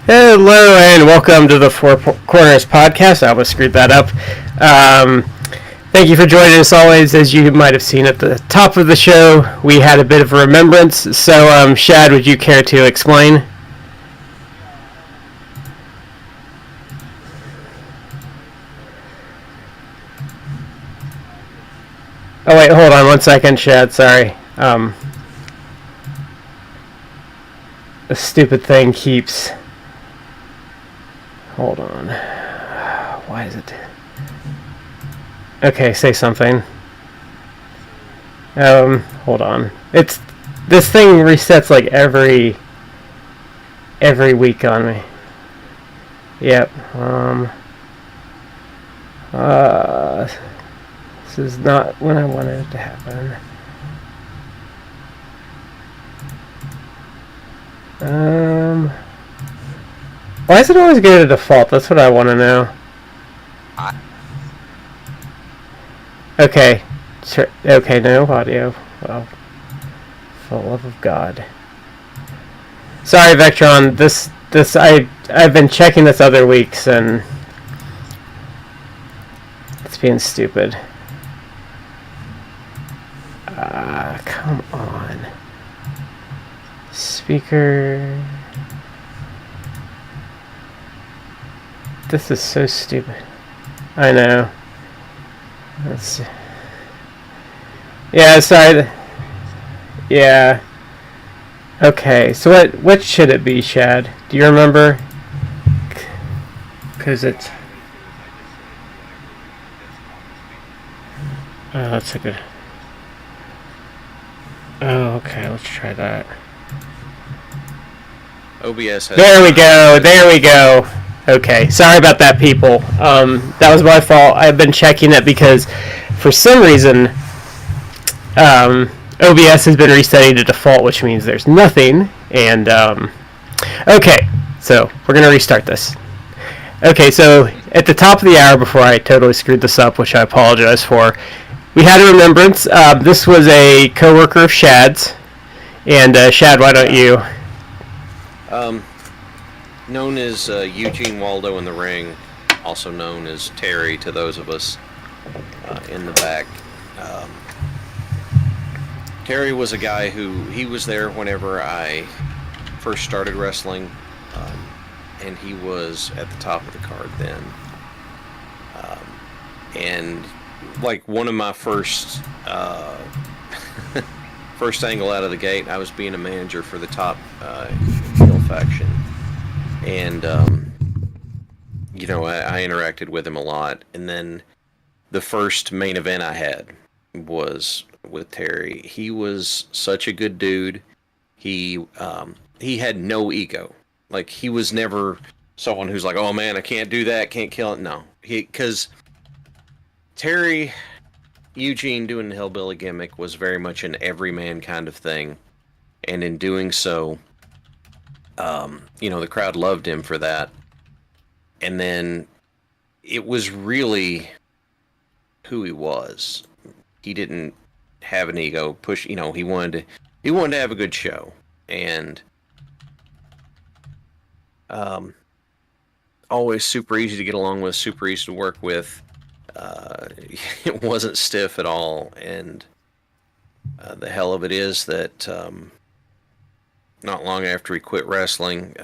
Hello and welcome to the 4Corners podcast. I almost screwed that up. Thank you for joining us always. As you might have seen at the top of the show, we had a bit of a remembrance. So, Shad, would you care to explain? Oh wait, hold on 1 second, Shad. Sorry. The stupid thing keeps. Hold on. Why is it? Okay, say something. Hold on. It's this thing resets like every week on me. Yep. This is not when I wanted it to happen. Why is it always go to default? That's what I want to know. Okay. Okay, no audio. Well, for the love of God. Sorry, Vectron. I've been checking this other weeks and it's being stupid. Come on. Speaker. This is so stupid. I know. Let's see. Yeah, sorry. Yeah. Okay, so what should it be, Shad? Do you remember? Because it's... Oh, that's a good... Oh, okay, let's try that. OBS has... There we go! Okay, sorry about that, people. That was my fault. I've been checking it because, for some reason, OBS has been resetting to default, which means there's nothing. And, okay, so we're going to restart this. Okay, so at the top of the hour, before I totally screwed this up, which I apologize for, we had a remembrance. This was a coworker of Shad's. And, Shad, why don't you... Known as Eugene Waldo in the ring, also known as Terry to those of us in the back. Terry was a guy he was there whenever I first started wrestling, and he was at the top of the card then. And like one of my first angle out of the gate, I was being a manager for the top heel faction. And, I interacted with him a lot. And then the first main event I had was with Terry. He was such a good dude. He had no ego. Like, he was never someone who's like, oh man, I can't do that, can't kill it. No. Because Terry, Eugene doing the hillbilly gimmick was very much an everyman kind of thing. And in doing so, the crowd loved him for that. And then it was really who he was. He didn't have an ego push, he wanted to have a good show. And always super easy to get along with, super easy to work with. It wasn't stiff at all. And the hell of it is that not long after he quit wrestling,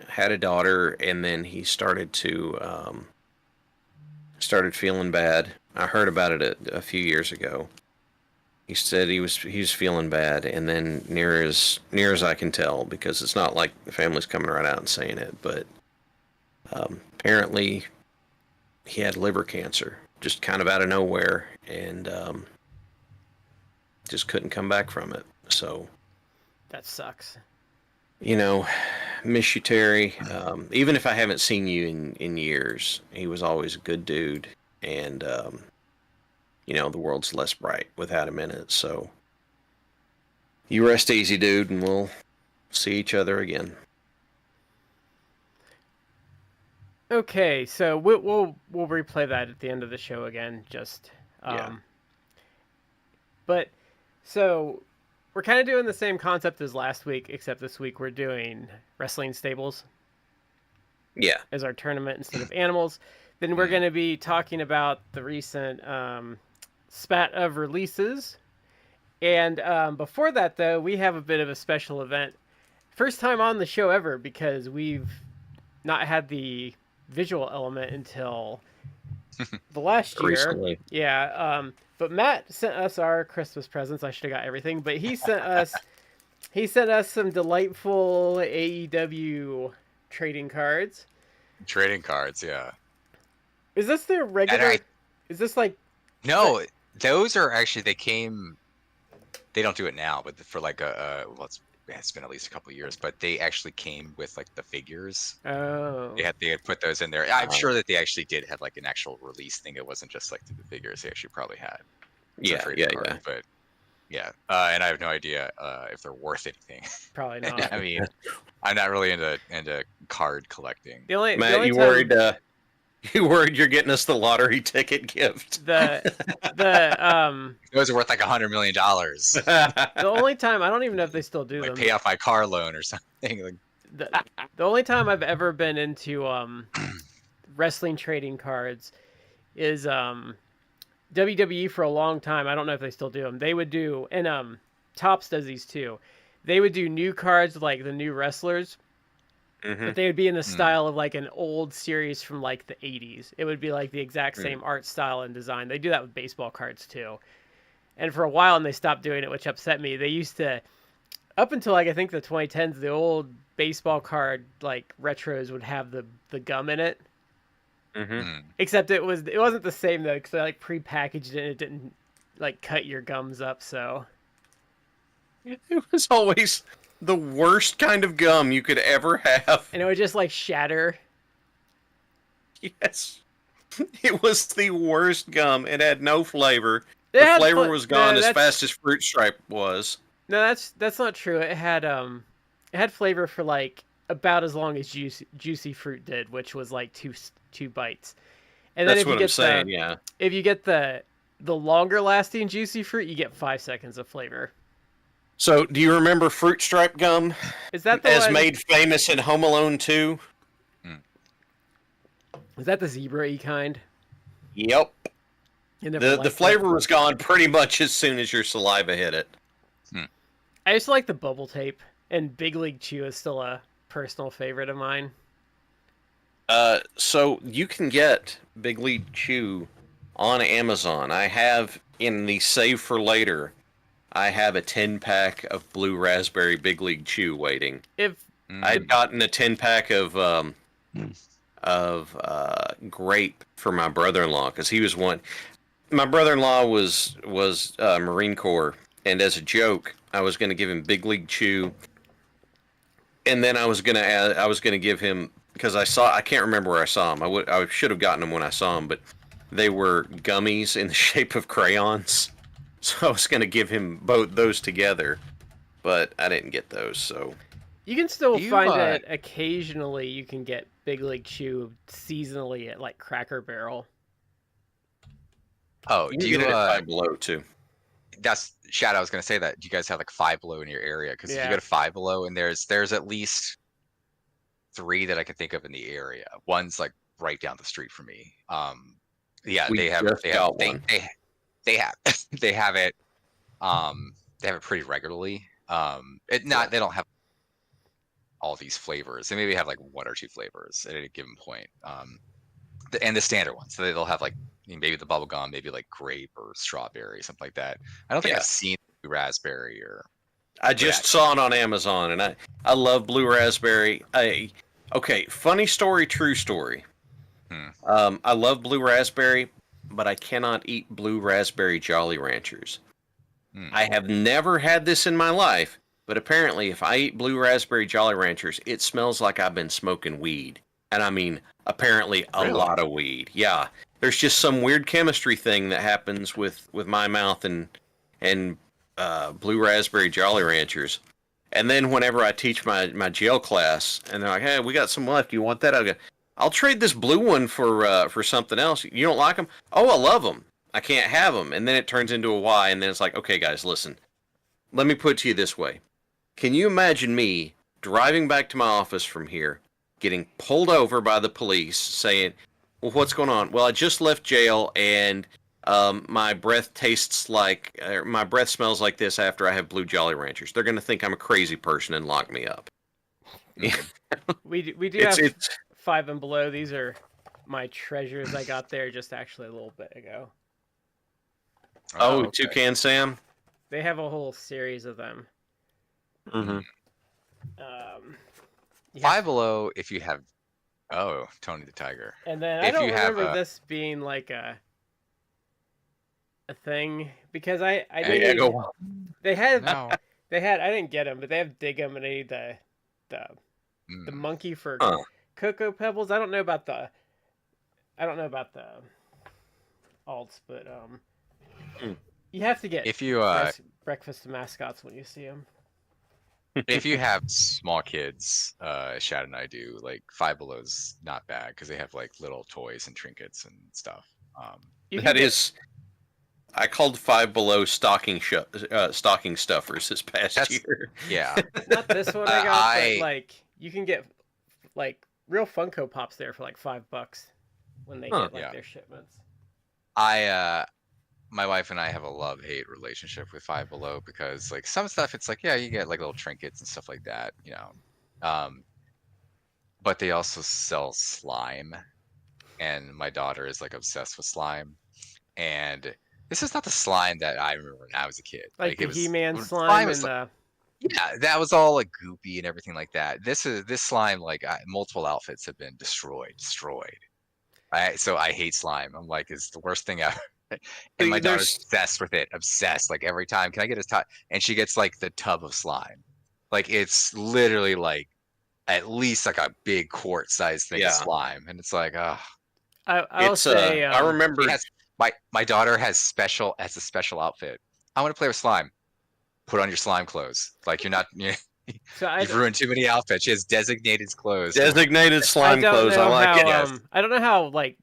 had a daughter, and then he started feeling bad. I heard about it a few years ago. He said he was feeling bad, and then near as I can tell, because it's not like the family's coming right out and saying it, but apparently he had liver cancer, just kind of out of nowhere, and just couldn't come back from it. So that sucks. Miss you, Terry. Even if I haven't seen you in years, he was always a good dude, and the world's less bright without him in it. So you rest easy, dude, and we'll see each other again. Okay, so we'll replay that at the end of the show again. Just yeah. But so we're kind of doing the same concept as last week, except this week we're doing wrestling stables Yeah. as our tournament instead of animals. Then we're going to be talking about the recent spat of releases. And before that, though, we have a bit of a special event. First time on the show ever, because we've not had the visual element until the last year. Recently. Yeah. But Matt sent us our Christmas presents. I should have got everything, but he sent us some delightful AEW trading cards. Trading cards, yeah. Is this their regular? Is this like? No, those are actually they came. They don't do it now, but for like well, it's been at least a couple of years, but they actually came with like the figures. Oh. They had put those in there. I'm sure that they actually did have like an actual release thing. It wasn't just like the figures. They actually probably had. Yeah. But yeah, and I have no idea if they're worth anything. Probably not. I mean, I'm not really into card collecting. Matt, you worried? You worried you're getting us the lottery ticket gift? The Those are worth like $100 million. the only time, I don't even know if they still do Like them. pay off my car loan or something. Like, The only time I've ever been into wrestling trading cards is WWE for a long time. I don't know if they still do them. They would do, and Topps does these too. They would do new cards with, like, the new wrestlers, but they would be in the style of like an old series from like the 80s. It would be like the exact same art style and design. They do that with baseball cards too. And for a while, and they stopped doing it, which upset me. They used to, up until like I think the 2010s, the old baseball card like retros would have the gum in it. Except it wasn't the same though, because they like pre-packaged it and it didn't like cut your gums up. So it was always the worst kind of gum you could ever have. And it would just like shatter. Yes. It was the worst gum. It had no flavor. The flavor was gone as fast as Fruit Stripe was. No, that's not true. It had flavor for like about as long as juicy fruit did, which was like two bites. And then that's what I'm saying. Yeah. If you get the longer lasting juicy fruit, you get 5 seconds of flavor. So, do you remember Fruit Stripe gum? Is that the as one made famous in Home Alone 2? Is that the zebra-y kind? Yep. The flavor was gone pretty much as soon as your saliva hit it. I used to like the bubble tape, and Big League Chew is still a personal favorite of mine. So you can get Big League Chew on Amazon. I have in the Save for Later. I have a 10-pack of Blue Raspberry Big League Chew waiting. I'd gotten a 10-pack of grape for my brother-in-law because he was one. My brother-in-law was Marine Corps, and as a joke, I was going to give him Big League Chew, and then I was going to give him, because I can't remember where I saw them. I should have gotten them when I saw them, but they were gummies in the shape of crayons. So I was going to give him both those together, but I didn't get those. So you can still find it occasionally. You can get Big League Chew seasonally at like Cracker Barrel. Oh, do you get it at Five Below too? That's Shad. I was going to say that. Do you guys have like Five Below in your area? Because if you go to Five Below, and there's at least 3 that I can think of in the area. One's like right down the street from me. Yeah, they have it. They have it pretty regularly. They don't have all these flavors. They maybe have like 1 or 2 flavors at any given point. And the standard ones. So they'll have like maybe the bubble gum, maybe like grape or strawberry, something like that. I don't think I've seen raspberry or. I just saw it on Amazon, and I love Blue Raspberry. Okay, funny story, true story. I love Blue Raspberry, but I cannot eat Blue Raspberry Jolly Ranchers. I have never had this in my life, but apparently if I eat Blue Raspberry Jolly Ranchers, it smells like I've been smoking weed. And I mean, apparently a lot of weed. Yeah, there's just some weird chemistry thing that happens with my mouth and Blue Raspberry Jolly Ranchers. And then whenever I teach my jail class, and they're like, "Hey, we got some left. You want that?" I'll go, "I'll trade this blue one for something else. You don't like them? Oh, I love them. I can't have them." And then it turns into a why, and then it's like, "Okay, guys, listen. let me put it to you this way. Can you imagine me driving back to my office from here, getting pulled over by the police, saying, well, what's going on? Well, I just left jail, and my breath my breath smells like this after I have Blue Jolly Ranchers. They're going to think I'm a crazy person and lock me up. We do have Five and Below. These are my treasures I got there just actually a little bit ago. Oh, okay. Toucan Sam? They have a whole series of them. Mm-hmm. Five Below, if you have... Oh, Tony the Tiger. And then I don't remember this being like a thing, because I didn't... They had... I didn't get them, but they have Dig 'em, and I need the monkey for Cocoa Pebbles. I don't know about the alts, but you have to get if you breakfast mascots when you see them. If you have small kids, Shad and I do, like Five Below's not bad because they have like little toys and trinkets and stuff. I called Five Below stocking stuffers this past year. Yeah. Not this one I got, but like you can get like real Funko Pops there for like $5 when they get like their shipments. My wife and I have a love-hate relationship with Five Below because like some stuff it's like, yeah, you get like little trinkets and stuff like that, you know. But they also sell slime, and my daughter is like obsessed with slime. And this is not the slime that I remember when I was a kid. Like the He-Man slime and yeah, that was all like goopy and everything like that. This slime, like multiple outfits have been destroyed. So I hate slime. I'm like, it's the worst thing ever. And my daughter's obsessed with it. Obsessed. Like every time, can I get his top? And she gets like the tub of slime. Like it's literally like at least like a big quart-sized thing of slime. And it's like, oh. I'll say. I remember my daughter has a special outfit. I want to play with slime. Put on your slime clothes. Like you're not. You've ruined too many outfits. She has designated clothes. Designated slime clothes. I like it. Yes. I don't know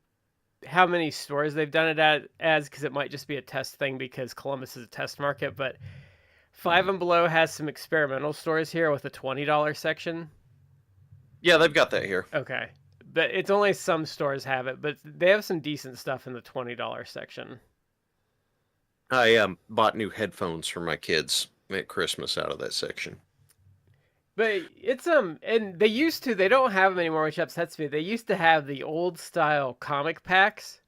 how many stores they've done it as, because it might just be a test thing because Columbus is a test market. But Five and Below has some experimental stores here with a $20 section. Yeah, they've got that here. Okay, but it's only some stores have it, but they have some decent stuff in the $20 section. I bought new headphones for my kids at Christmas out of that section. But it's and they don't have them anymore, which upsets me. They used to have the old style comic packs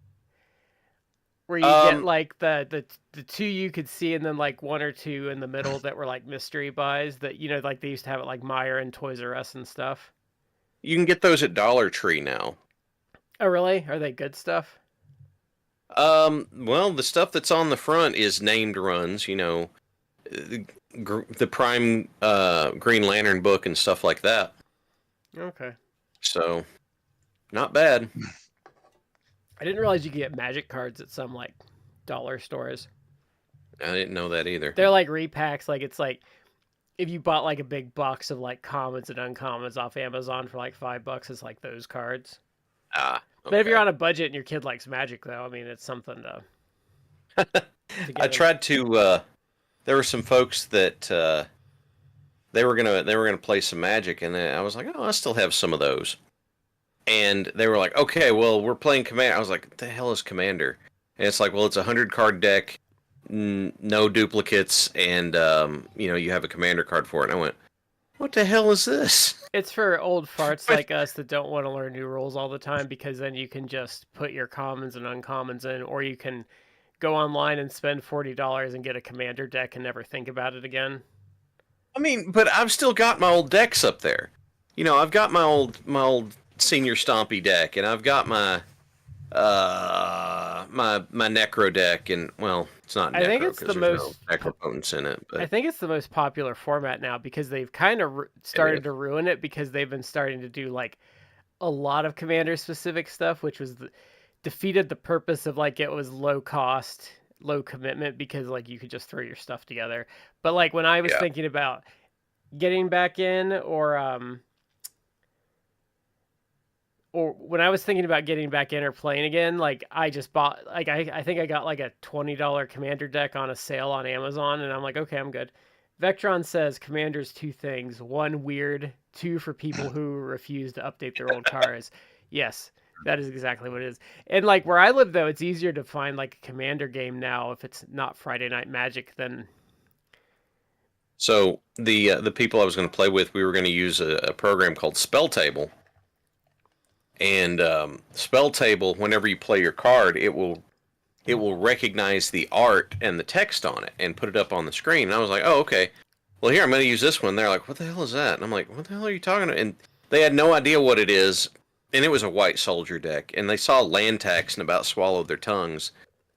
where you get like the two you could see, and then like one or two in the middle that were like mystery buys that, you know, like they used to have it like Meijer and Toys R Us and stuff. You can get those at Dollar Tree now. Oh, really? Are they good stuff? Well, the stuff that's on the front is named runs, you know, the Prime Green Lantern book and stuff like that. Okay. So, not bad. I didn't realize you could get Magic cards at some like dollar stores. I didn't know that either. They're like repacks. Like it's like if you bought like a big box of like commons and uncommons off Amazon for like $5, it's like those cards. Okay. But if you're on a budget and your kid likes Magic, though, I mean, it's something to I tried to. There were some folks that they were gonna play some Magic, and I was like, oh, I still have some of those. And they were like, okay, well, we're playing Commander. I was like, what the hell is Commander? And it's like, well, it's a 100-card deck, no duplicates, and you know, you have a Commander card for it. And I went, what the hell is this? It's for old farts like us that don't want to learn new rules all the time, because then you can just put your commons and uncommons in, or you can go online and spend $40 and get a Commander deck and never think about it again. I mean, but I've still got my old decks up there. You know, I've got my old Senior Stompy deck, and I've got my my Necro deck, and well, it's not Necro. I think it's the most Necropotence in it. But I think it's the most popular format now, because they've kind of started to ruin it, because they've been starting to do like a lot of Commander specific stuff, which was defeated the purpose of like it was low cost, low commitment, because like you could just throw your stuff together. But like when I was thinking about getting back in, or when I was thinking about getting back in or playing again, like I just bought, like I think I got like a $20 Commander deck on a sale on Amazon, and I'm like, okay, I'm good. Vectron says Commander's two things. One, weird. Two, for people who refuse to update their old cars. Yes, that is exactly what it is. And like where I live, though, it's easier to find like a Commander game now if it's not Friday Night Magic than. So the people I was going to play with, we were going to use a program called Spell Table. And Spell Table, whenever you play your card, it will recognize the art and the text on it and put it up on the screen. And I was like, oh, okay. Well, here, I'm going to use this one. They're like, what the hell is that? And I'm like, what the hell are you talking about? And they had no idea what it is. And it was a white soldier deck. And they saw land tax and about swallowed their tongues.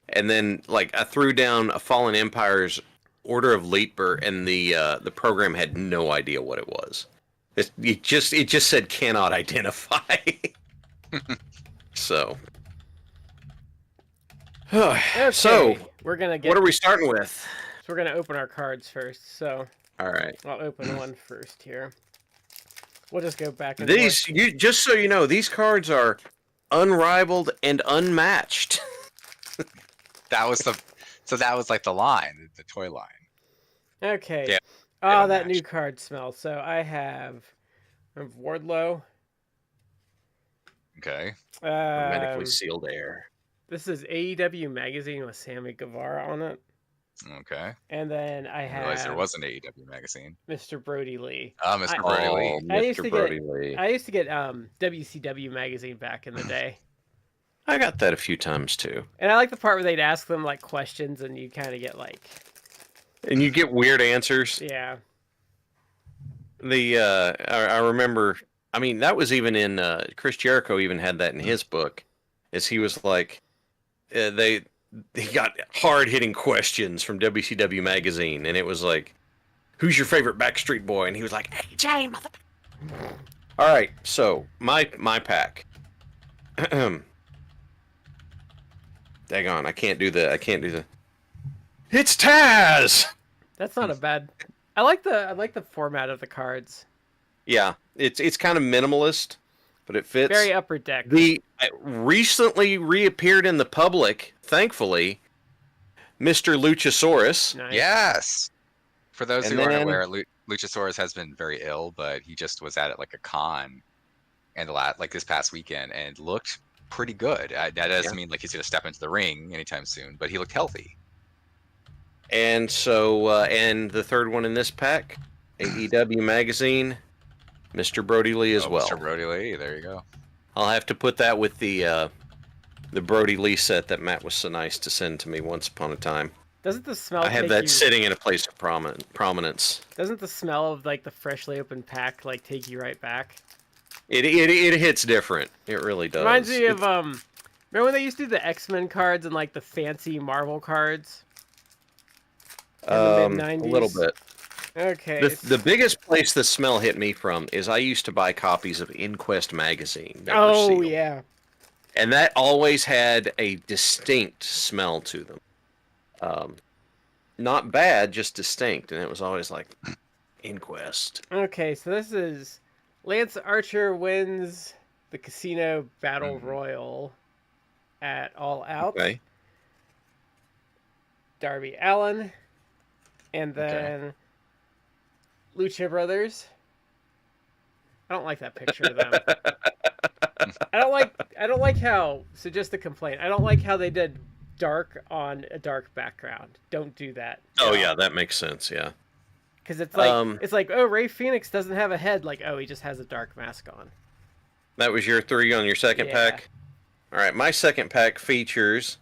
And then, like, I threw down a Fallen Empire's Order of Leetber, and the program had no idea what it was. It just said cannot identify. So. Okay, So, we're gonna get. what are we starting with? So we're gonna open our cards first. So. All right. I'll open one first here. We'll just go back and These, forth. just so you know, these cards are unrivaled and unmatched. That was like the line, the toy line. Okay. Yeah, Oh, they that don't new match. card smell. So I have Wardlow. Okay. Hermetically sealed air. This is AEW magazine with Sammy Guevara on it. Okay. And then I I realized there have was an AEW magazine. Mr. Brody Lee. Mr. Brody Lee. I used Mr. to Brody get Lee. I used to get WCW magazine back in the day. I got that a few times too. And I like the part where they'd ask them like questions and you kind of get like, And you get weird answers. yeah. I remember. I mean, that was even in Chris Jericho. Even had that in his book, as he was like, they got hard hitting questions from WCW magazine, and it was like, "Who's your favorite Backstreet Boy?" And he was like, "AJ, mother." All right, so my pack. Daggone, I can't do the. It's Taz. That's not a bad. I like the format of the cards. Yeah, it's kind of minimalist, but it fits. Very upper deck. Recently reappeared in the public, thankfully, Mr. Luchasaurus. Nice. Yes. For those And who aren't then- aware, Luchasaurus has been very ill, but he just was at like a con, and this past weekend, and looked pretty good. That doesn't mean like he's gonna step into the ring anytime soon, but he looked healthy. And so, and the third one in this pack, AEW magazine, Mr. Brody Lee as well. Mr. Brody Lee, there you go. I'll have to put that with the Brody Lee set that Matt was so nice to send to me once upon a time. Doesn't the smell? I have take that you, sitting in a place of prominence. Doesn't the smell of like the freshly opened pack like take you right back? It hits different. It really does. Reminds me of remember when they used to do the X-Men cards and like the fancy Marvel cards? In the mid-90s? A little bit. Okay. The biggest place the smell hit me from is I used to buy copies of Inquest magazine. That were Oh sealed. yeah. And that always had a distinct smell to them. Not bad, just distinct. And it was always like, Inquest. Okay, so this is Lance Archer wins the Casino Battle Royal at All Out. Okay. Darby Allin, and then Lucha Brothers. I don't like that picture of them. I don't like how. So just a complaint. I don't like how they did dark on a dark background. Don't do that. Oh yeah, that makes sense. Yeah. Because it's like oh, Ray Phoenix doesn't have a head. Like oh, he just has a dark mask on. That was your 3 on your second pack. All right, my second pack features,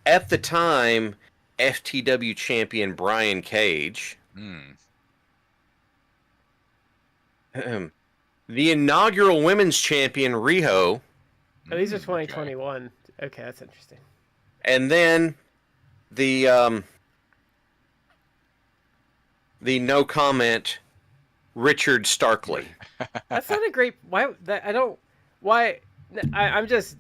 at the time, FTW champion Brian Cage. The inaugural women's champion Riho. Oh, these are 2021. Okay, that's interesting. And then the no comment Richard Starkley. That's not a great. Why? That, I don't. Why? I'm just.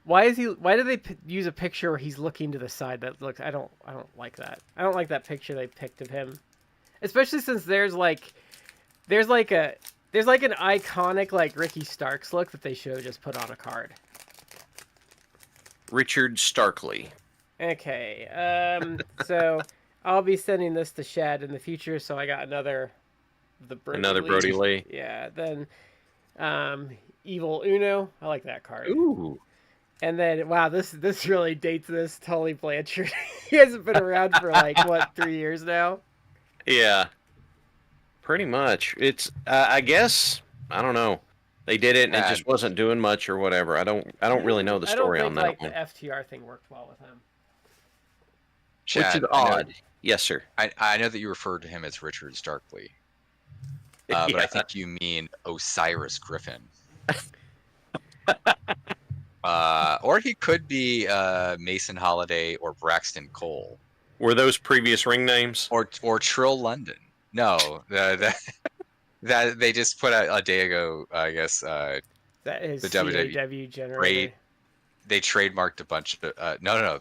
Why is he? Why do they use a picture where he's looking to the side? That looks. I don't like that. I don't like that picture they picked of him, especially since there's an iconic like Ricky Starks look that they should have just put on a card. Richard Starkley. Okay. So I'll be sending this to Shad in the future, so I got another Another Brody Lee. Yeah, then Evil Uno. I like that card. Ooh. And then wow, this really dates this Tully Blanchard. He hasn't been around for like what 3 years now. Yeah. Pretty much. It's I guess I don't know. They did it and it just wasn't doing much or whatever. I don't really know the story on that like one. The FTR thing worked well with him. Chad, Which is odd. Yes, sir. I know that you referred to him as Richard Starkley, but I think you mean Osiris Griffin. Or he could be Mason Holiday or Braxton Cole. Were those previous ring names? Or Trill London. No, that they just put out a day ago, I guess. That is the WWE generated. They trademarked a bunch of no.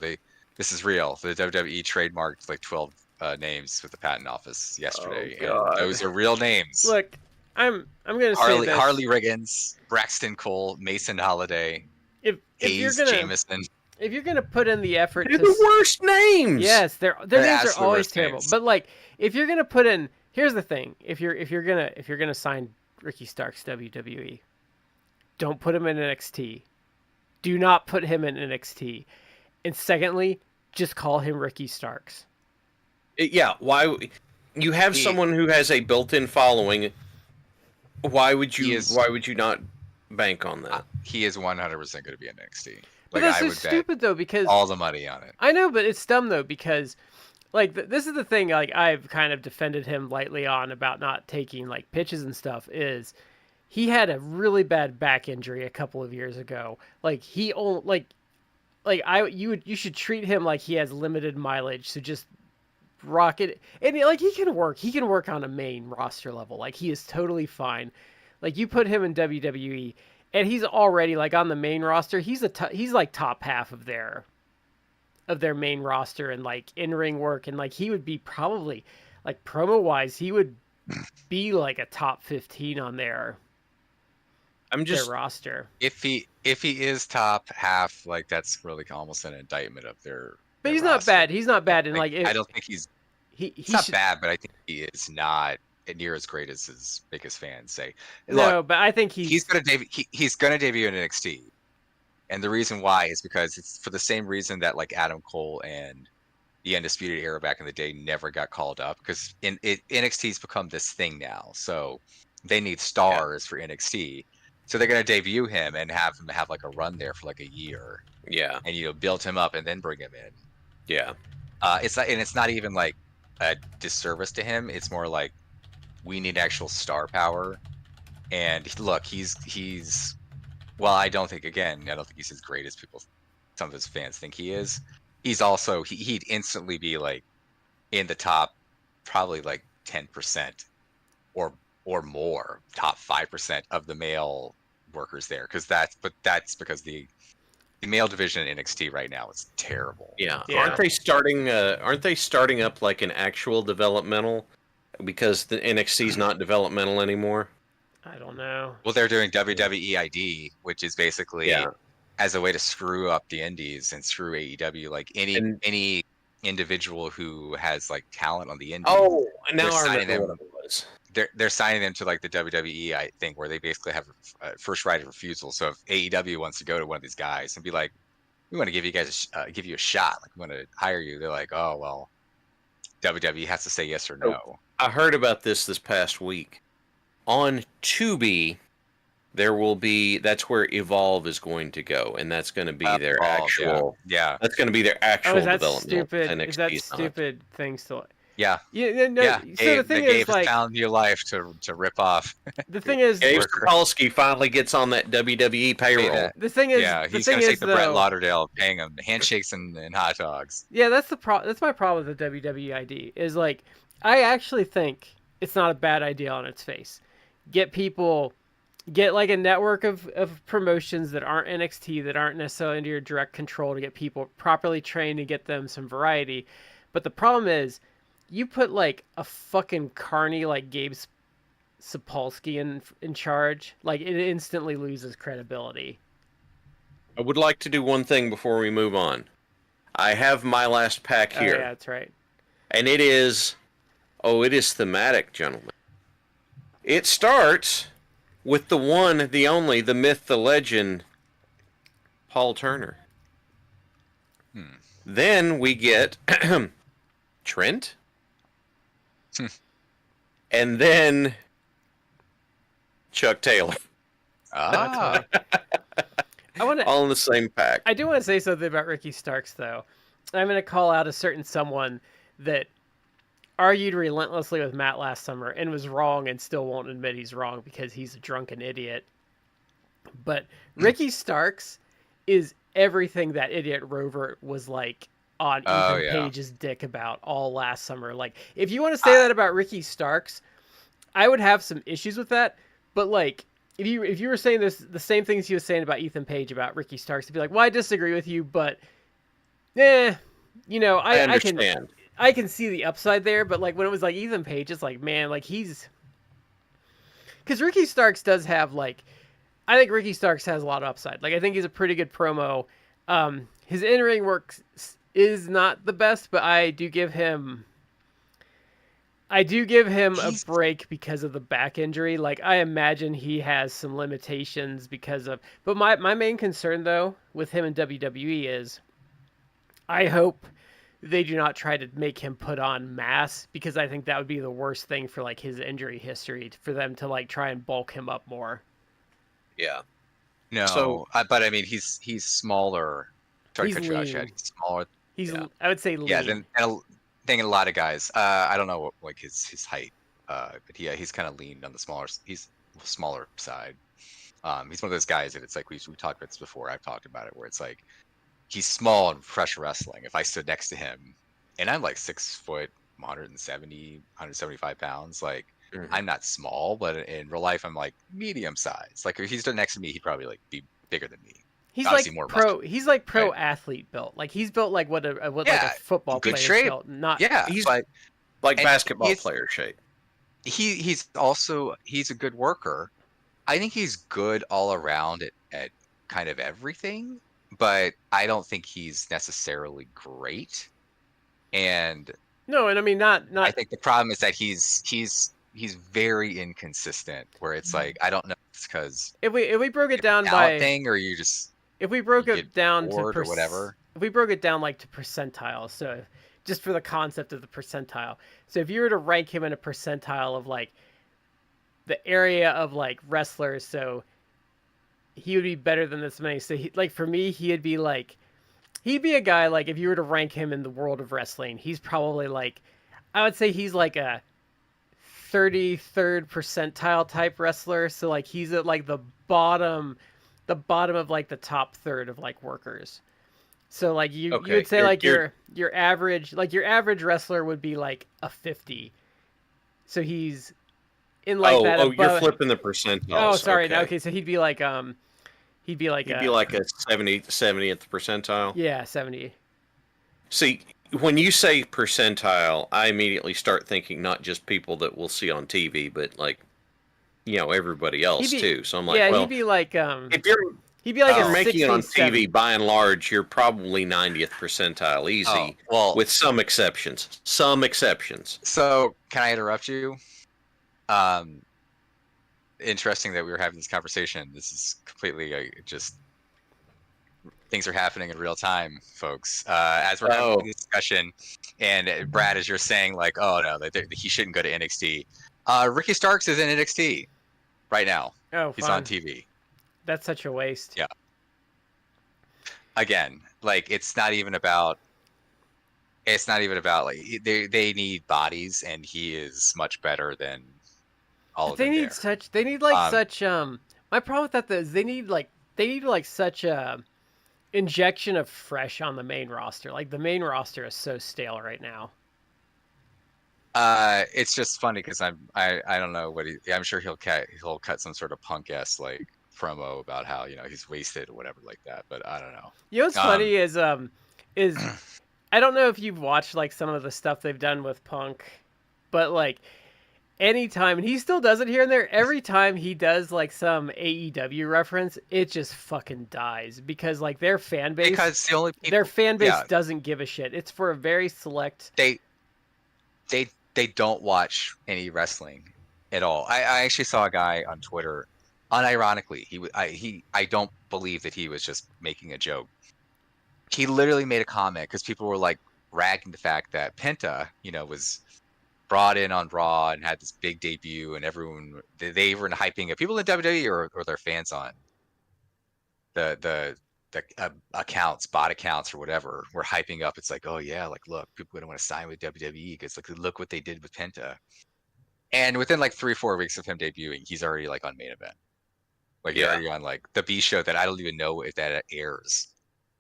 This is real. The WWE trademarked like 12 names with the patent office yesterday, and those are real names. Look, I'm gonna say this. Harley Riggins, Braxton Cole, Mason Holiday, Hayes Jameson. If you're gonna put in the effort, they're the worst names. Yes, their names are always terrible. Names. But like, if you're gonna put in, here's the thing: if you're gonna sign Ricky Starks WWE, don't put him in NXT. Do not put him in NXT. And secondly, just call him Ricky Starks. Yeah, why? You have someone who has a built-in following. Why would you not bank on that? He is 100% going to be in NXT. But that's so stupid though, because all the money on it. I know, but it's dumb though, because like this is the thing. Like I've kind of defended him lightly on about not taking like pitches and stuff. Is he had a really bad back injury a couple of years ago? Like he only you should treat him like he has limited mileage. So just rock it, and like he can work on a main roster level. Like he is totally fine. Like you put him in WWE. And he's already like on the main roster. He's like top half of their main roster and like in-ring work, and like he would be probably like promo wise, he would be like a top 15 on their roster. If he is top half, like that's really almost an indictment of their. But he's roster. Not bad. He's not bad, and like I don't think he's not bad, but I think he is not near as great as his biggest fans say. Look, but I think he's gonna debut in NXT, and the reason why is because it's for the same reason that like Adam Cole and the Undisputed Era back in the day never got called up, because NXT's become this thing now, so they need stars for NXT, so they're gonna debut him and have him have like a run there for like a year, and build him up and then bring him in. It's not even like a disservice to him. It's more like, we need actual star power, and look, he's well, I don't think he's as great as some of his fans think he is. He's also he'd instantly be like in the top probably like 10% or more, top 5% of the male workers there, because that's because the male division in NXT right now is terrible. Aren't they starting up like an actual developmental? Because the NXT's not developmental anymore? I don't know. Well, they're doing WWE ID, which is basically as a way to screw up the indies and screw AEW. Like any individual who has like talent on the indies. Oh, now I remember what it was. They're signing them to like the WWE thing, where they basically have a first right of refusal. So if AEW wants to go to one of these guys and be like, "We want to give you guys give you a shot. Like we want to hire you," they're like, "Oh well, WWE has to say yes or no." I heard about this past week. On Tubi, that's where Evolve is going to go, and that's going to be their actual. Yeah. That's going to be their actual development. Stupid. Is that stupid thing still? Yeah. So the thing is, like, found your life to rip off. The thing is, Dave Sapolsky finally gets on that WWE payroll. The thing is, he's going to take the Brett Lauderdale, paying him handshakes and hot dogs. Yeah, that's my problem with the WWE ID. Is like, I actually think it's not a bad idea on its face. Get like a network of promotions that aren't NXT, that aren't necessarily under your direct control, to get people properly trained and get them some variety. But the problem is, you put like a fucking carny like Gabe Sapolsky in charge, like it instantly loses credibility. I would like to do one thing before we move on. I have my last pack here. Oh, yeah, that's right. And it is thematic, gentlemen. It starts with the one, the only, the myth, the legend, Paul Turner. Then we get Trent. And then Chuck Taylor. Ah. All in the same pack. I do want to say something about Ricky Starks, though. I'm going to call out a certain someone that argued relentlessly with Matt last summer and was wrong and still won't admit he's wrong because he's a drunken idiot. But Ricky Starks is everything that idiot Rover was like on Ethan Page's dick about all last summer. Like, if you want to say that about Ricky Starks, I would have some issues with that. But like, if you were saying this, the same things he was saying about Ethan Page about Ricky Starks, to be like, well, I disagree with you, but I understand. I can see the upside there. But like when it was like Ethan Page, it's like, man, like because Ricky Starks does have like, I think Ricky Starks has a lot of upside. Like I think he's a pretty good promo. His in-ring work is not the best, but I do give him a break because of the back injury. Like I imagine he has some limitations because of, but my main concern though with him in WWE is I hope they do not try to make him put on mass, because I think that would be the worst thing for like his injury history, for them to like try and bulk him up more. Yeah. No, so, but I mean, he's smaller. Sorry to cut you out, Chad. He's smaller. I would say lean. Yeah, than a lot of guys. I don't know what like his height, but yeah, he's kind of lean on the smaller. He's smaller side. He's one of those guys that it's like we talked about this before. I've talked about it where it's like he's small in fresh wrestling. If I stood next to him, and I'm like 6 foot, 175 pounds, like. Mm-hmm. I'm not small, but in real life, I'm like medium size. Like if he stood next to me, he'd probably like be bigger than me. He's obviously like more pro. Muscular. He's like pro athlete built. Like he's built like what like a football player built. Not he's like basketball player shape. He's a good worker. I think he's good all around at kind of everything, but I don't think he's necessarily great. And I mean not. I think the problem is that he's very inconsistent, where it's like I don't know if it's because if we broke it down by thing, or you just if we broke it down to or whatever. If we broke it down like to percentiles, so just for the concept of the percentile. So if you were to rank him in a percentile of like the area of like wrestlers, so he would be better than this many. So he, like for me, he'd be a guy like if you were to rank him in the world of wrestling, he's probably like, I would say he's like a 33rd percentile type wrestler. So like he's at like the bottom of like the top third of like workers. So like you would say like your average wrestler would be like a 50. So he's in like that. Oh, you're flipping the percentiles. Oh, sorry. Okay, so he'd be like a 70th percentile. Yeah, 70. See, when you say percentile, I immediately start thinking not just people that we'll see on TV, but like, everybody else too. So I'm like, he'd be like if you're making it on TV, by and large, you're probably 90th percentile, easy. With some exceptions. So can I interrupt you? Interesting that we were having this conversation. This is completely just things are happening in real time, folks. As we're having this discussion, and Brad, as you're saying, like, oh no, he shouldn't go to NXT. Ricky Starks is in NXT right now. Oh, he's on TV. That's such a waste. Yeah. Again, like it's not even about like they need bodies, and he is much better than all of them. My problem with that is they need such a injection of fresh on the main roster. Like the main roster is so stale right now. It's just funny because I don't know what I'm sure he'll cut some sort of punk-ass like promo about how he's wasted or whatever like that, but I don't know. What's funny is I don't know if you've watched like some of the stuff they've done with Punk, but like anytime, and he still does it here and there, every time he does like some AEW reference, it just fucking dies because like their fan base doesn't give a shit. It's for a very select they don't watch any wrestling at all. I actually saw a guy on Twitter, unironically, I don't believe that he was just making a joke. He literally made a comment because people were like ragging the fact that Penta, was brought in on Raw and had this big debut, and everyone they were hyping it. People in WWE or their fans on the accounts, bot accounts or whatever, were hyping up. It's like, oh yeah, like look, people don't want to sign with WWE because like look what they did with Penta. And within like 3-4 weeks of him debuting, he's already like on main event. Like he's already on like the B show that I don't even know if that airs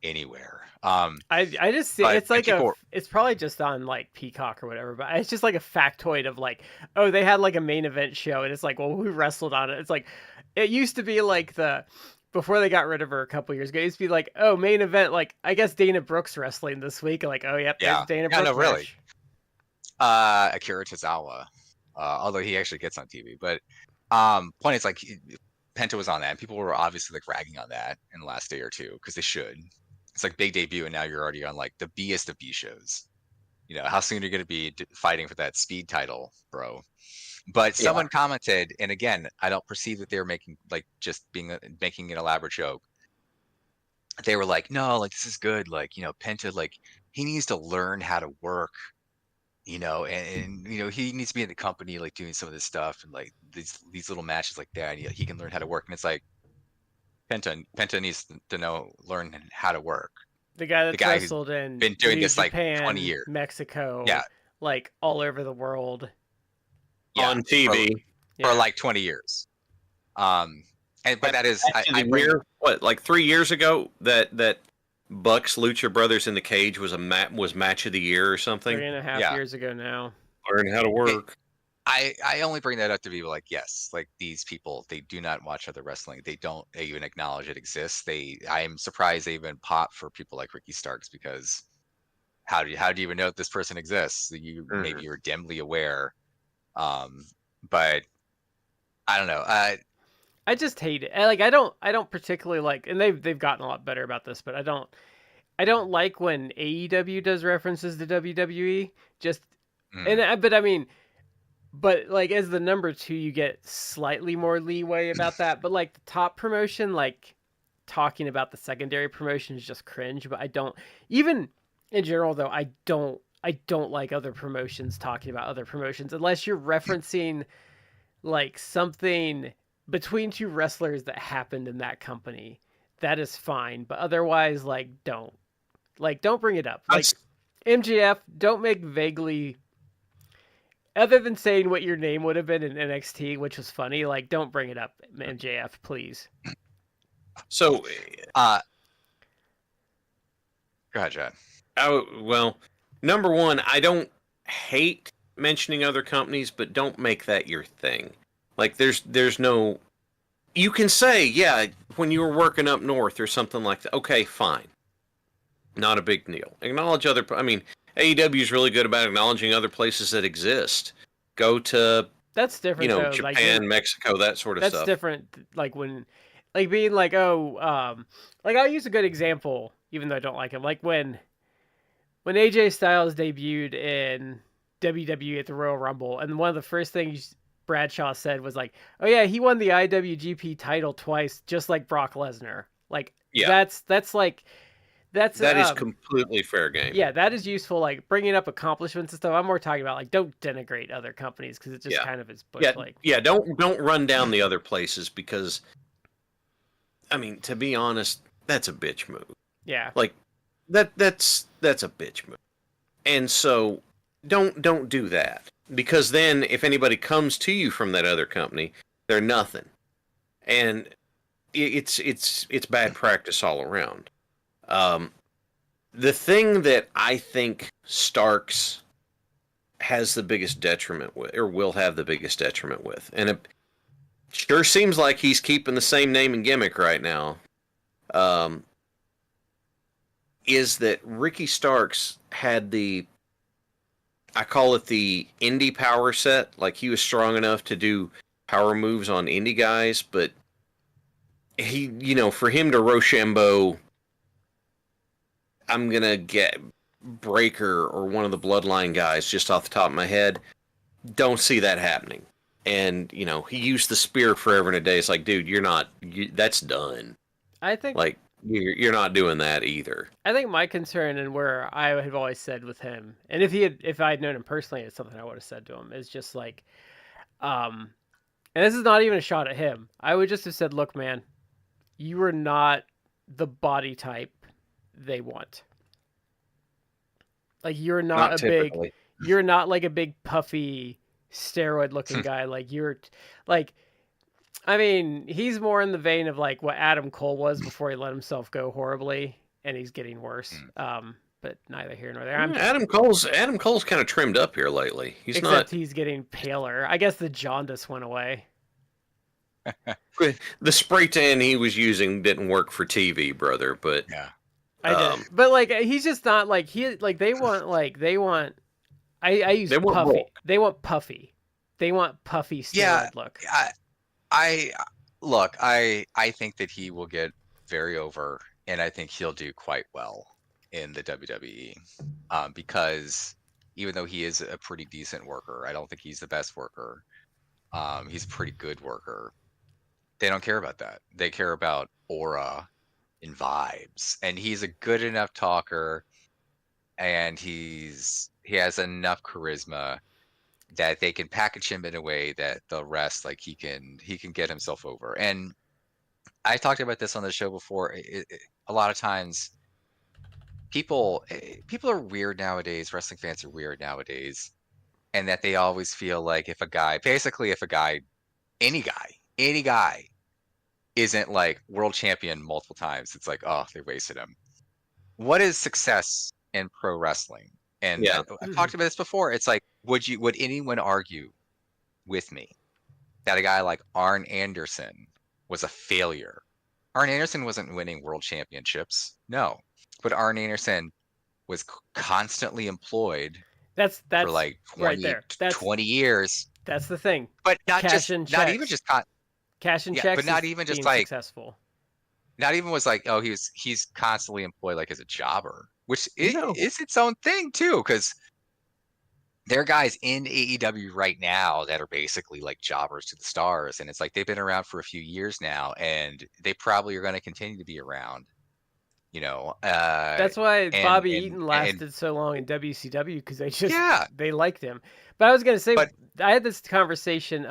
anywhere. I just see it's like it's probably just on like Peacock or whatever, but it's just like a factoid of like, oh, they had like a main event show, and it's like, well, who wrestled on it? It's like, it used to be like before they got rid of her a couple years ago, it used to be like, oh, main event, like I guess Dana Brooks wrestling this week, like, oh yep, there's Dana Brooks. No, really. Akira Tozawa, although he actually gets on TV, but point is like Penta was on that, and people were obviously like ragging on that in the last day or two because they should. It's like big debut, and now you're already on like the Best of B shows. How soon are you going to be fighting for that speed title, bro? But someone commented, and again, I don't perceive that they're making making an elaborate joke. They were like, no, like this is good. Like, Penta, like he needs to learn how to work, and he needs to be in the company, like doing some of this stuff and like these little matches like that. And, he can learn how to work. And it's like, Penta needs to learn how to work. The guy wrestled in been doing this Japan, like 20 years, Mexico, like all over the world, on TV for like 20 years. But that is what, like 3 years ago that Bucks Lucha Brothers in the Cage was match of the year or something. 3.5 years ago now. Learn how to work. I only bring that up to be like, yes, like these people, they do not watch other wrestling. They don't even acknowledge it exists. I am surprised they even pop for people like Ricky Starks, because how do you even know that this person exists? Maybe you're dimly aware, but I don't know. I just hate it. Like I don't particularly like, and they've gotten a lot better about this, but I don't like when AEW does references to WWE. But like as the number 2, you get slightly more leeway about that. But like the top promotion, like talking about the secondary promotion is just cringe. But I don't, even in general though, I don't like other promotions talking about other promotions unless you're referencing like something between two wrestlers that happened in that company. That is fine, but otherwise, like don't bring it up. Like MJF, don't make vaguely. Other than saying what your name would have been in NXT, which was funny, like don't bring it up, MJF, please. So, go ahead, Chad. Well, number one, I don't hate mentioning other companies, but don't make that your thing. Like, there's no. You can say, yeah, when you were working up north or something like that. Okay, fine. Not a big deal. Acknowledge other. I mean, AEW is really good about acknowledging other places that exist. Go to that's different. Though. Japan, like, Mexico, that sort of stuff. That's different. Like when, like being like, like I'll use a good example, even though I don't like him. Like when AJ Styles debuted in WWE at the Royal Rumble, and one of the first things Bradshaw said was like, "Oh yeah, he won the IWGP title twice, just like Brock Lesnar." Like, that's like. That is completely fair game. Yeah, that is useful. Like bringing up accomplishments and stuff. I'm more talking about like don't denigrate other companies because it just kind of is. Don't run down the other places because, I mean, to be honest, that's a bitch move. Yeah, like that's a bitch move, and so don't do that, because then if anybody comes to you from that other company, they're nothing, and it's bad practice all around. The thing that I think Starks has the biggest detriment with, or will have the biggest detriment with, and it sure seems like he's keeping the same name and gimmick right now, is that Ricky Starks had I call it the indie power set. Like, he was strong enough to do power moves on indie guys, but he, for him to Rochambeau, I'm going to get Breaker or one of the Bloodline guys just off the top of my head. don't see that happening. And he used the spear forever and a day. It's like, dude, that's done. I think Like you're not doing that either. I think my concern and where I have always said with him, and if I had known him personally, it's something I would have said to him, is just like, and this is not even a shot at him. I would just have said, look, man, you are not the body type they want. Like you're not you're not like a big puffy steroid looking guy. Like you're like, I mean, he's more in the vein of like what Adam Cole was before he let himself go horribly, and he's getting worse. But neither here nor there. Adam Cole's kind of trimmed up here lately. Except he's getting paler. I guess the jaundice went away. The spray tan he was using didn't work for TV, brother. But yeah, I did. But like he's just not like they want. I use they want puffy. bulk. They want puffy. They want puffy steroid look. I look. I think that he will get very over, and I think he'll do quite well in the WWE, because even though he is a pretty decent worker, I don't think he's the best worker. He's a pretty good worker. They don't care about that. They care about aura and vibes, and he's a good enough talker, and he has enough charisma that they can package him in a way that the rest, like he can get himself over. And I talked about this on the show before. A lot of times people are weird nowadays. Wrestling fans are weird nowadays, and that they always feel like if a guy, any guy isn't like world champion multiple times, it's like, oh, they wasted him. What is success in pro wrestling? And I've talked about this before. It's like, would anyone argue with me that a guy like Arn Anderson was a failure? Arn Anderson wasn't winning world championships, no, but Arn Anderson was constantly employed. That's for like 20, right there. 20 years. That's the thing. But not cash even just cash and checks. But not even just like successful. Not even was like, oh, he's constantly employed like as a jobber, which is its own thing too, because there are guys in AEW right now that are basically like jobbers to the stars, and it's like they've been around for a few years now, and they probably are going to continue to be around. That's why Bobby Eaton lasted so long in WCW, because they liked him. But I was going to say, I had this conversation.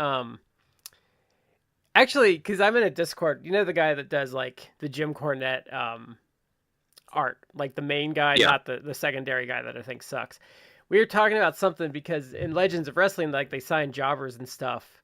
Actually, because I'm in a Discord, the guy that does like the Jim Cornette art, like the main guy, not the secondary guy that I think sucks. We were talking about something because in Legends of Wrestling, like they sign jobbers and stuff,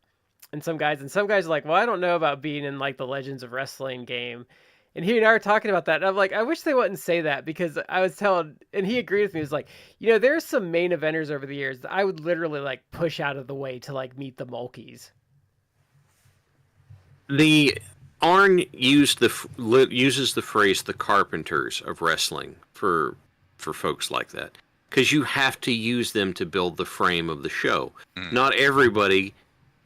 and some guys are like, well, I don't know about being in like the Legends of Wrestling game. And he and I were talking about that. And I'm like, I wish they wouldn't say that, because I was telling, and he agreed with me. He was like, there's some main eventers over the years that I would literally like push out of the way to like meet the Mulkeys. The Arn uses the phrase "the carpenters of wrestling" for folks like that, because you have to use them to build the frame of the show. Not everybody's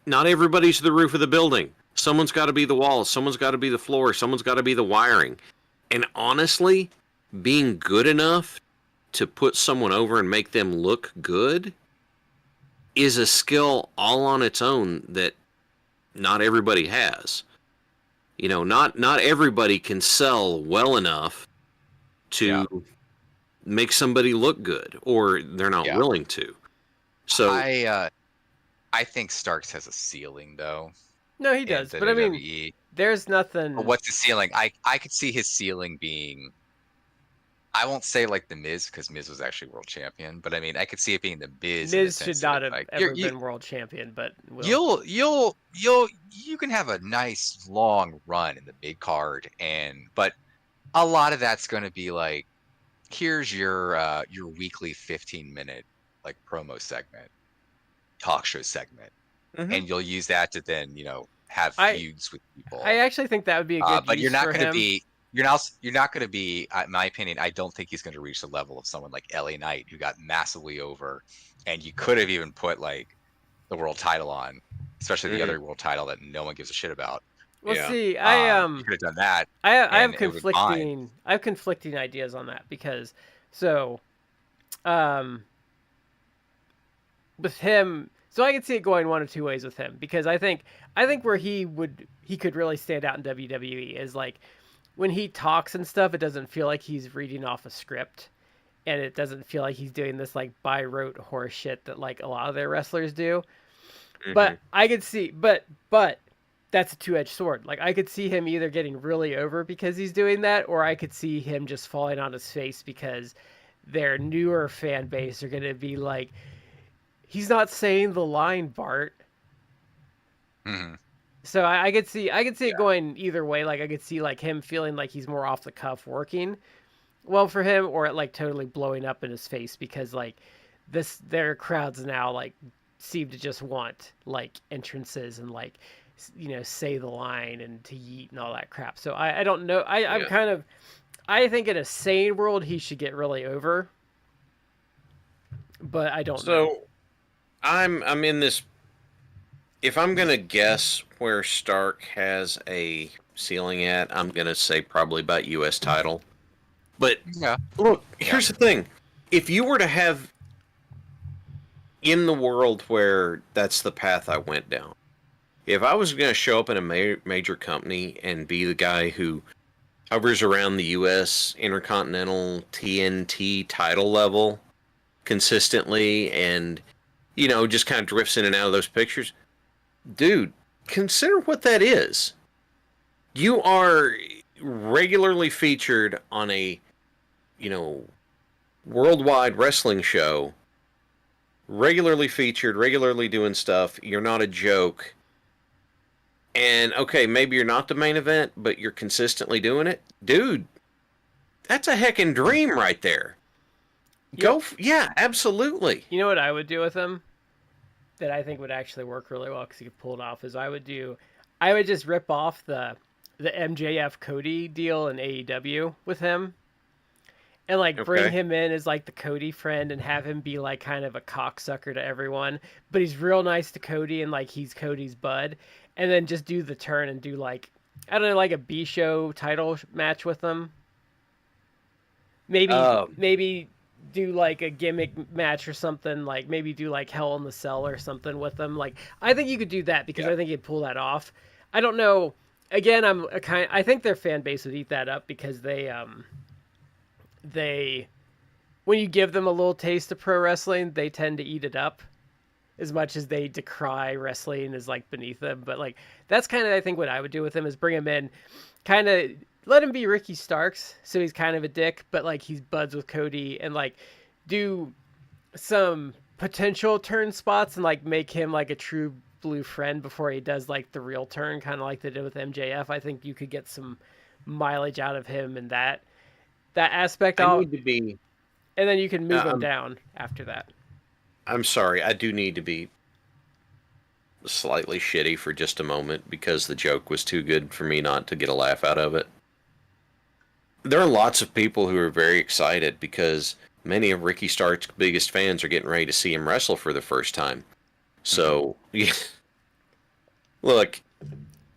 the roof of the building. Someone's got to be the walls. Someone's got to be the floor. Someone's got to be the wiring. And honestly, being good enough to put someone over and make them look good is a skill all on its own that not everybody has. Not everybody can sell well enough to make somebody look good, or they're not willing to. So I think Starks has a ceiling, though. No, he does. But I mean, there's nothing. But what's the ceiling? I could see his ceiling being, I won't say like the Miz, because Miz was actually world champion, but I mean, I could see it being the Miz. Miz should not have ever been world champion, but you can have a nice long run in the mid card, but a lot of that's going to be like, here's your weekly 15-minute like promo segment, talk show segment, and you'll use that to then have feuds with people. I actually think that would be a good. But you're not going to be. You're not going to be, in my opinion, I don't think he's going to reach the level of someone like LA Knight, who got massively over, and you could have even put like the world title on, especially the other world title that no one gives a shit about. Well, see, you could have done that. I have conflicting ideas on that, because with him, So I could see it going one of two ways with him, because I think where he could really stand out in WWE is like when he talks and stuff, it doesn't feel like he's reading off a script, and it doesn't feel like he's doing this like by rote horse shit that like a lot of their wrestlers do. But I could see, but that's a two-edged sword. Like I could see him either getting really over because he's doing that, or I could see him just falling on his face because their newer fan base are going to be like, he's not saying the line, Bart. So I could see it going either way. Like I could see like him feeling like he's more off the cuff working well for him, or it like totally blowing up in his face because like their crowds now like seem to just want like entrances and like say the line and to yeet and all that crap. So I don't know. I'm kind of, I think in a sane world he should get really over, but I don't know. So I'm in this. If I'm gonna guess where Stark has a ceiling at, I'm gonna say probably about U.S. title. But look, here's the thing: if you were to have in the world where that's the path I went down, if I was gonna show up in a major company and be the guy who hovers around the U.S. Intercontinental TNT title level consistently, and just kind of drifts in and out of those pictures. Dude, consider what that is. You are regularly featured on a, worldwide wrestling show. Regularly featured, regularly doing stuff. You're not a joke. And, okay, maybe you're not the main event, but you're consistently doing it. Dude, that's a heckin' dream right there. Yeah, absolutely. You know what I would do with him? That I think would actually work really well because he could pull it off is I would just rip off the MJF Cody deal in AEW with him, and like bring him in as like the Cody friend and have him be like kind of a cocksucker to everyone, but he's real nice to Cody and like he's Cody's bud, and then just do the turn and do like, I don't know, like a B show title match with them. Maybe do like a gimmick match or something, like maybe do like Hell in the Cell or something with them. Like I think you could do that because I think you'd pull that off. I don't know. Again, I think their fan base would eat that up because they when you give them a little taste of pro wrestling, they tend to eat it up as much as they decry wrestling as like beneath them. But like that's kind of, I think, what I would do with him is bring him in, kind of let him be Ricky Starks, so he's kind of a dick, but like he's buds with Cody, and like do some potential turn spots and like make him like a true blue friend before he does like the real turn, kind of like they did with MJF. I think you could get some mileage out of him in that aspect. Need to be, and then you can move him down after that. I'm sorry, I do need to be slightly shitty for just a moment because the joke was too good for me not to get a laugh out of it. There are lots of people who are very excited because many of Ricky Stark's biggest fans are getting ready to see him wrestle for the first time. So, look,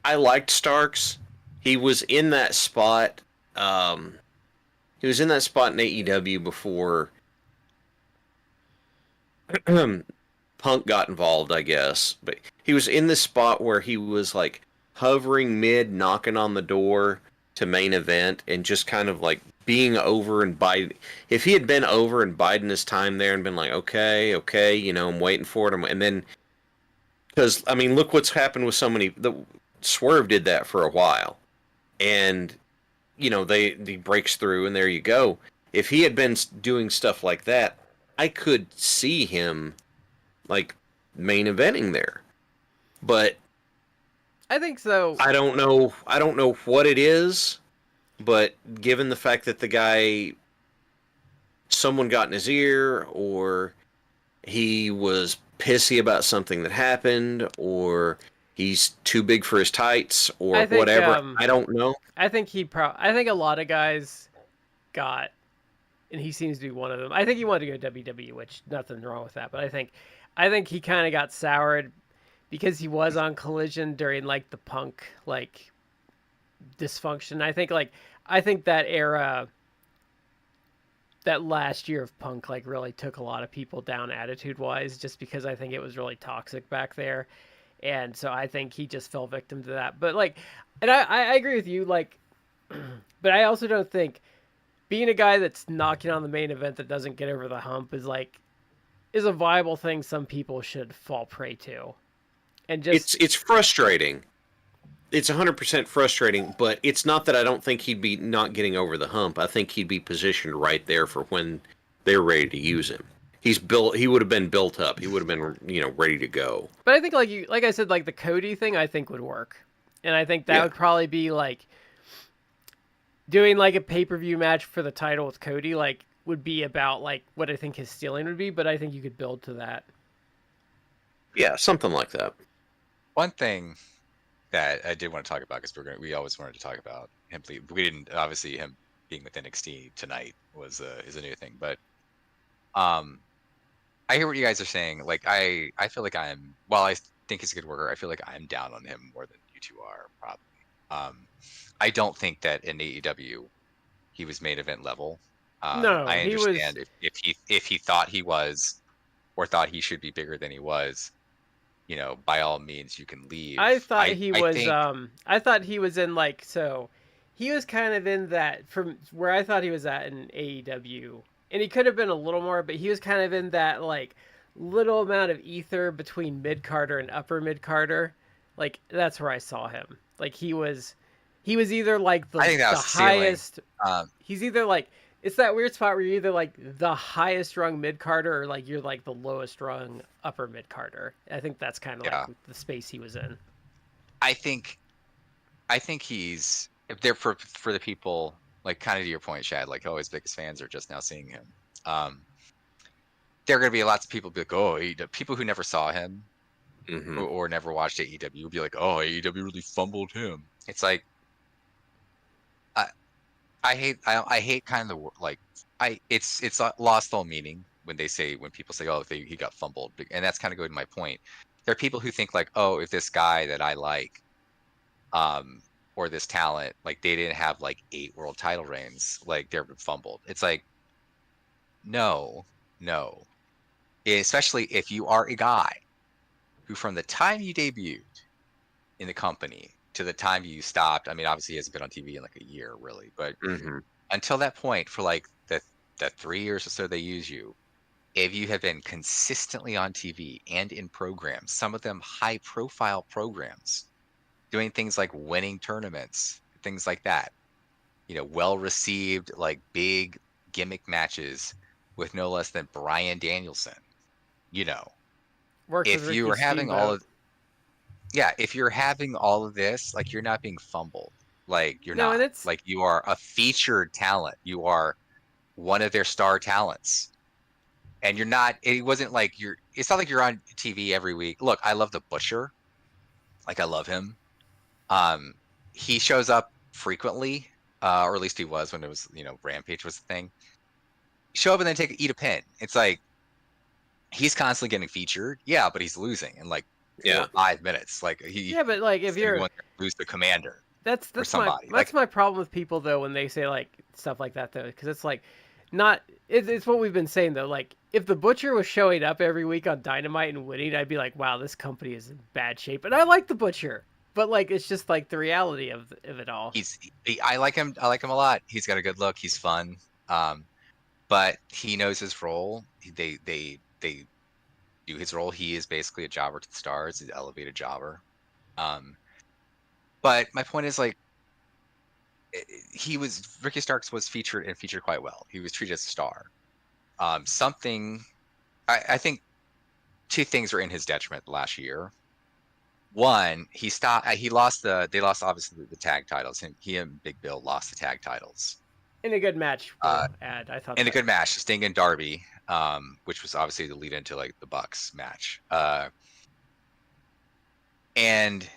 I liked Starks. He was in that spot. He was in that spot in AEW before Punk got involved, I guess. But he was in this spot where he was like hovering mid, knocking on the door to main event, and just kind of like being over and biding. If he had been over and biding his time there and been like, okay, I'm waiting for it. And then, because, I mean, look what's happened with so many. Swerve did that for a while. And, he breaks through, and there you go. If he had been doing stuff like that, I could see him, like, main eventing there. But I think so. I don't know what it is, but given the fact that the guy, someone got in his ear, or he was pissy about something that happened, or he's too big for his tights, or whatever. I don't know. I think I think a lot of guys got, and he seems to be one of them. I think he wanted to go WWE, which nothing wrong with that. But I think he kind of got soured because he was on Collision during like the Punk like dysfunction. I think that era that last year of Punk like really took a lot of people down attitude wise, just because I think it was really toxic back there, and so I think he just fell victim to that. But like, and I agree with you, like, but I also don't think being a guy that's knocking on the main event that doesn't get over the hump is a viable thing some people should fall prey to. And just It's frustrating. It's 100% frustrating, but it's not that I don't think he'd be not getting over the hump. I think he'd be positioned right there for when they're ready to use him. He would have been built up. He would have been, ready to go. but I think like I said, like the Cody thing I think would work. And I think that Yeah. would probably be like doing like a pay-per-view match for the title with Cody like would be about like what I think his stealing would be, but I think you could build to that. Yeah, something like that. One thing that I did want to talk about, because we always wanted to talk about him. We didn't, obviously him being with NXT tonight is a new thing, but I hear what you guys are saying. Like I feel like while I think he's a good worker, I feel like I'm down on him more than you two are probably. I don't think that in AEW he was main event level. No, I he understand was. if he thought he was, or thought he should be bigger than he was, by all means you can leave. I thought I I thought he was in like so. He was kind of in that from where I thought he was at in AEW, and he could have been a little more, but he was kind of in that like little amount of ether between mid Carter and upper mid Carter. Like that's where I saw him. Like he was either like I think that the was the ceiling. highest. He's either like it's that weird spot where you're either like the highest rung mid Carter or like you're like the lowest rung upper mid Carter. I think that's kind of like the space he was in. I think he's, if they're for the people, like kind of to your point, Shad, like his biggest fans are just now seeing him. There are going to be lots of people be like, oh, people who never saw him or never watched AEW will be like, oh, AEW really fumbled him. It's like, I hate kind of the like it's lost all meaning when people say, oh, he got fumbled, and that's kind of going to my point. There are people who think like, oh, if this guy that I like, or this talent, like they didn't have like 8 world title reigns, like they're fumbled. It's like, no, especially if you are a guy who from the time you debuted in the company to the time you stopped, I mean, obviously he hasn't been on TV in like a year really, but until that point, for like the 3 years or so they use you, if you have been consistently on TV and in programs, some of them high profile programs, doing things like winning tournaments, things like that, well received, like big gimmick matches with no less than Bryan Danielson, if you are having if you're having all of this, like you're not being fumbled, like you're not, like you are a featured talent, you are one of their star talents, and you're not. It wasn't like it's not like you're on TV every week. Look, I love the Butcher, like I love him. He shows up frequently, or at least he was when it was, Rampage was the thing. Show up and then eat a pin. It's like he's constantly getting featured, but he's losing in like 5 minutes. Like but like if you're lose the commander, that's my problem with people though when they say like stuff like that though, because it's like it's what we've been saying though. Like if the Butcher was showing up every week on Dynamite and winning, I'd be like, wow, this company is in bad shape. And I like the Butcher. But like it's just like the reality of it all. I like him a lot. He's got a good look. He's fun. But he knows his role. They do his role. He is basically a jobber to the stars. He's an elevated jobber. But my point is like Ricky Starks was featured quite well. He was treated as a star. I think 2 things were in his detriment last year. One, they lost obviously the tag titles. He and Big Bill lost the tag titles. In a good match, I thought. In a good match, Sting and Darby, which was obviously the lead into like the Bucks match. And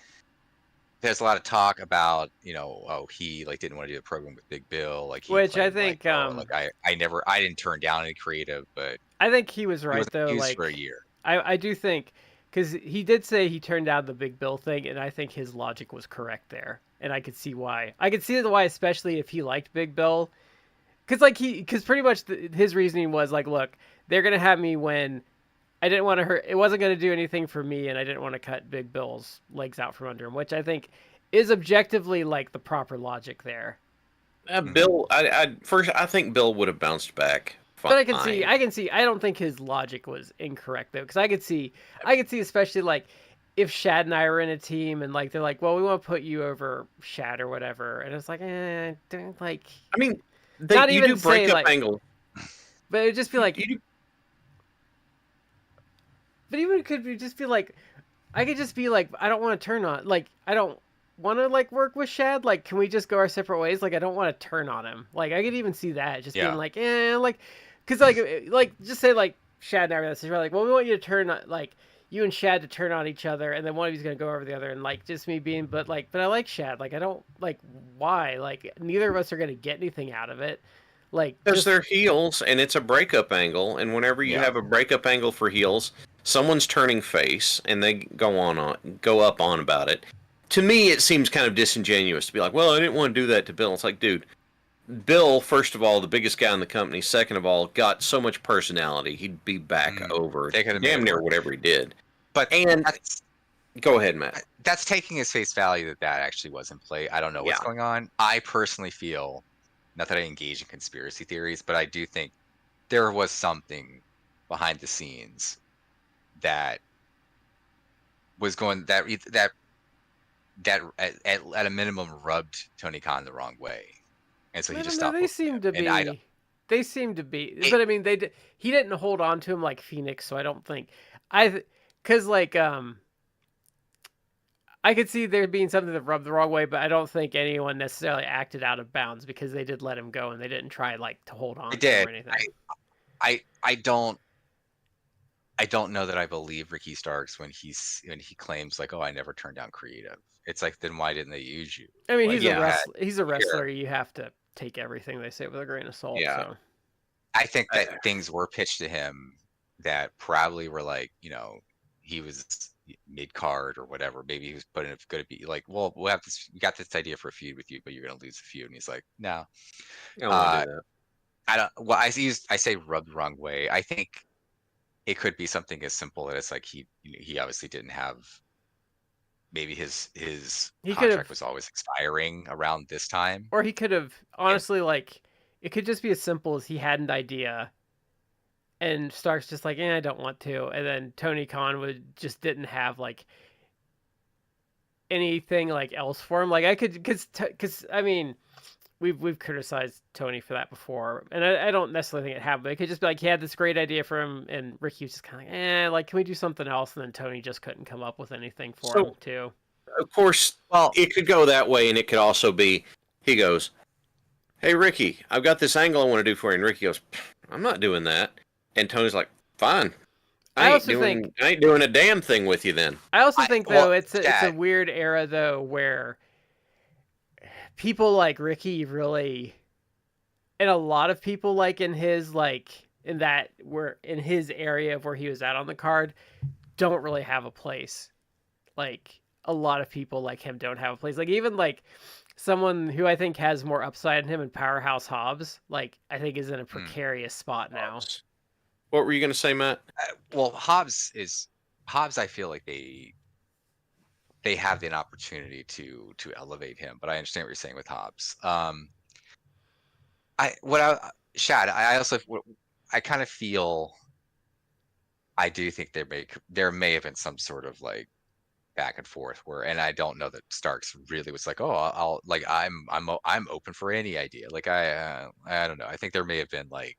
there's a lot of talk about, he like didn't want to do a program with Big Bill, like which I think I didn't turn down any creative, but I think he was right though. Like for a year, I do think. Because he did say he turned down the Big Bill thing, and I think his logic was correct there. And I could see why. I could see why, especially if he liked Big Bill. because pretty much his reasoning was like, look, they're gonna have me win. I didn't want to hurt. It wasn't going to do anything for me, and I didn't want to cut Big Bill's legs out from under him, which I think is objectively like the proper logic there. Bill, I think Bill would have bounced back. Fine. But I can see. I don't think his logic was incorrect though, because I could see, especially like if Shad and I were in a team and like they're like, well, we want to put you over Shad or whatever, and it's like, don't like. I mean, not you even do break say, up like, angle, but it'd just be like. You do, But even it could just be like, I could just be like, I don't want to turn on, like, I don't want to like work with Shad. Like, can we just go our separate ways? Like, I don't want to turn on him. Like, I could even see that just being like, like, because like just say like Shad and I were this, like, well, we want you to turn on, like, you and Shad to turn on each other, and then one of you's gonna go over the other, and like just me being, but I like Shad. Like, I don't like why. Like, neither of us are gonna get anything out of it. Like, because they're heels and it's a breakup angle, and whenever you have a breakup angle for heels, someone's turning face and they go up on about it. To me, it seems kind of disingenuous to be like, well, I didn't want to do that to Bill. It's like, dude, Bill, first of all, the biggest guy in the company. Second of all, got so much personality, he'd be back over damn near whatever he did. But go ahead, Matt. That's taking his face value that actually was in play. I don't know what's going on. I personally feel, not that I engage in conspiracy theories, but I do think there was something behind the scenes that was going that at a minimum rubbed Tony Khan the wrong way, and so he just stopped. They seem to be. But I mean, he didn't hold on to him like Phoenix, so I don't think because like I could see there being something that rubbed the wrong way, but I don't think anyone necessarily acted out of bounds because they did let him go and they didn't try like to hold on to him or anything. I don't know that I believe Ricky Starks when he claims like, oh, I never turned down creative. It's like, then why didn't they use you? I mean, he's a wrestler. You have to take everything they say with a grain of salt. Yeah. So. I think that things were pitched to him that probably were like, he was mid-card or whatever. Maybe he was going to be like, well, we got this idea for a feud with you, but you're going to lose the feud. And he's like, no. I don't want to do that. I don't. Well, I say rubbed the wrong way. I think it could be something as simple as like he obviously didn't have. Maybe his contract was always expiring around this time, or he could have honestly like it could just be as simple as he had an idea, and Stark's just like, I don't want to, and then Tony Khan didn't have like anything like else for him. Like I could because I mean. We've criticized Tony for that before, and I don't necessarily think it happened. But it could just be like he had this great idea for him, and Ricky was just kind of like, can we do something else? And then Tony just couldn't come up with anything for him too. Of course, it could go that way, and it could also be he goes, "Hey Ricky, I've got this angle I want to do for you," and Ricky goes, "I'm not doing that," and Tony's like, "Fine." I ain't doing a damn thing with you then. I also think though it's a weird era though where people like Ricky really, and a lot of people like in his area of where he was at on the card, don't really have a place. Like a lot of people like him don't have a place. Like even like someone who I think has more upside in him and Powerhouse Hobbs, like I think is in a precarious spot now. What were you going to say, Matt? Well, Hobbs. I feel like they have an opportunity to elevate him, but I understand what you're saying with Hobbs. Shad, I kind of feel, I do think there may have been some sort of like back and forth and I don't know that Starks really was like, oh, I'm open for any idea. Like I don't know. I think there may have been like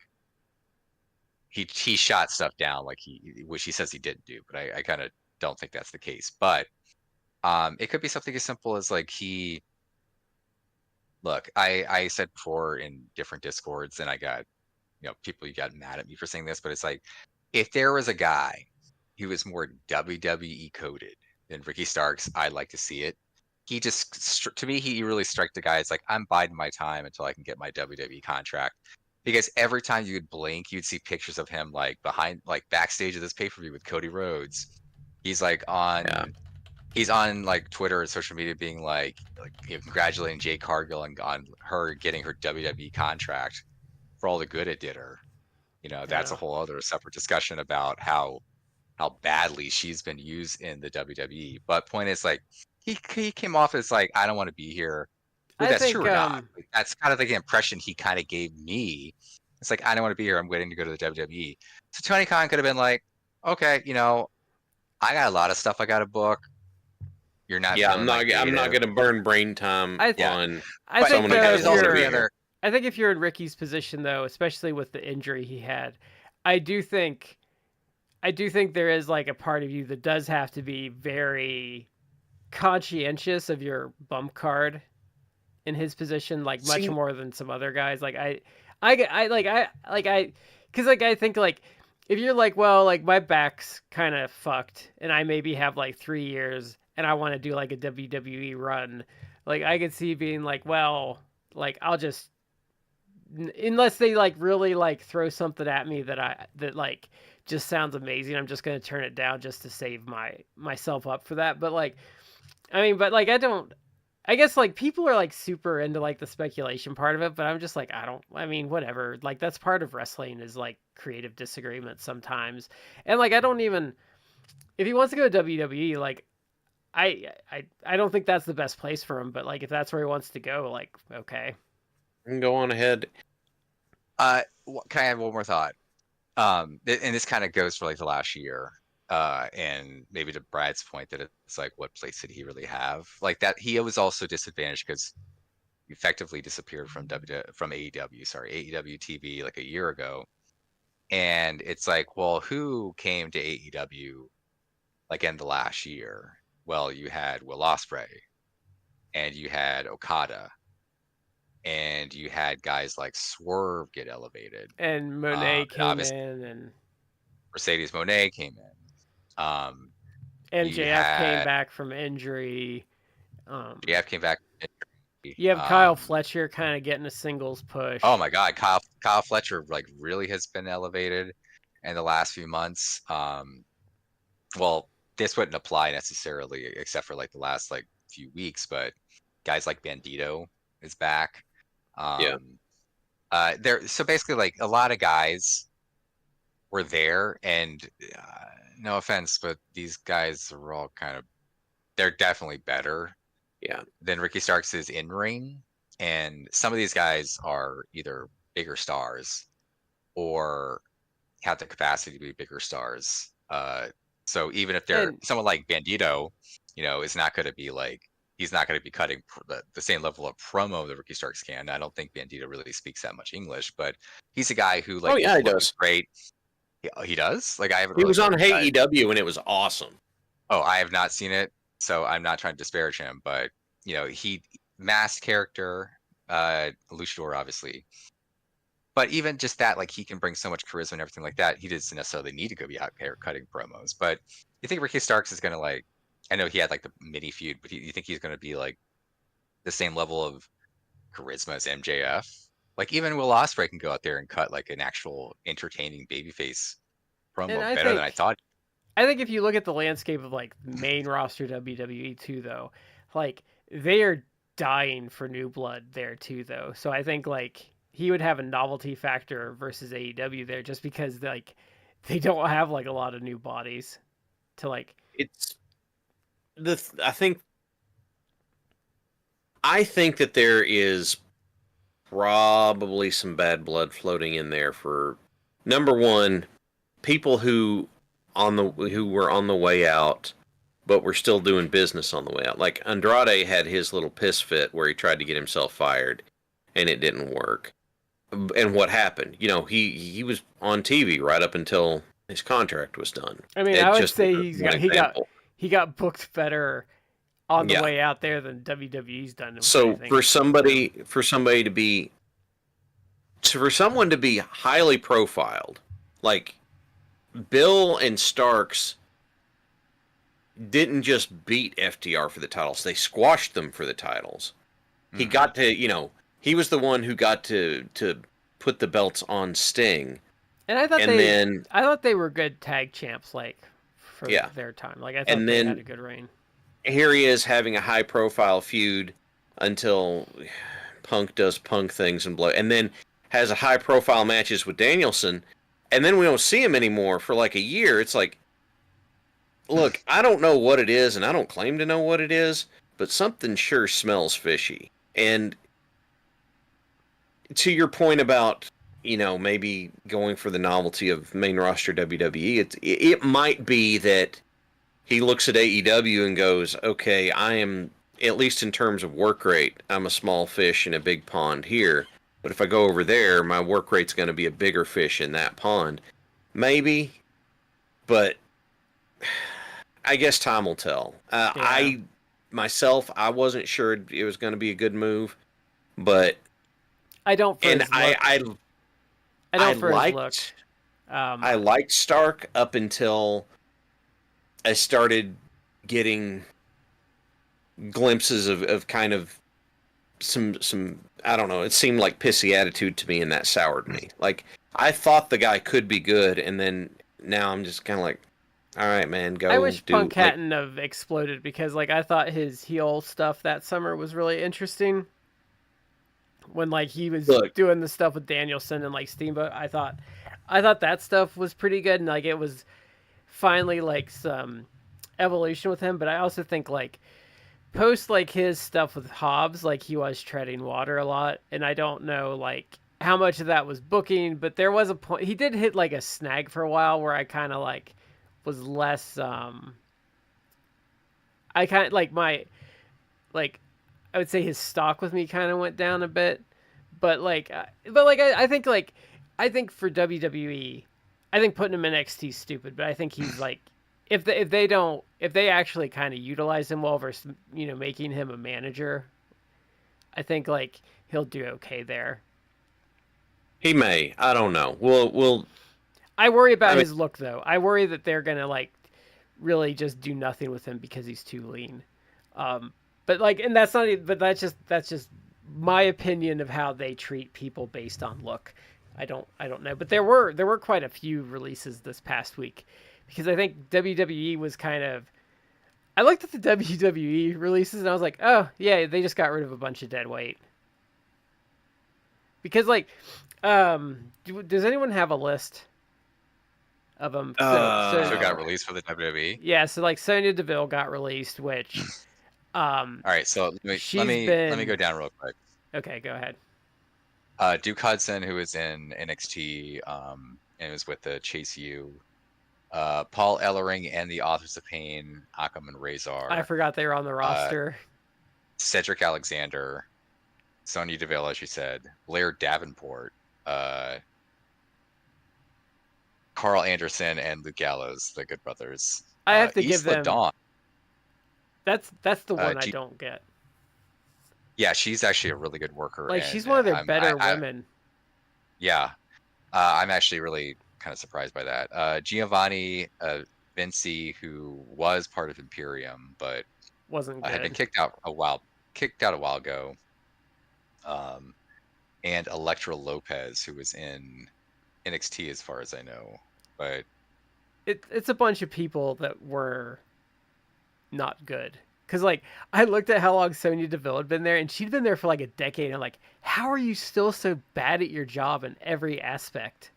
he shot stuff down like which he says he didn't do, but I kind of don't think that's the case. But it could be something as simple as like I said before in different Discords, and I got, people got mad at me for saying this, but it's like, if there was a guy who was more WWE coded than Ricky Starks, I'd like to see it. He to me, he really struck the guy. It's like, I'm biding my time until I can get my WWE contract. Because every time you would blink, you'd see pictures of him like backstage of this pay-per-view with Cody Rhodes. He's like he's on like Twitter and social media being like congratulating Jade Cargill on her getting her WWE contract. for all the good it did her. That's a whole other separate discussion about how badly she's been used in the WWE. But point is, like, he came off as like, I don't want to be here. Whether that's true or not, like, that's kind of like the impression he kind of gave me. It's like, I don't want to be here. I'm waiting to go to the WWE. So Tony Khan could have been like, okay, I got a lot of stuff I got to book. You're not. Yeah, I'm not going to burn brain time on someone who has all the I think if you're in Ricky's position, though, especially with the injury he had, I do think there is like a part of you that does have to be very conscientious of your bump card in his position, like much more than some other guys. Like because I think like if you're like, well, like my back's kind of fucked and I maybe have like 3 years and I want to do like a WWE run, like I could see being like, well, like I'll just, unless they like really like throw something at me that like just sounds amazing, I'm just going to turn it down just to save myself up for that. But like, I mean, but like I guess like people are like super into like the speculation part of it, but I'm just like, I mean, whatever. Like that's part of wrestling is like creative disagreement sometimes. And like, I don't even, if he wants to go to WWE, like I don't think that's the best place for him, but like if that's where he wants to go, like, okay. Go on ahead. Can I have one more thought? And this kind of goes for like the last year. And maybe to Brad's point that it's like, what place did he really have? Like that, he was also disadvantaged because he effectively disappeared from AEW, AEW TV like a year ago. And it's like, well, who came to AEW like in the last year? Well, you had Will Ospreay, and you had Okada, and you had guys like Swerve get elevated, and Monet came in, and Mercedes Moné came in. MJF came back from injury. MJF came back from injury. You have Kyle Fletcher kind of getting a singles push. Oh my God, Kyle Fletcher like really has been elevated in the last few months. Well, this wouldn't apply necessarily, except for like the last like few weeks, but guys like Bandito is back. So basically, like a lot of guys were there, and no offense, but these guys are all they're definitely better than Ricky Starks is in ring. And some of these guys are either bigger stars or have the capacity to be bigger stars. So even if they're someone like Bandito, is not going to be like, he's not going to be cutting the same level of promo that Ricky Starks can. I don't think Bandito really speaks that much English, but he's a guy who like, he does great. He does. Like I haven't. He was on AEW and it was awesome. Oh, I have not seen it, so I'm not trying to disparage him, but he masked character, luchador obviously. But even just that, like he can bring so much charisma and everything like that. He doesn't necessarily need to go be out there cutting promos. But you think Ricky Starks is gonna like? I know he had like the mini feud, but you think he's gonna be like the same level of charisma as MJF? Like even Will Ospreay can go out there and cut like an actual entertaining babyface promo better than I thought. I think if you look at the landscape of like main roster WWE too, though, like they are dying for new blood there too, though. So I think like he would have a novelty factor versus AEW there, just because like they don't have like a lot of new bodies to like. I think that there is probably some bad blood floating in there for number one, people who were on the way out, but were still doing business on the way out. Like Andrade had his little piss fit where he tried to get himself fired, and it didn't work. And what happened? He was on TV right up until his contract was done. I mean, I would say he got booked better on the way out there than WWE's done. So for someone to be highly profiled, like Bill and Starks didn't just beat FTR for the titles; they squashed them for the titles. Mm-hmm. He got to, he was the one who got to put the belts on Sting. And I thought they were good tag champs, like for their time. Like I thought they had a good reign. Here he is having a high profile feud until Punk does Punk things and blow, and then has a high profile matches with Danielson, and then we don't see him anymore for like a year. It's like, look, I don't know what it is, and I don't claim to know what it is, but something sure smells fishy. And to your point about, maybe going for the novelty of main roster WWE, it might be that he looks at AEW and goes, okay, I am, at least in terms of work rate, I'm a small fish in a big pond here. But if I go over there, my work rate's going to be a bigger fish in that pond. Maybe, but I guess time will tell. I wasn't sure it was going to be a good move, but I don't. For and his look. I liked Stark up until I started getting glimpses of kind of some I don't know, it seemed like pissy attitude to me, and that soured me. Like, I thought the guy could be good, and then now I'm just kind of like, all right, man, go. I wish Punk hadn't have exploded, because like I thought his heel stuff that summer was really interesting. When like he was doing the stuff with Danielson and like Steamboat, I thought that stuff was pretty good, and like it was finally like some evolution with him. But I also think like post like his stuff with Hobbs, like he was treading water a lot, and I don't know like how much of that was booking, but there was a point he did hit like a snag for a while where I kind of like was less I kind of like my like I would say his stock with me kind of went down a bit, but I think for WWE, I think putting him in NXT is stupid, but I think he's like, if they actually kind of utilize him well versus making him a manager, I think like he'll do okay there. He may. I don't know. I worry about his look though. I worry that they're gonna like really just do nothing with him because he's too lean. But like, and that's not. But that's just my opinion of how they treat people based on look. I don't know. But there were quite a few releases this past week, because I think WWE was kind of. I looked at the WWE releases and I was like, oh yeah, they just got rid of a bunch of dead weight. Because like, does anyone have a list of them? So got released for the WWE. Yeah, so like Sonya Deville got released, which. All right, so let me go down real quick. Okay, go ahead. Duke Hudson, who was in NXT, and was with the Chase U. Paul Ellering and the Authors of Pain, Akam and Razor. I forgot they were on the roster. Cedric Alexander, Sonya Deville, as you said, Blair Davenport, Carl Anderson, and Luke Gallows, the Good Brothers. I have to give them. Dawn. That's the one I don't get. Yeah, she's actually a really good worker. Like, she's one of their better women. Yeah. I'm actually really kind of surprised by that. Giovanni Vinci, who was part of Imperium, but wasn't good. Had been kicked out a while ago. And Elektra Lopez, who was in NXT as far as I know. But it's a bunch of people that were not good. Because like I looked at how long Sonya Deville had been there, and she'd been there for like a decade, and I'm like, how are you still so bad at your job in every aspect?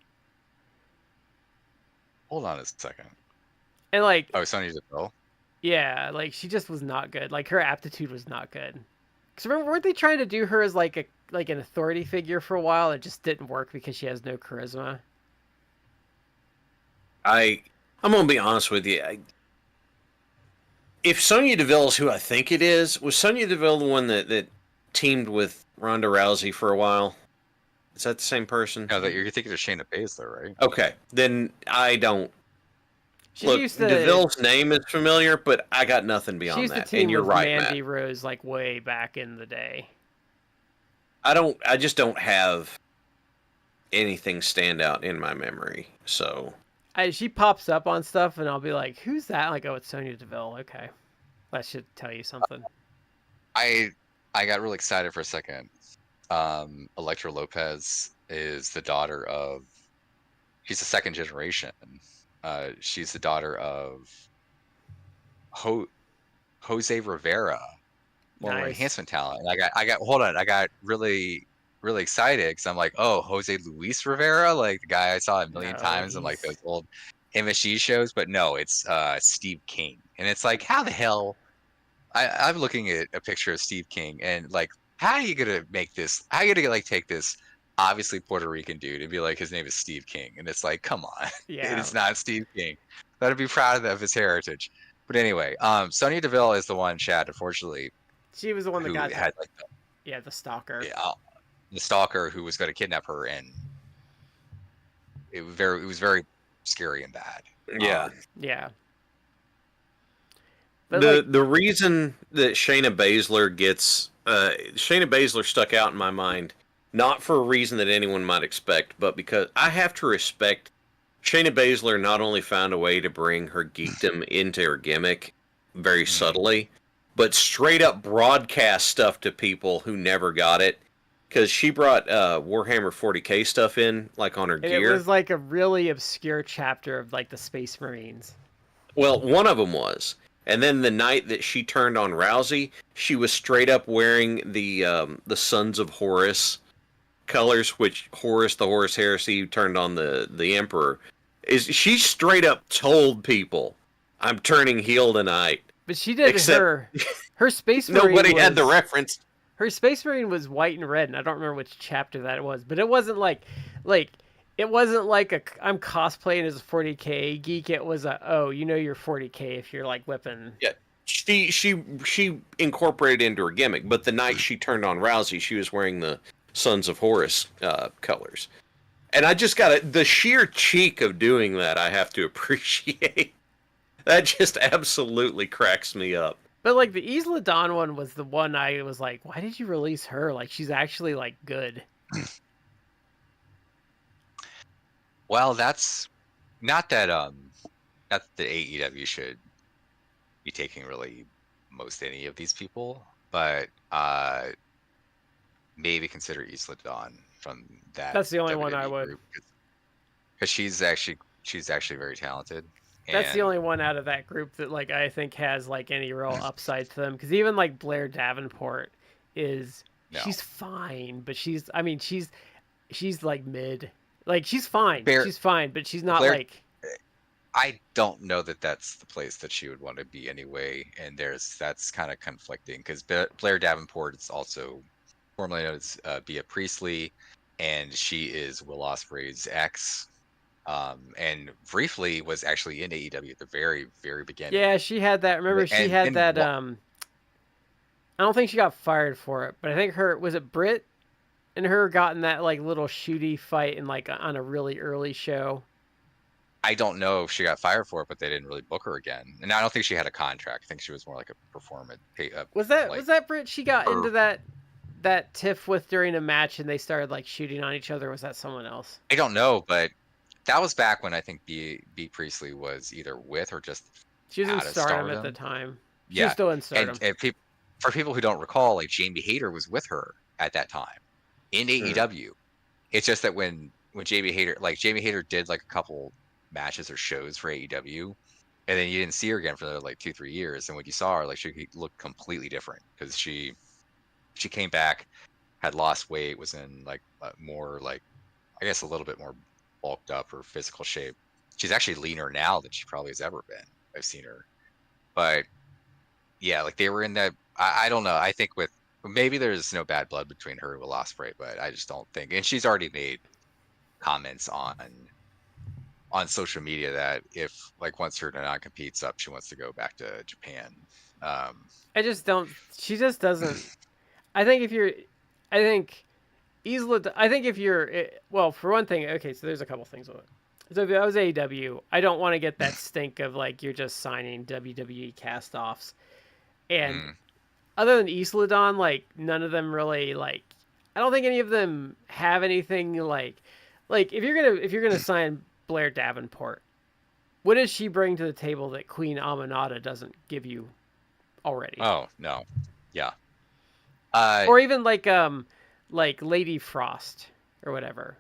Hold on a second. And like, oh, Sonya Deville? Yeah, like she just was not good. Like her aptitude was not good. Because remember, weren't they trying to do her as like an authority figure for a while? It just didn't work because she has no charisma. I'm gonna be honest with you. If Sonya Deville is who I think it is, was Sonya Deville the one that teamed with Ronda Rousey for a while? Is that the same person? No, that you're thinking of Shayna Baszler, right? Okay, then I don't. Look, Deville's name is familiar, but I got nothing beyond she's that. The team and you're with right, Mandy Matt. Rose, like way back in the day. I just don't have anything stand out in my memory. So she pops up on stuff, and I'll be like, "Who's that?" Like, "Oh, it's Sonya Deville." Okay, that should tell you something. I got really excited for a second. Elektra Lopez is the daughter of. She's the second generation. She's the daughter of Jose Rivera, former enhancement talent. And I got hold on. I got really really excited because I'm like, oh, Jose Luis Rivera, like the guy I saw a million No, times in like he's those old MSG shows, but no, it's Steve King, and it's like, how the hell? I'm looking at a picture of Steve King, and like, how are you gonna make this? How are you gonna like take this obviously Puerto Rican dude and be like, his name is Steve King, and it's like, come on, yeah. it's not Steve King. Gotta be proud of his heritage. But anyway, Sonya Deville is the one, Chad, unfortunately, She was the one that who got had like the stalker. the stalker who was going to kidnap her, and it was very scary and bad. Yeah. Yeah. But The reason that Shayna Baszler gets Shayna Baszler stuck out in my mind, not for a reason that anyone might expect, but because I have to respect Shayna Baszler not only found a way to bring her geekdom into her gimmick very subtly, but straight up broadcast stuff to people who never got it. Because she brought Warhammer 40k stuff in, like on her gear. It was like a really obscure chapter of like the Space Marines. Well, one of them was. And then the night that she turned on Rousey, she was straight up wearing the Sons of Horus colors, which Horus, the Horus Heresy, who turned on the Emperor. She straight up told people, I'm turning heel tonight. But she did her Space Marine. Nobody had the reference. Her Space Marine was white and red, and I don't remember which chapter that was. But it wasn't like it wasn't like I'm cosplaying as a 40k geek. It was you're 40k if you're like whipping. Yeah, she incorporated into her gimmick. But the night she turned on Rousey, she was wearing the Sons of Horus colors, and I just got the sheer cheek of doing that. I have to appreciate. That just absolutely cracks me up. But like the Isla Dawn one was the one I was like, why did you release her? Like she's actually like good. Well, that's not that not that AEW should be taking really most any of these people, but maybe consider Isla Dawn from that. That's the only WWE one I would. Because she's actually very talented. That's the only one out of that group that like I think has like any real upside to them. Because even like Blair Davenport she's fine, but she's like mid. Like she's fine. She's fine, but she's not like. I don't know that that's the place that she would want to be anyway, and that's kind of conflicting because Blair Davenport is also formerly known as Bea Priestley, and she is Will Ospreay's ex. And briefly was actually in AEW at the very, very beginning. Yeah, she had that. Remember, she had that. I don't think she got fired for it, but I think was it Britt and her got in that like little shooty fight in like on a really early show. I don't know if she got fired for it, but they didn't really book her again. And I don't think she had a contract. I think she was more like a performance. Was that Britt she got into that tiff with during a match and they started like shooting on each other? Or was that someone else? I don't know, but. That was back when I think Bea Priestley was either with or just she was in Stardom at the time. She was still in Stardom. And for people who don't recall, like Jamie Hayter was with her at that time in AEW. It's just that when Jamie Hayter did like a couple matches or shows for AEW, and then you didn't see her again for like 2-3 years, and when you saw her, like she looked completely different because she came back, had lost weight, was in like more like I guess a little bit more bulked up or physical shape. She's actually leaner now than she probably has ever been. I've seen her, but yeah, like they were in that. I don't know. I think maybe there's no bad blood between her and Will Ospreay, but I just don't think. And she's already made comments on social media that if like once her non-compete's up, she wants to go back to Japan. I just don't. She just doesn't. I think if you're well, for one thing, okay, so there's a couple things with it. So if I was AEW, I don't want to get that stink of like you're just signing WWE cast-offs. And other than Isla Dawn, like none of them really like I don't think any of them have anything like if you're gonna sign Blair Davenport, what does she bring to the table that Queen Aminata doesn't give you already? Oh no. Yeah. Or even like Lady Frost or whatever.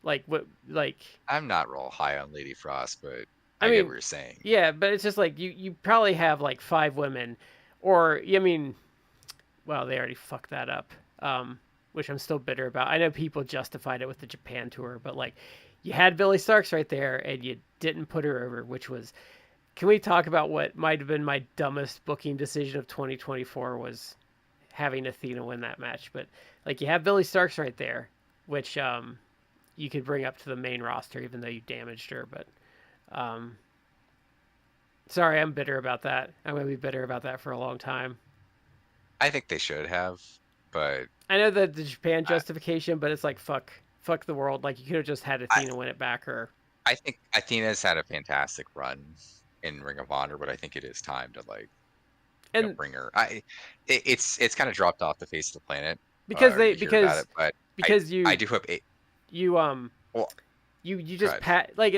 I'm not real high on Lady Frost, but I get what you're saying. Yeah, but it's just like you probably have like 5 women, or well, they already fucked that up. which I'm still bitter about. I know people justified it with the Japan tour, but like, you had Billy Starks right there, and you didn't put her over, which was. Can we talk about what might have been my dumbest booking decision of 2024 was having Athena win that match? But like, you have Billy Starks right there, which you could bring up to the main roster, even though you damaged her. But sorry, I'm bitter about that. I'm gonna be bitter about that for a long time. I think they should have, but I know the Japan justification, but it's like fuck the world. Like, you could have just had Athena win it back, or I think Athena's had a fantastic run in Ring of Honor, but I think it is time to like bring her. It's kind of dropped off the face of the planet because I do hope you just like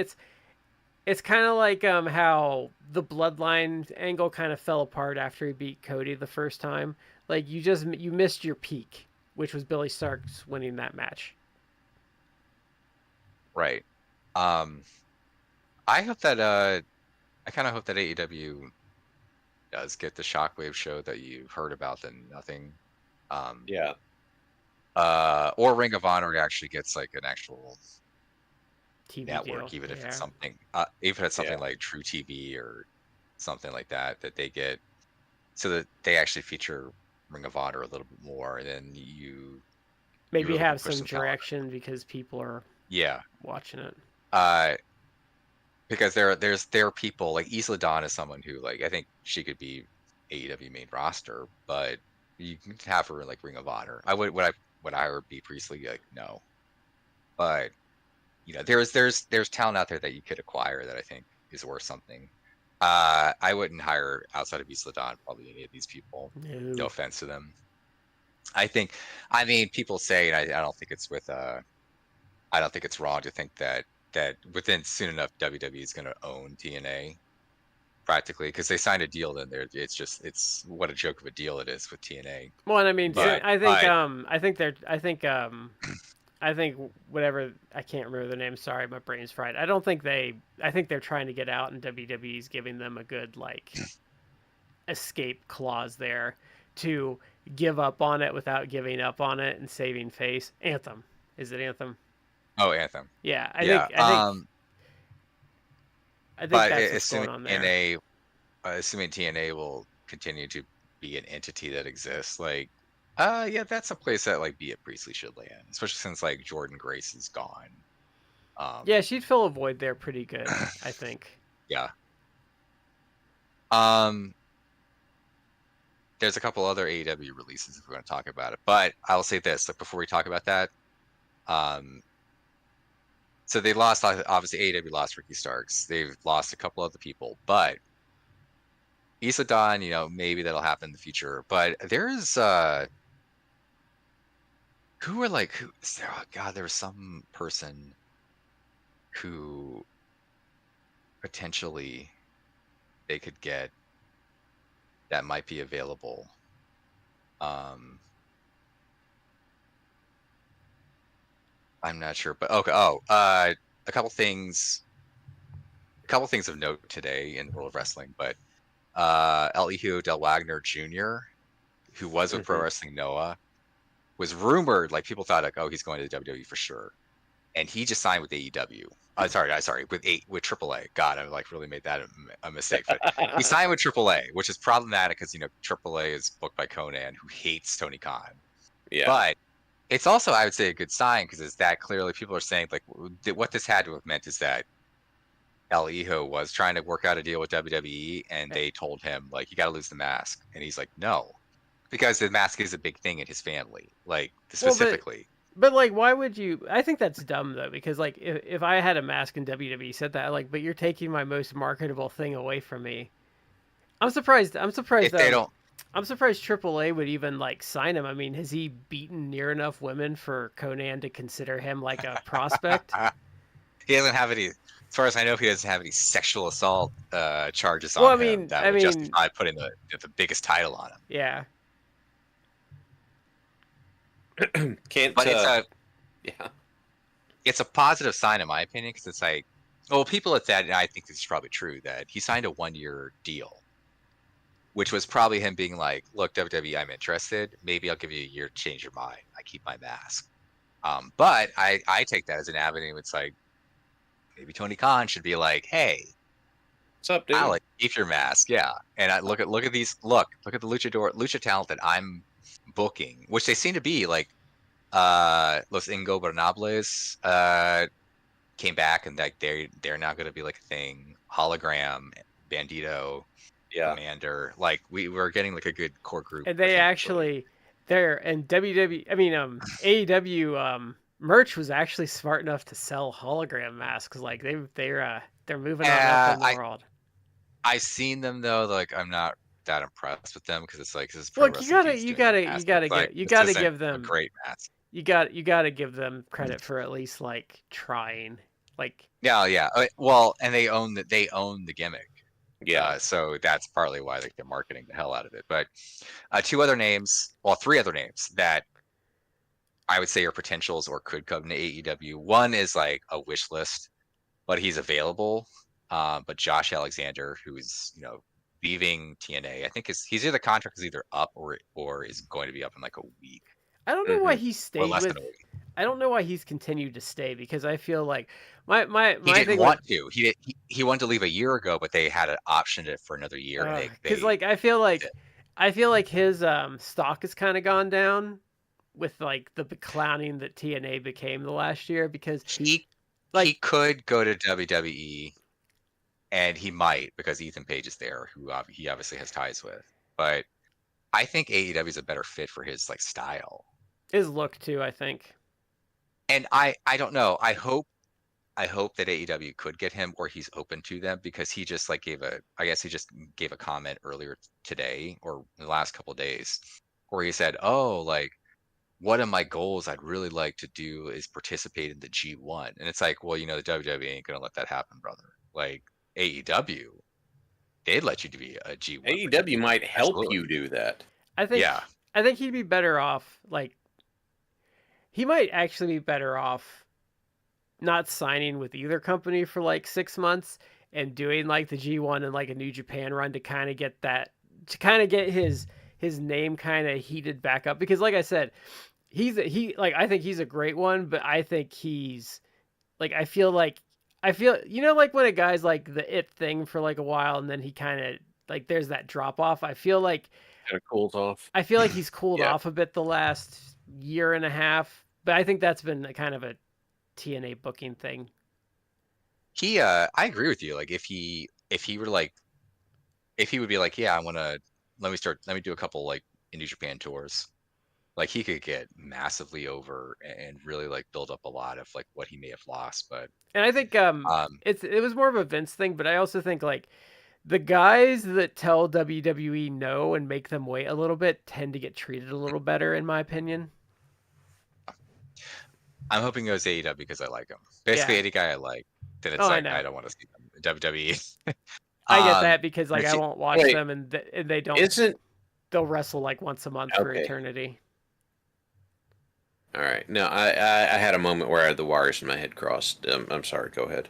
it's kind of like how the Bloodline angle kind of fell apart after he beat Cody the first time. Like, you missed your peak, which was Billy Starks winning that match. Right. I hope that I kind of hope that AEW does get the Shockwave show that you've heard about than nothing. Yeah. Or Ring of Honor actually gets like an actual TV network, deal. even if it's something, like True TV or something like that they get, so that they actually feature Ring of Honor a little bit more, and then you maybe really have some direction because people are watching it. Because there are people like Isla Dawn is someone who, like, I think she could be AEW main roster, but you can have her in like Ring of Honor. Would I hire B Priestley? Like, no. But there's talent out there that you could acquire that I think is worth something. I wouldn't hire outside of Isla Dawn probably any of these people. No offense to them. I mean, people say, and I don't think it's I don't think it's wrong to think that within soon enough WWE is going to own TNA practically, because they signed a deal. Then it's what a joke of a deal it is with TNA. Well, and I mean, I think whatever, I can't remember the name. Sorry, my brain's fried. I think they're trying to get out, and WWE's giving them a good like escape clause there to give up on it without giving up on it and saving face. Anthem, is it Anthem? Oh, Anthem. Yeah, I think that's what's going on there. Assuming TNA will continue to be an entity that exists, like, that's a place that like Bea Priestley should land, especially since like Jordan Grace is gone. Yeah, she'd fill a void there pretty good, I think. Yeah. There's a couple other AEW releases if we're going to talk about it, but I'll say this, like, before we talk about that. So they lost, obviously AEW lost Ricky Starks. They've lost a couple other people, but Isla Dawn, maybe that'll happen in the future. But there's there was some person who potentially they could get that might be available. I'm not sure, but okay. A couple things of note today in the world of wrestling, but El Hijo del Wagner Jr., who was with Pro Wrestling Noah, was rumored, like, people thought like, oh, he's going to the WWE for sure, and he just signed with AEW. Sorry, with AAA. God, I like really made that a mistake. But he signed with AAA, which is problematic because AAA is booked by Conan, who hates Tony Khan. Yeah, but it's also, I would say, a good sign, because it's that clearly people are saying, like, what this had to have meant is that El Hijo was trying to work out a deal with WWE, and they told him, like, you got to lose the mask, and he's like, no, because the mask is a big thing in his family, like, specifically. But like, why would you? I think that's dumb though, because like, if I had a mask and WWE said that, like, but you're taking my most marketable thing away from me. I'm surprised. If they don't. I'm surprised AAA would even like sign him. I mean, has he beaten near enough women for Conan to consider him like a prospect? He doesn't have any, as far as I know, he doesn't have any sexual assault charges on him that would justify putting the biggest title on him. Yeah. It's a positive sign in my opinion, because it's like, well, people at that, and I think this is probably true, that he signed a 1-year deal. which was probably him being like, "Look, WWE, I'm interested. Maybe I'll give you a year to change your mind. I keep my mask." But I take that as an avenue. It's like maybe Tony Khan should be like, "Hey, What's up, dude? Alex, keep your mask." Yeah, and I look at these. Look at the lucha talent that I'm booking, which they seem to be like. Los Ingobernables came back, and like they're now going to be like a thing. Hologram, Bandito, Yeah. Commander. Like we're getting like a good core group. And they actually, they're and WWE. I mean, AEW merch was actually smart enough to sell hologram masks. Like they're moving on up in the world. I seen them though. Like I'm not that impressed with them because it's like this is pro wrestling. You gotta give them a great mask. You gotta give them credit for at least like trying. Like yeah. Well, and they own the gimmick. Yeah. So that's partly why they're marketing the hell out of it. But three other names that I would say are potentials or could come to AEW. One is like a wish list, but he's available. But Josh Alexander, who's leaving TNA, I think he's either contract is either up or is going to be up in like a week. I don't know why he stayed with. I don't know why he's continued to stay because I feel like my he didn't want to. He wanted to leave a year ago, but they had an option for another year. Because like I feel like his stock has kind of gone down with like the clowning that TNA became the last year because he could go to WWE, and he might because Ethan Page is there, who he obviously has ties with. But I think AEW is a better fit for his like style. His look too, I think. And I don't know. I hope that AEW could get him, or he's open to them, because he just like gave a comment earlier today or in the last couple of days where he said, "Oh, like one of my goals I'd really like to do is participate in the G1." And it's like, well, the WWE ain't gonna let that happen, brother. Like AEW, they'd let you be a G1. AEW might help you do that. I think he'd be better off like. He might actually be better off not signing with either company for like 6 months and doing like the G1 and like a New Japan run to kind of get his name kind of heated back up, because like I said, I think he's a great one, but I think he's like I feel like like when a guy's like the it thing for like a while and then he kind of like there's that drop off. I feel like kind of cools off. I feel like he's cooled off a bit the last year and a half, but I think that's been kind of a TNA booking thing. I agree with you. Like if he would be like, yeah, I want to let me do a couple like New Japan tours. Like he could get massively over and really like build up a lot of like what he may have lost. But and I think it was more of a Vince thing, but I also think like the guys that tell WWE no and make them wait a little bit tend to get treated a little better, in my opinion. I'm hoping it goes AEW because I like him. Basically, any guy I like, then it's I don't want to see them in WWE. I get that because like I won't watch them and they don't. They'll wrestle like once a month for eternity. All right. No, I had a moment where I had the wires in my head crossed. I'm sorry. Go ahead.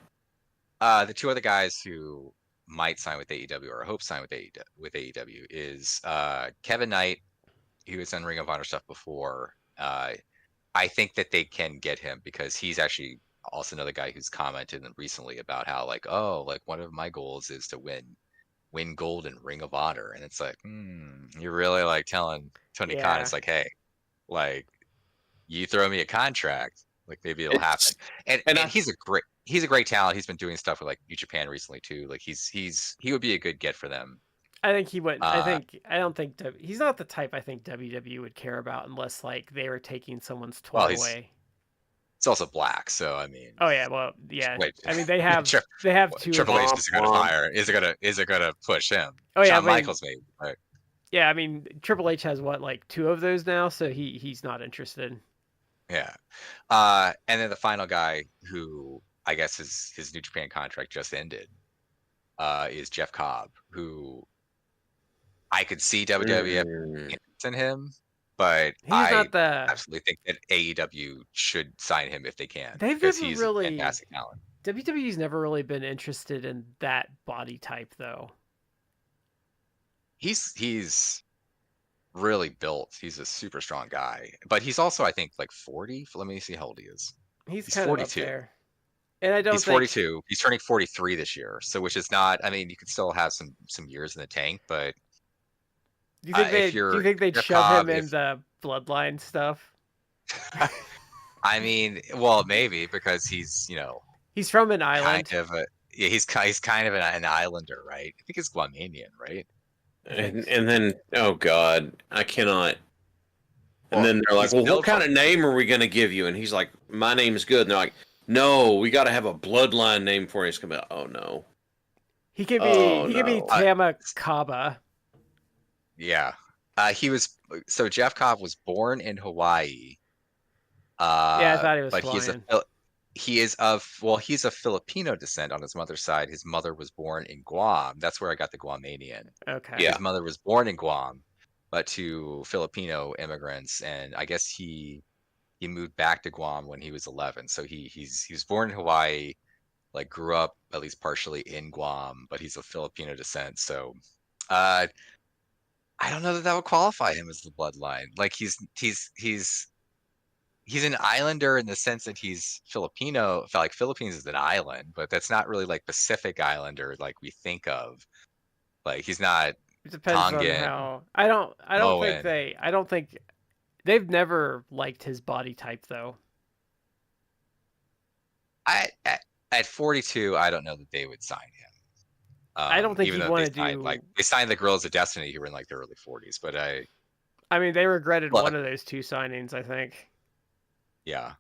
The two other guys who might sign with AEW or hope sign with AEW is Kevin Knight, who was on Ring of Honor stuff before. I think that they can get him because he's actually also another guy who's commented recently about how like, oh, like one of my goals is to win gold in Ring of Honor. And it's like, you're really like telling Tony Khan, it's like, hey, like you throw me a contract, like maybe it'll happen. And he's a great talent. He's been doing stuff with like New Japan recently too. Like he would be a good get for them. I think he would. I don't think he's not the type I think WWE would care about unless like they were taking someone's toy away. It's also black, so I mean. Oh yeah, well yeah. I mean they have two. Triple H isn't gonna hire. Is it gonna push him? Oh yeah, Shawn Michaels maybe. Right? Yeah, I mean Triple H has what like 2 of those now, so he's not interested. Yeah, and then the final guy who I guess his New Japan contract just ended is Jeff Cobb, who I could see WWE in him, but I absolutely think that AEW should sign him if they can. Because he's a fantastic talent. WWE's never really been interested in that body type, though. he's really built. He's a super strong guy, but he's also, I think, like 40. Let me see how old he is. He's He's kind of up 42. there, and I don't He's think. 42. He's turning 43 this year. So, which is not. I mean, you could still have some years in the tank, but Do you think if do you you're think they'd Jeff shove him Cobb, in if the bloodline stuff? I mean, well, maybe because he's He's from an kind island. of a yeah, he's kind of an islander, right? I think he's Guamanian, right? I think. And then oh god, I cannot. And Well, then they're like, he's "Well, what built kind from of name are we going to give you?" And he's like, "My name's good." And they're like, "No, we got to have a bloodline name for you." It's gonna be, oh no, He could be oh no. Tama Kaba. yeah. He was so Jeff Cobb was born in Hawaii. Yeah, I thought he was But flying. he's of Filipino descent on his mother's side. His mother was born in Guam. That's where I got the Guamanian. Okay. Yeah. His mother was born in Guam, but to Filipino immigrants, and I guess he moved back to Guam when he was 11. So he was born in Hawaii, like grew up at least partially in Guam, but he's of Filipino descent. So uh, I don't know that would qualify him as the bloodline. Like he's an islander in the sense that he's Filipino. Like Philippines is an island, but that's not really like Pacific Islander like we think of. Like he's not It depends on Tongan, how. I don't think they've never liked his body type though. I at 42, I don't know that they would sign him. I don't think Even he'd though want they to signed do. they signed the Guerrillas of Destiny who were in like their early 40s. But I mean, they regretted look, one of those two signings. I think. yeah.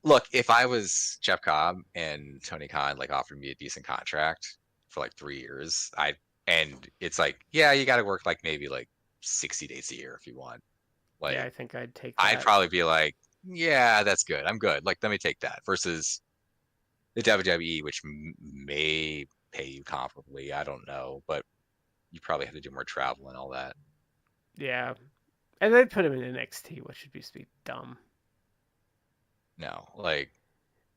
Look, if I was Jeff Cobb and Tony Khan like offered me a decent contract for like 3 years, and it's like, yeah, you got to work like maybe like 60 days a year if you want. Like, Yeah, I think I'd take that. I'd probably be like, yeah, that's good. I'm good. Like, let me take that versus the WWE, which may pay you comparably. I don't know, but you probably have to do more travel and all that. Yeah, and they'd put him in NXT, which would be dumb. No, like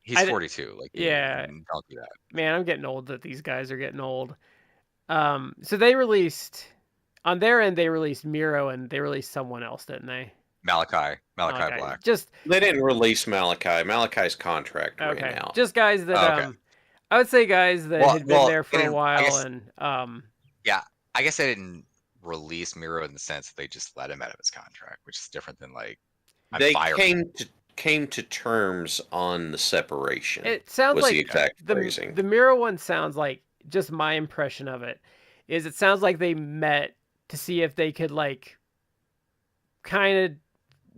he's 42. Like, yeah, don't do that. Man, I'm getting old. That these guys are getting old. So they released on their end. They released Miro, and they released someone else, didn't they? Malachi Black. Just They didn't release Malachi. Malachi's contract okay. ran out. Just guys that Okay. I would say guys that had been there for a while, guess, and yeah, I guess they didn't release Miro in the sense that they just let him out of his contract, which is different than like they came to terms on the separation. It sounds was like the exact phrasing. The Miro one sounds like, just my impression of it is, it sounds like they met to see if they could like kind of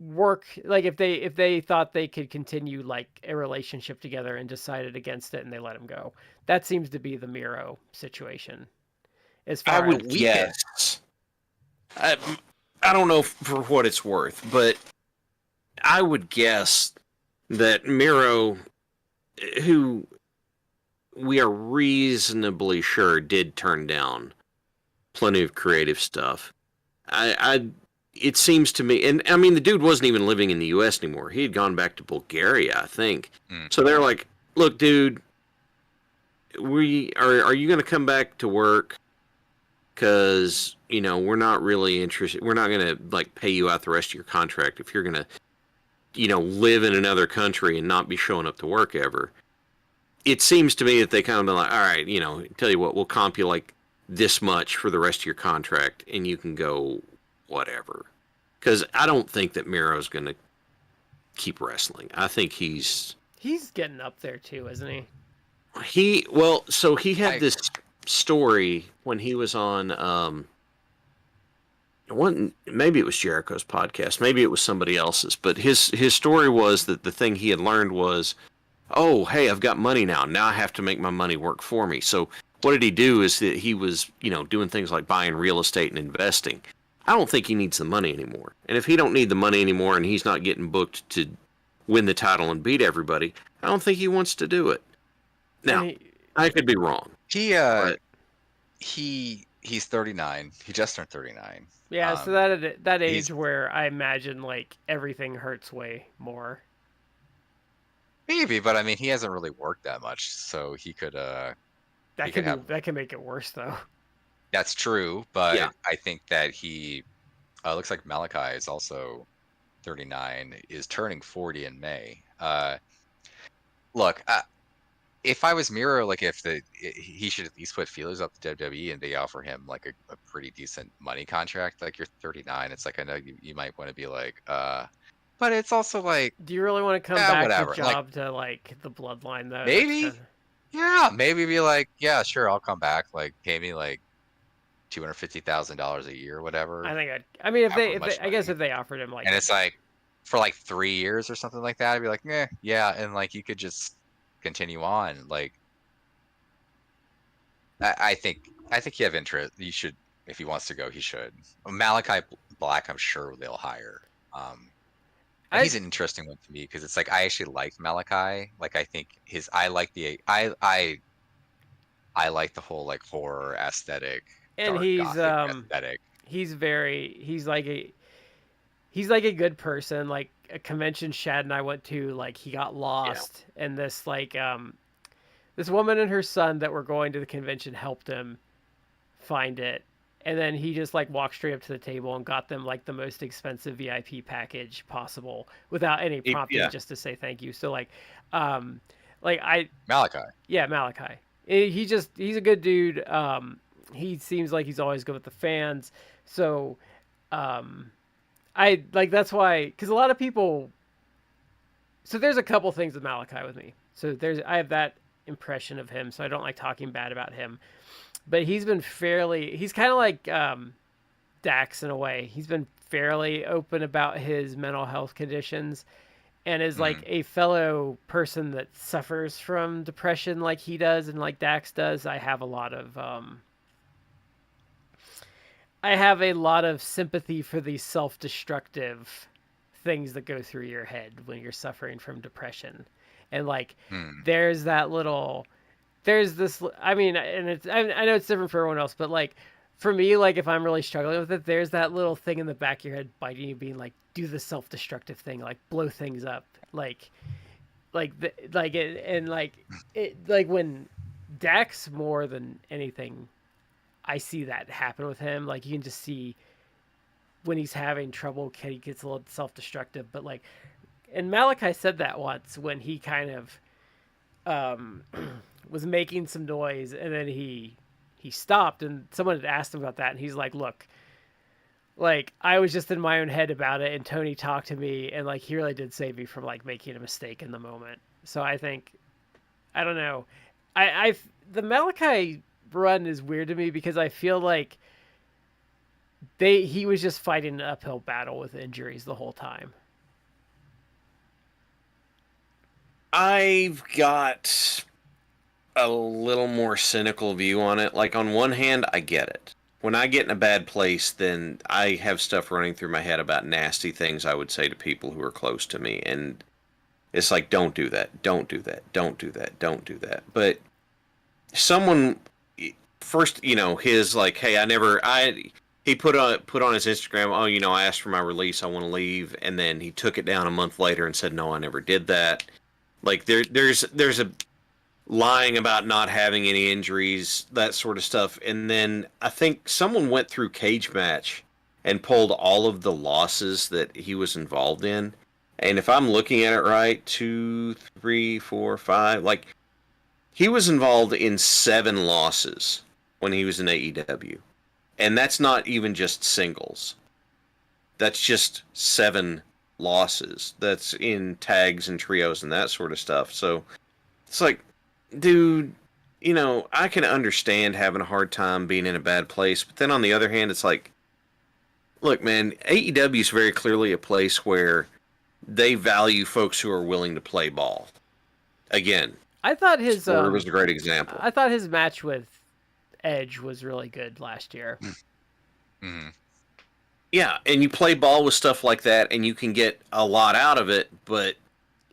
work, like if they thought they could continue like a relationship together, and decided against it and they let him go. That seems to be the Miro situation. As far I would guess. I don't know for what it's worth, but I would guess that Miro, who we are reasonably sure did turn down plenty of creative stuff, it seems to me, and I mean, the dude wasn't even living in the U.S. anymore. He had gone back to Bulgaria, I think. So they're like, look, dude, are you going to come back to work? Because, we're not really interested. We're not going to, like, pay you out the rest of your contract if you're going to, live in another country and not be showing up to work ever. It seems to me that they kind of been like, all right, tell you what, we'll comp you, like, this much for the rest of your contract, and you can go whatever. Because I don't think that Miro's going to keep wrestling. I think he's getting up there too, isn't he? He had this story when he was on maybe it was Jericho's podcast, maybe it was somebody else's, but his story was that the thing he had learned was, oh, hey, I've got money now I have to make my money work for me. So what did he do is that he was doing things like buying real estate and investing. I don't think he needs the money anymore, and if he don't need the money anymore and he's not getting booked to win the title and beat everybody, I don't think he wants to do it. Now, I could be wrong. He's 39. He just turned 39. Yeah, so that age where I imagine like everything hurts way more. Maybe, but I mean, he hasn't really worked that much, so he could. That can make it worse though. That's true, but Yeah. I think that he looks like Malachi is also 39, is turning 40 in May. Look, if I was Miro, like he should at least put feelers up to WWE and they offer him like a pretty decent money contract. Like you're 39, it's like I know you might want to be like, but it's also like, Do you really want to come back the whatever. Like job to like the bloodline though? That's maybe, kind of... yeah, maybe be like, yeah, sure, I'll come back. Like pay me like $250,000 a year, or I whatever. think I mean, However if they, much I guess money. if they offered him like, And it's like for like 3 years or something like that, I'd be like, yeah, and like you could just continue on. Like I think you have interest. You should, if he wants to go, he should. Malachi Black, I'm sure they'll hire. And I he's an interesting one to me because it's like I actually like Malachi. Like I think I like the whole like horror aesthetic, and dark gothic aesthetic. he's like a good person. Like a convention Shad and I went to, like he got Yeah. lost, and this like this woman and her son that were going to the convention helped him find it, and then he just like walked straight up to the table and got them like the most expensive VIP package possible without any prompting, Yeah. just to say thank you. So um I Malachi. yeah, Malachi. He's a good dude. He seems like he's always good with the fans. So I like that's why, because a lot of people. So there's a couple things with Malachi with me. So I have that impression of him. So I don't like talking bad about him. But he's been fairly. He's kind of like Dax in a way. He's been fairly open about his mental health conditions, and is like a fellow person that suffers from depression like he does and like Dax does. I have a lot of sympathy for these self-destructive things that go through your head when you're suffering from depression. And like there's this, I mean, and I know it's different for everyone else, but like for me, like if I'm really struggling with it, there's that little thing in the back of your head biting you, being like, do the self-destructive thing, like blow things up, like when Dax, more than anything, I see that happen with him. Like you can just see when he's having trouble, he gets a little self-destructive. But like, and Malachi said that once when he kind of was making some noise, and then he stopped, and someone had asked him about that, and he's like, "Look, like I was just in my own head about it, and Tony talked to me, and like he really did save me from like making a mistake in the moment." So I think, I don't know, the Malachi run is weird to me because I feel like he was just fighting an uphill battle with injuries the whole time. I've got a little more cynical view on it. Like on one hand, I get it. When I get in a bad place, then I have stuff running through my head about nasty things I would say to people who are close to me, and it's like, don't do that, don't do that, don't do that, don't do that. But someone first, his like, hey, he put on his Instagram, oh, I asked for my release, I want to leave, and then he took it down a month later and said, no, I never did that. Like there's a lying about not having any injuries, that sort of stuff. And then I think someone went through Cage Match and pulled all of the losses that he was involved in. And if I'm looking at it right, 2, 3, 4, 5, like he was involved in 7 losses when he was in AEW. And that's not even just singles. That's just 7 losses. That's in tags and trios and that sort of stuff. So it's like, dude, I can understand having a hard time being in a bad place, but then on the other hand, it's like, look, man, AEW is very clearly a place where they value folks who are willing to play ball. Again, I thought his was a great example. I thought his match with Edge was really good last year. Mm-hmm. Yeah, and you play ball with stuff like that, and you can get a lot out of it, but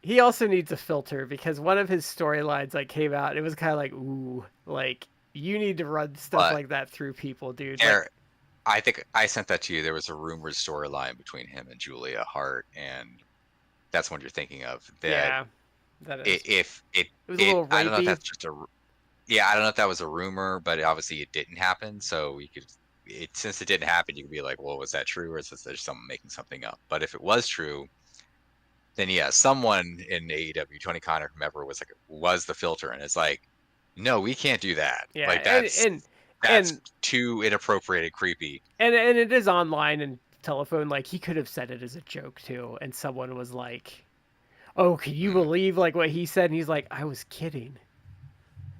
he also needs a filter, because one of his storylines like came out, it was kind of like, ooh, like you need to run stuff like that through people, dude. I think I sent that to you. There was a rumored storyline between him and Julia Hart, and that's what you're thinking of. That yeah, that is. If it was a little rapey. I don't know if that's just Yeah, I don't know if that was a rumor, but obviously it didn't happen. So since it didn't happen, you could be like, well, was that true, or is this just someone making something up? But if it was true, then yeah, someone in AEW, Tony Khan or whomever, was the filter, and it's like, no, we can't do that. Yeah, Like that's and too inappropriate and creepy. and it is online and telephone. Like he could have said it as a joke too, and someone was like, "Oh, can you Mm, believe like what he said?" And he's like, "I was kidding."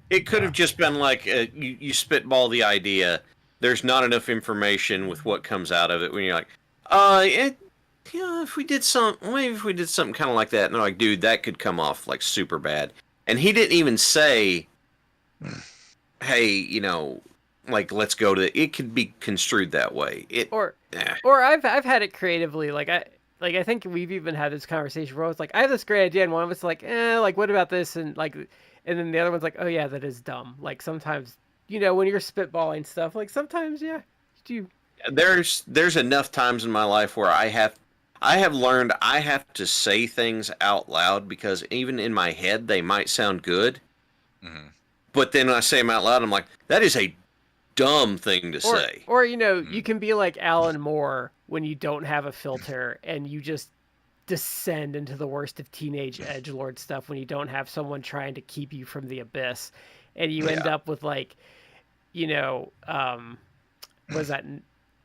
It could yeah. have just been like you spitball the idea. There's not enough information with what comes out of it when you're like, if we did maybe if we did something kind of like that, and they're like, dude, that could come off like super bad. And he didn't even say, hey, like let's go to. It could be construed that way. Or Eh. or I've had it creatively. I think we've even had this conversation where it's like I have this great idea, and one of us like, like what about this, and then the other one's like, oh yeah, that is dumb. Like sometimes when you're spitballing stuff, like sometimes you There's enough times in my life where I have learned I have to say things out loud because even in my head they might sound good, Mhm. but then when I say them out loud, I'm like, that is a dumb thing to say. or you can be like Alan Moore when you don't have a filter and you just descend into the worst of teenage edgelord stuff when you don't have someone trying to keep you from the abyss, and you end Yeah. up with like, was that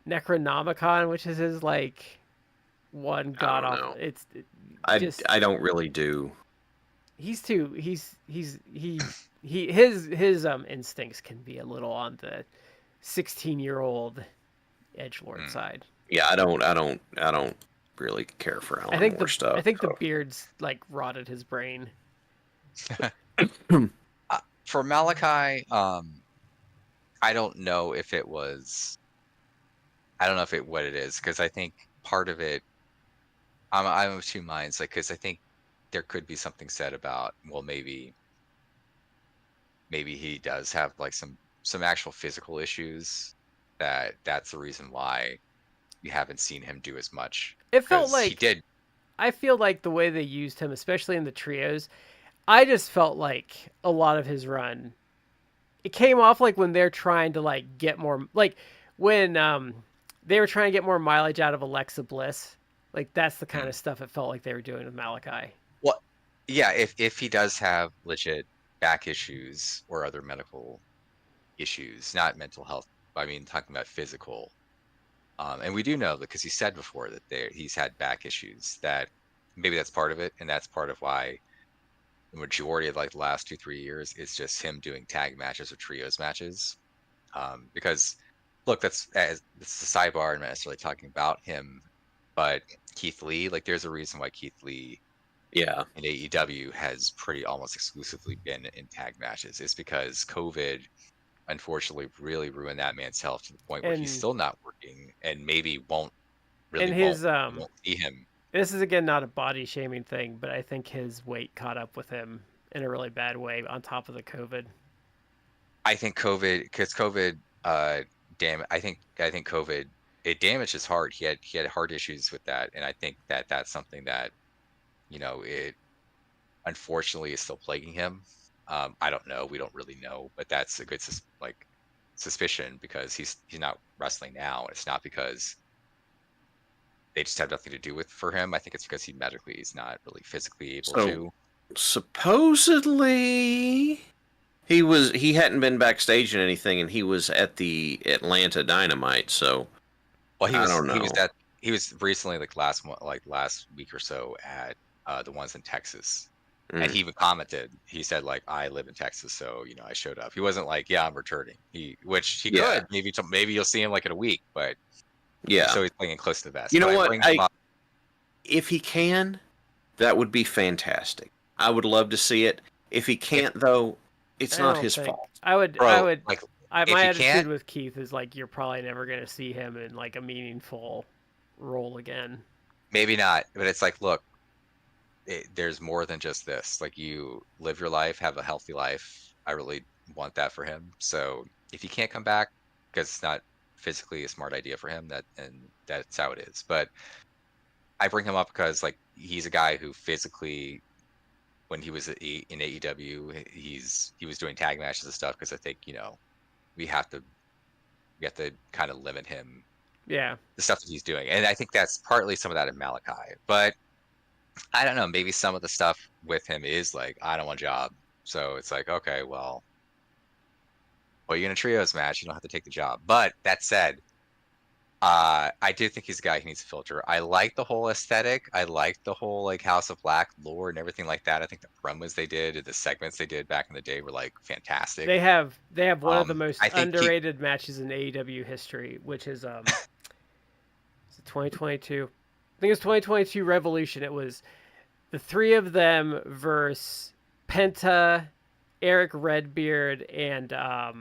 Necronomicon, which is his like one I god don't awful. know. It's just I don't really do. he's too his instincts can be a little on the 16-year-old edgelord Mm. side. Yeah, I don't really care for Alan Moore stuff. I think the So. beard's like rotted his brain. For Malachi, I don't know if it was. I don't know if what it is, because I think part of it. I'm of two minds, like, because I think there could be something said about, well, maybe he does have like some actual physical issues, that's the reason why you haven't seen him do as much, It felt because he like did. I feel like the way they used him, especially in the trios, I just felt like a lot of his run, it came off like when they're trying to like get more, like when they were trying to get more mileage out of Alexa Bliss. Like that's the kind Mm. of stuff it felt like they were doing with Malachi. Well, yeah, if he does have legit back issues or other medical issues, not mental health, I mean talking about physical, and we do know, because he said before that he's had back issues, that maybe that's part of it, and that's part of why the majority of like the last 2-3 years is just him doing tag matches or trios matches. Because look, this is a sidebar. I'm not necessarily talking about him, but Keith Lee, like there's a reason why Keith Lee Yeah. in AEW has pretty almost exclusively been in tag matches. It's because COVID unfortunately really ruined that man's health to the point where he's And still not working, and maybe won't and really his won't see him. this is again not a body shaming thing, but I think his weight caught up with him in a really bad way on top of the COVID. I think because COVID, I think COVID, it damaged his heart. He had heart issues with that, and I think that's something that, it unfortunately is still plaguing him. I don't know. We don't really know, but that's a good suspicion, because he's not wrestling now. It's not because they just have nothing to do with for him. I think it's because he medically is not really physically able So to. supposedly he hadn't been backstage in anything, and he was at the Atlanta Dynamite. So Well, I don't know. he was recently, like last week or so, at the ones in Texas. And he even commented. He said, like, I live in Texas, so I showed up. He wasn't like, yeah, I'm returning. Which he Yeah. could maybe you'll see him like in a week, but Yeah. so he's playing close to the vest. You know But what? bring him up. If he can, that would be fantastic. I would love to see it. If he can't, though, it's I not don't his think fault. I would. Like, My if he attitude can't, with Keith is like you're probably never going to see him in like a meaningful role again. maybe not. But it's like, look, there's more than just this. Like, you live your life, have a healthy life. I really want that for him. So if he can't come back because it's not physically a smart idea for him, that's how it is. But I bring him up because, like, he's a guy who physically, when he was in AEW, he was doing tag matches and stuff because I think we have to kind of limit him Yeah. the stuff that he's doing, and I think that's partly some of that in Malachi. But I don't know, maybe some of the stuff with him is like, I don't want a job, so it's like, okay, well, you in a trios match, you don't have to take the job. But that said, I do think he's a guy who needs a filter. I like the whole aesthetic. I like the whole like House of Black lore and everything like that. I think the promos they did, the segments they did back in the day were like fantastic. They have one of the most I think underrated matches in AEW history, which is 2022. I think it's 2022 Revolution. It was the three of them versus Penta, Eric Redbeard, and Pac.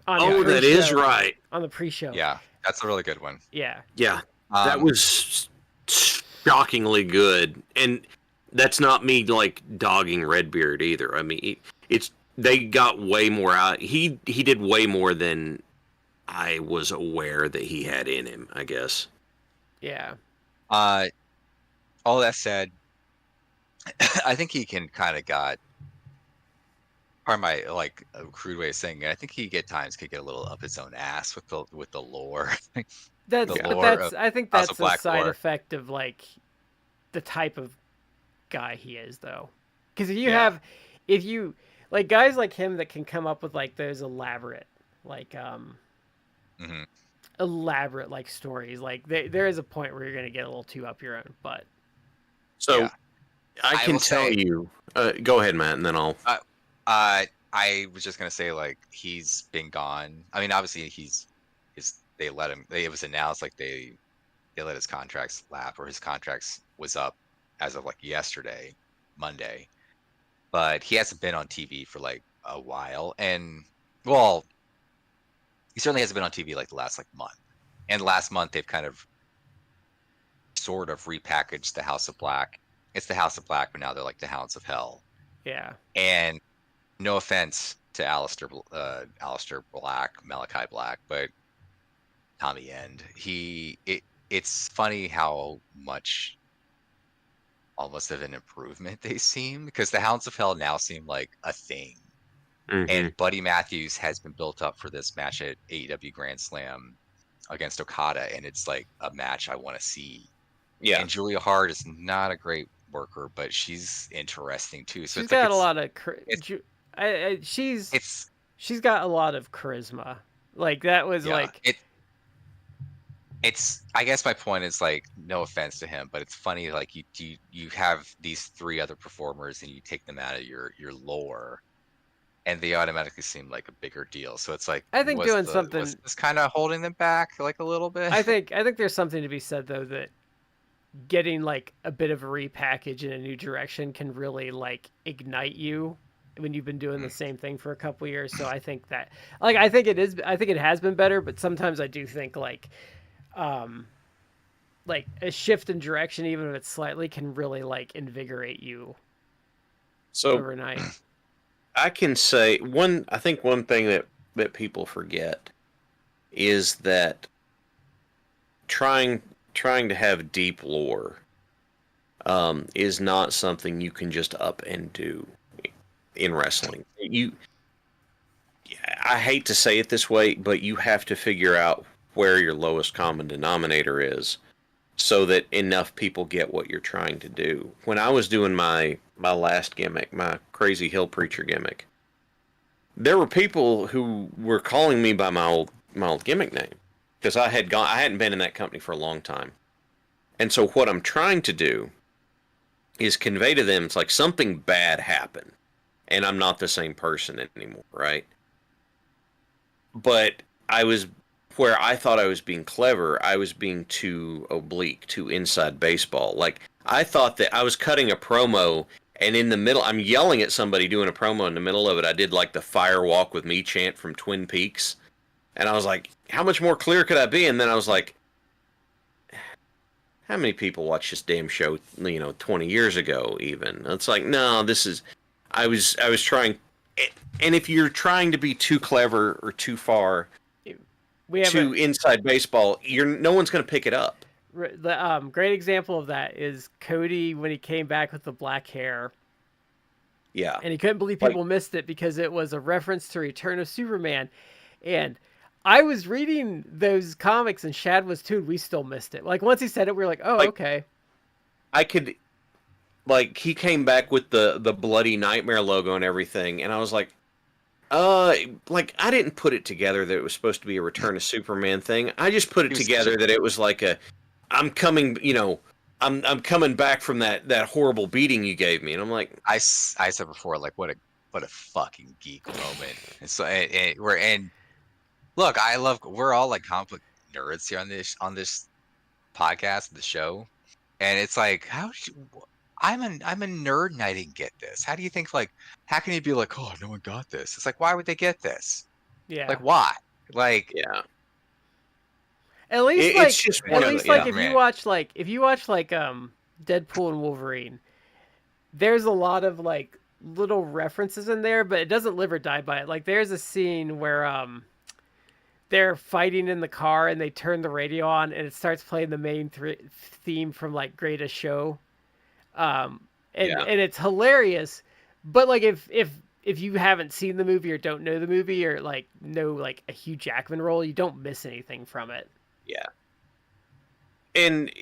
That is right. On the pre-show. Yeah, that's a really good one. Yeah. Yeah, that was shockingly good, and that's not me like dogging Redbeard either. I mean, they got way more out. He did way more than I was aware that he had in him, I guess. Yeah. All that said, I think he can kind of got. Part of my like a crude way of saying it, I think he at times could get a little up his own ass with the lore. I think that's a side effect of like the type of guy he is, though. Because if you like guys like him that can come up with like those elaborate elaborate like stories, like there is a point where you're gonna get a little too up your own butt. So yeah. I can tell you. Go ahead, Matt, and then I'll. I was just gonna say, like, he's been gone. I mean, obviously they let him. It was announced like they let his contracts lapse, or his contracts was up as of like yesterday, Monday. But he hasn't been on TV for like a while, and well, he certainly hasn't been on TV like the last like month. And last month they've kind of sort of repackaged the House of Black. It's the House of Black, but now they're like the Hounds of Hell. Yeah. And no offense to Aleister Black, Malachi Black, but Tommy End. It's funny how much almost of an improvement they seem, because the Hounds of Hell now seem like a thing. Mm-hmm. And Buddy Matthews has been built up for this match at AEW Grand Slam against Okada, and it's like a match I want to see. Yeah. And Julia Hart is not a great worker, but she's interesting too. So she's got a lot of she's got a lot of charisma. Like that was it's I guess my point is, like, no offense to him, but it's funny, like you have these three other performers and you take them out of your lore, and they automatically seem like a bigger deal. So it's like, I think something was this kind of holding them back like a little bit. I think there's something to be said though, that getting like a bit of a repackage in a new direction can really like ignite you when you've been doing the same thing for a couple years. So I think that I think it has been better, but sometimes I do think like a shift in direction, even if it's slightly, can really like invigorate you overnight. I can say I think one thing that people forget is that trying to have deep lore is not something you can just up and do in wrestling. I hate to say it this way, but you have to figure out where your lowest common denominator is so that enough people get what you're trying to do. When I was doing my last gimmick, my crazy hill preacher gimmick, there were people who were calling me by my old gimmick name, because I hadn't been in that company for a long time. And so what I'm trying to do is convey to them, it's like something bad happened and I'm not the same person anymore, right? But where I thought I was being clever, I was being too oblique, too inside baseball. Like, I thought that I was cutting a promo, and in the middle, I'm yelling at somebody doing a promo. In the middle of it, I did like the Fire Walk with Me chant from Twin Peaks. And I was like, how much more clear could I be? And then I was like, how many people watched this damn show, 20 years ago even? It's like, no, I was trying, and if you're trying to be too clever or too far, too inside baseball, no one's going to pick it up. The great example of that is Cody when he came back with the black hair. Yeah. And he couldn't believe people missed it because it was a reference to Return of Superman. And I was reading those comics and Shad was too. We still missed it. Like once he said it, we were like, oh, okay. I could, like, he came back with the bloody nightmare logo and everything, and I was like, like, I didn't put it together that it was supposed to be a Return of Superman thing. I just put it together that it was like I'm coming, I'm coming back from that horrible beating you gave me, and I'm like, I said before, like, what a fucking geek moment. And so, and look, we're all like comic book nerds here on this podcast, the show, and it's like, I'm a nerd and I didn't get this. How do you think, like, how can you be like, oh, no one got this? It's like, why would they get this? Yeah. Like, why? Like, yeah. At least it's just if you watch like Deadpool and Wolverine, there's a lot of like little references in there, but it doesn't live or die by it. Like there's a scene where they're fighting in the car and they turn the radio on and it starts playing the main theme from like Greatest Show. And it's hilarious. But like if you haven't seen the movie or don't know the movie or like know like a Hugh Jackman role, you don't miss anything from it. Yeah. And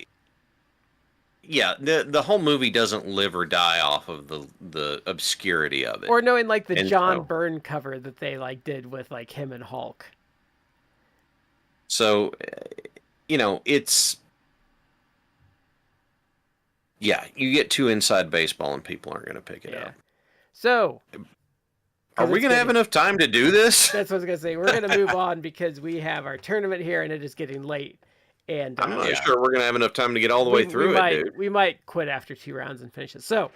yeah, the whole movie doesn't live or die off of the obscurity of it. Or knowing like the John Byrne cover that they like did with like him and Hulk. So, it's you get too inside baseball and people aren't going to pick it up. So, are we going to have enough time to do this? That's what I was going to say. We're going to move on because we have our tournament here and it is getting late. And I'm not sure we're going to have enough time to get all the way through it, dude. We might quit after 2 rounds and finish it. So,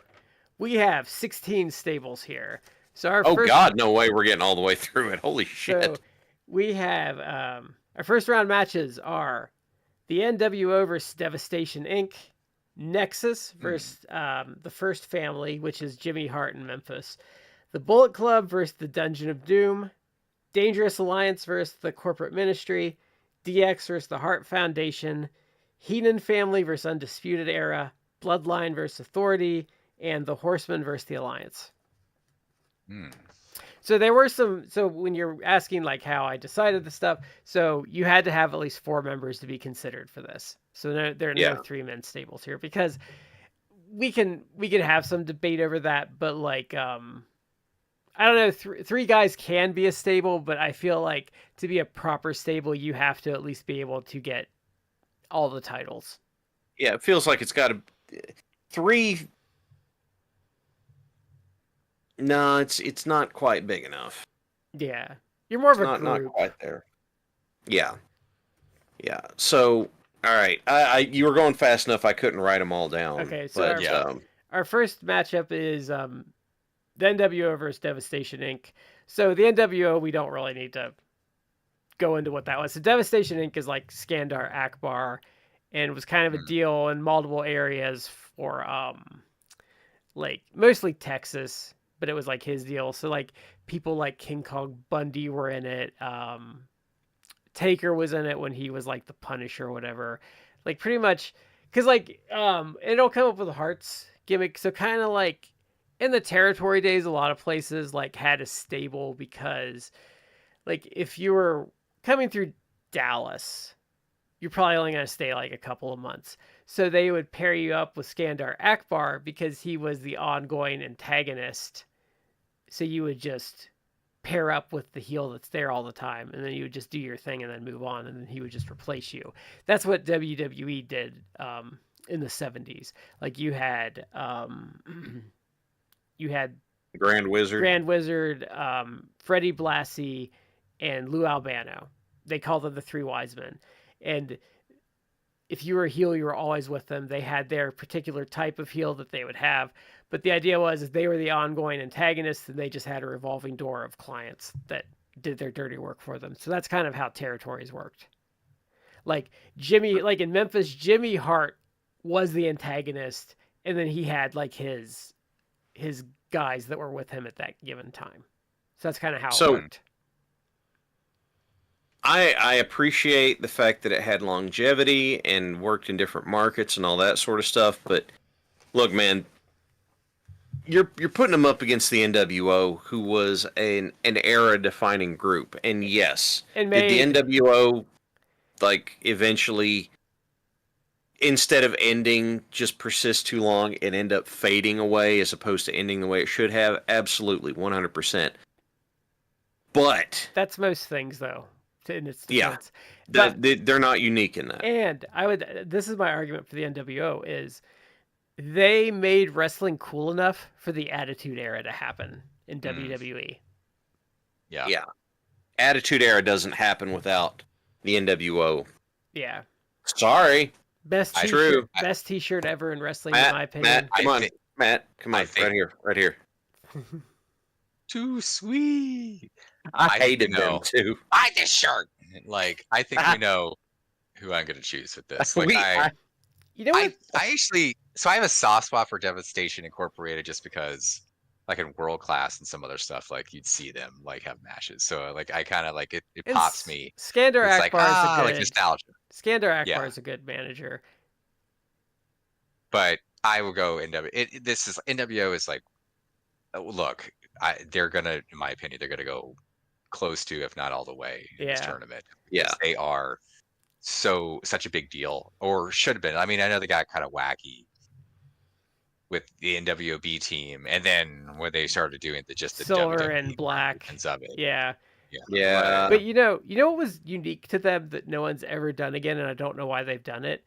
we have 16 stables here. So God, no way we're getting all the way through it. Holy shit. So, we have our first round matches are the NWO versus Devastation Inc., Nexus versus the First Family, which is Jimmy Hart in Memphis, the Bullet Club versus the Dungeon of Doom, Dangerous Alliance versus the Corporate Ministry, DX versus the Hart Foundation, Heenan Family versus Undisputed Era, Bloodline versus Authority, and the Horsemen versus the Alliance. So there were so when you're asking like how I decided the stuff, so you had to have at least 4 members to be considered for this. So there are no 3-man stables here because we can have some debate over that, but like I don't know, 3 guys can be a stable, but I feel like to be a proper stable, you have to at least be able to get all the titles. Yeah, it feels like it's got 3. No, it's not quite big enough. Yeah, you're more of a group. Not quite there. Yeah. So, all right, you were going fast enough. I couldn't write them all down. Okay, so our first matchup is the NWO versus Devastation Inc. So the NWO, we don't really need to go into what that was. So Devastation Inc. is like Skandar Akbar, and was kind of a deal in multiple areas for like mostly Texas. But it was like his deal. So like people like King Kong Bundy were in it. Taker was in it when he was like the Punisher or whatever. Like pretty much, cause like it'll come up with a Hearts gimmick. So kind of like in the territory days, a lot of places like had a stable because like if you were coming through Dallas, you're probably only going to stay like a couple of months. So they would pair you up with Skandar Akbar because he was the ongoing antagonist. So you would just pair up with the heel that's there all the time, and then you would just do your thing and then move on, and then he would just replace you. That's what WWE did in the 70s. Like you had Grand Wizard, Freddie Blassie, and Lou Albano. They called them the 3 Wise Men. And if you were a heel, you were always with them. They had their particular type of heel that they would have. But the idea was they were the ongoing antagonists, and they just had a revolving door of clients that did their dirty work for them. So that's kind of how territories worked. Like in Memphis, Jimmy Hart was the antagonist, and then he had like his guys that were with him at that given time. So that's kind of how it worked. I appreciate the fact that it had longevity and worked in different markets and all that sort of stuff. But look, man, you're putting them up against the NWO, who was an era defining group. And yes, And did the made NWO like eventually, instead of ending, just persist too long and end up fading away as opposed to ending the way it should have? Absolutely, 100%. But that's most things though, in its yeah, defense. But they're not unique in that. and I would this is my argument for the NWO is they made wrestling cool enough for the Attitude Era to happen in WWE. Yeah. Yeah. Attitude Era doesn't happen without the NWO. Yeah. Sorry. Best True. t-shirt, best t-shirt ever in wrestling, in my opinion. Matt, come on. Matt, come on. think- Right here. Too sweet. I hated them too. Buy this shirt. Like, I think we know who I'm gonna choose with this. Like, You know what? I actually, so I have a soft spot for Devastation Incorporated just because, like, in World Class and some other stuff, like, you'd see them like have matches. So like, I kind of like it pops me. Skander It's like, Akbar is a like good nostalgia. Skander Akbar Yeah. is a good manager. But I will go NW. This is NWO is like, look, they're gonna, in my opinion, they're gonna go close to, if not all the way, in this Yeah. tournament. Yeah. They are such a big deal, or should have been. I mean, I know they got kind of wacky with the NWOB team, and then when they started doing the Silver WWE and black. versions of it. Yeah. Yeah. But you know what was unique to them that no one's ever done again, and I don't know why they've done it.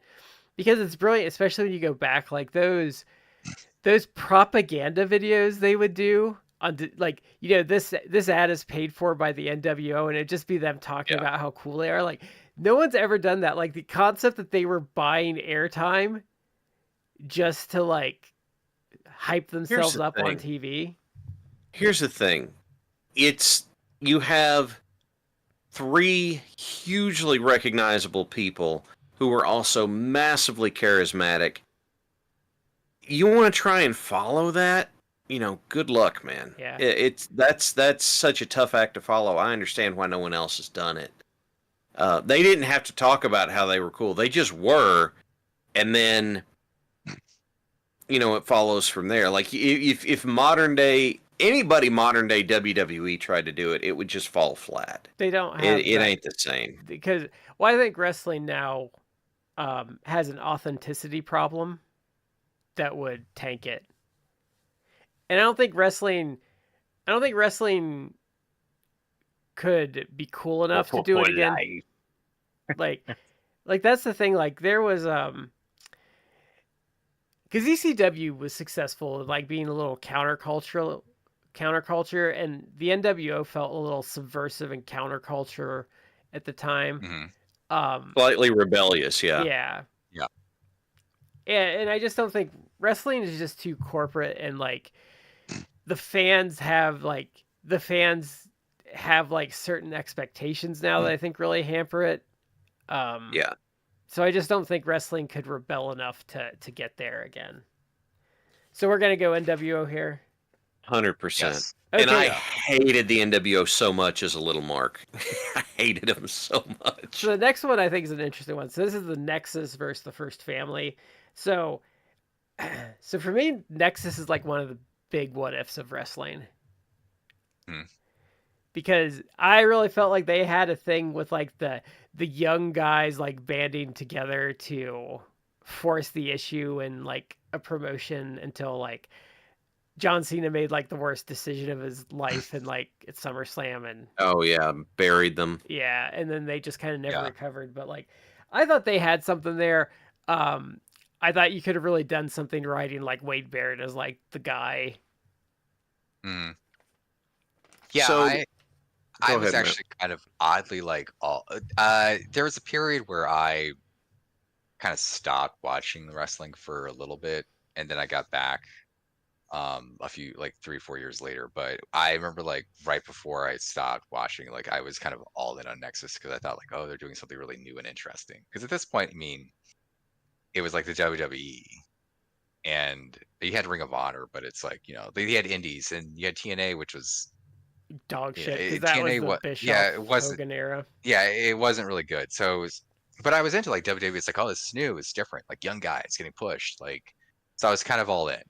Because it's brilliant, especially when you go back, like those propaganda videos they would do on like, you know, this ad is paid for by the NWO, and it'd just be them talking about how cool they are. Like, no one's ever done that. Like, the concept that they were buying airtime just to like hype themselves up on TV. Here's the thing. You have 3 hugely recognizable people who are also massively charismatic. You want to try and follow that? You know, good luck, man. Yeah. That's such a tough act to follow. I understand why no one else has done it. They didn't have to talk about how they were cool. They just were, and then, you know, it follows from there. Like, if modern day WWE tried to do it, it would just fall flat. They don't have it ain't the same. Because, well, I think wrestling now has an authenticity problem that would tank it. And I don't think wrestling could be cool enough to do it again. Like that's the thing. Like, there was because ECW was successful in like being a little counterculture, and the NWO felt a little subversive and counterculture at the time. Slightly rebellious, yeah. Yeah. And I just don't think wrestling is just too corporate, and like the fans have certain expectations now that I think really hamper it. Yeah. So I just don't think wrestling could rebel enough to get there again. So we're gonna go NWO here. 100%. Yes. And Okay. I hated the NWO so much as a little Mark. I hated him so much. So the next one I think is an interesting one. So this is the Nexus versus the First Family. So for me, Nexus is like one of the big what ifs of wrestling. Because I really felt like they had a thing with like the young guys like banding together to force the issue and like a promotion until like John Cena made like the worst decision of his life and like at SummerSlam, and Oh yeah, buried them. yeah, and then they just kind of never recovered. But like, I thought they had something there. I thought you could have really done something writing like Wade Barrett as like the guy. Yeah, So- I Go was ahead, Matt. actually kind of oddly like there was a period where I kind of stopped watching the wrestling for a little bit, and then I got back a few, like 3-4 years later. But I remember like right before I stopped watching, like I was kind of all in on Nexus because I thought like, oh, they're doing something really new and interesting. Because at this point, I mean, it was like the WWE, and you had Ring of Honor, but it's like, you know, they had indies, and you had TNA, which was dog Yeah, shit, because that was TNA the Bischoff it wasn't. Hogan era. Yeah, it wasn't really good. So, but I was into like WWE. It's like, oh, this is new. It's different. Like young guys getting pushed. Like, so I was kind of all in.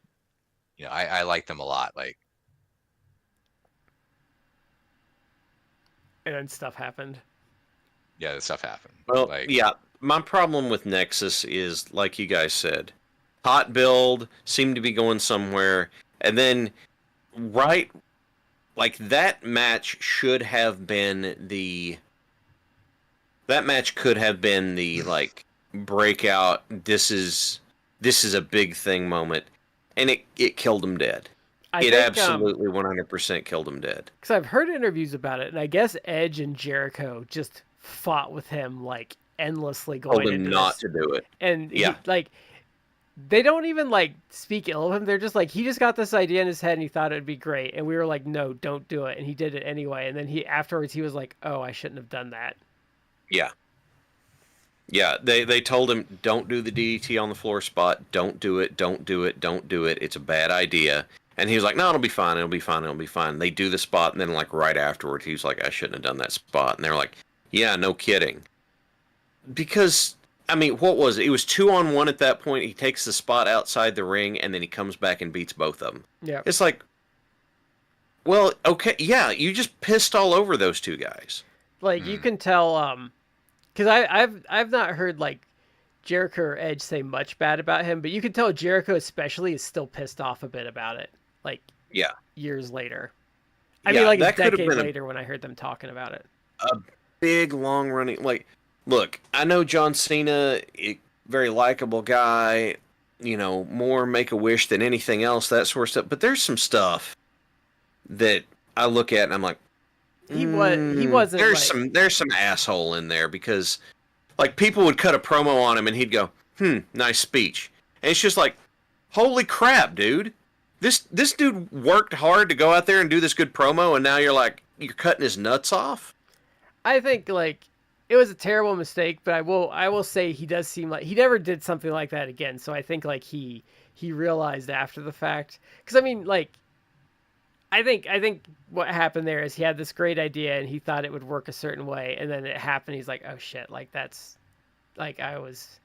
I liked them a lot. Like, And then stuff happened. yeah, this stuff happened. Well, Like, yeah, my problem with Nexus is, like you guys said, hot build, seemed to be going somewhere, and then, right, like, that match should have been the... That match could have been the, like, breakout, this is a big thing moment, and it killed him dead. It absolutely 100% killed him dead. Because I've heard interviews about it, and I guess Edge and Jericho just fought with him like endlessly going Told him into not this. to do it. And Yeah. they don't even like speak ill of him. They're just like, he just got this idea in his head and he thought it'd be great, and we were like, no, don't do it, and he did it anyway. And then afterwards he was like, oh, I shouldn't have done that. Yeah. Yeah, they told him, don't do the DDT on the floor spot. Don't do it. Don't do it. Don't do it. It's a bad idea. And he was like, no, it'll be fine. It'll be fine. It'll be fine. They do the spot, and then, like, right afterwards, he was like, I shouldn't have done that spot. And they were like, yeah, no kidding. Because, I mean, what was it? It was 2-on-1 at that point. He takes the spot outside the ring, and then he comes back and beats both of them. Yeah. It's like, well, okay, yeah, you just pissed all over those two guys. Like, you can tell, because I've not heard, like, Jericho or Edge say much bad about him, but you can tell Jericho especially is still pissed off a bit about it. Like, yeah, years later. I mean, like a decade later when I heard them talking about it. A big, long-running... Like, look, I know John Cena, very likable guy, more Make-A-Wish than anything else, that sort of stuff. But there's some stuff that I look at and I'm like, he wasn't. There's some asshole in there, because, like, people would cut a promo on him and he'd go, nice speech. And it's just like, holy crap, dude. This dude worked hard to go out there and do this good promo, and now you're cutting his nuts off? I think, like, it was a terrible mistake, but I will say he does seem like he never did something like that again. So I think, like, he realized after the fact. Because, I mean, like, I think what happened there is he had this great idea and he thought it would work a certain way, and then it happened. He's like, oh shit, like, that's, like, I was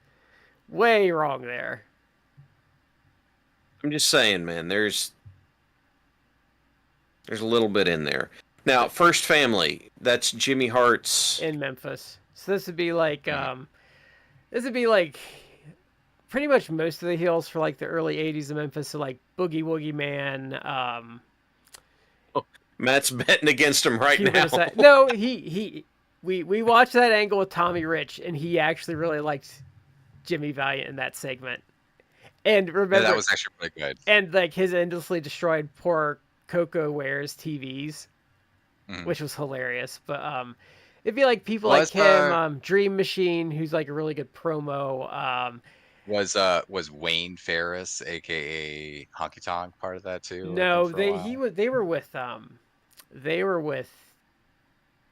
way wrong there. I'm just saying, man, there's a little bit in there. Now, First Family, that's Jimmy Hart's in Memphis. So this would be like pretty much most of the heels for, like, the early 80s in Memphis. So, like, Boogie Woogie Man, Matt's betting against him right now. No, we watched that angle with Tommy Rich, and he actually really liked Jimmy Valiant in that segment. And remember, that was actually really good. And, like, his endlessly destroyed poor Coco Ware's TVs, which was hilarious. But it'd be like people like him, Dream Machine, who's like a really good promo. Was Wayne Ferris, aka Honky Tonk, part of that too? No, they were with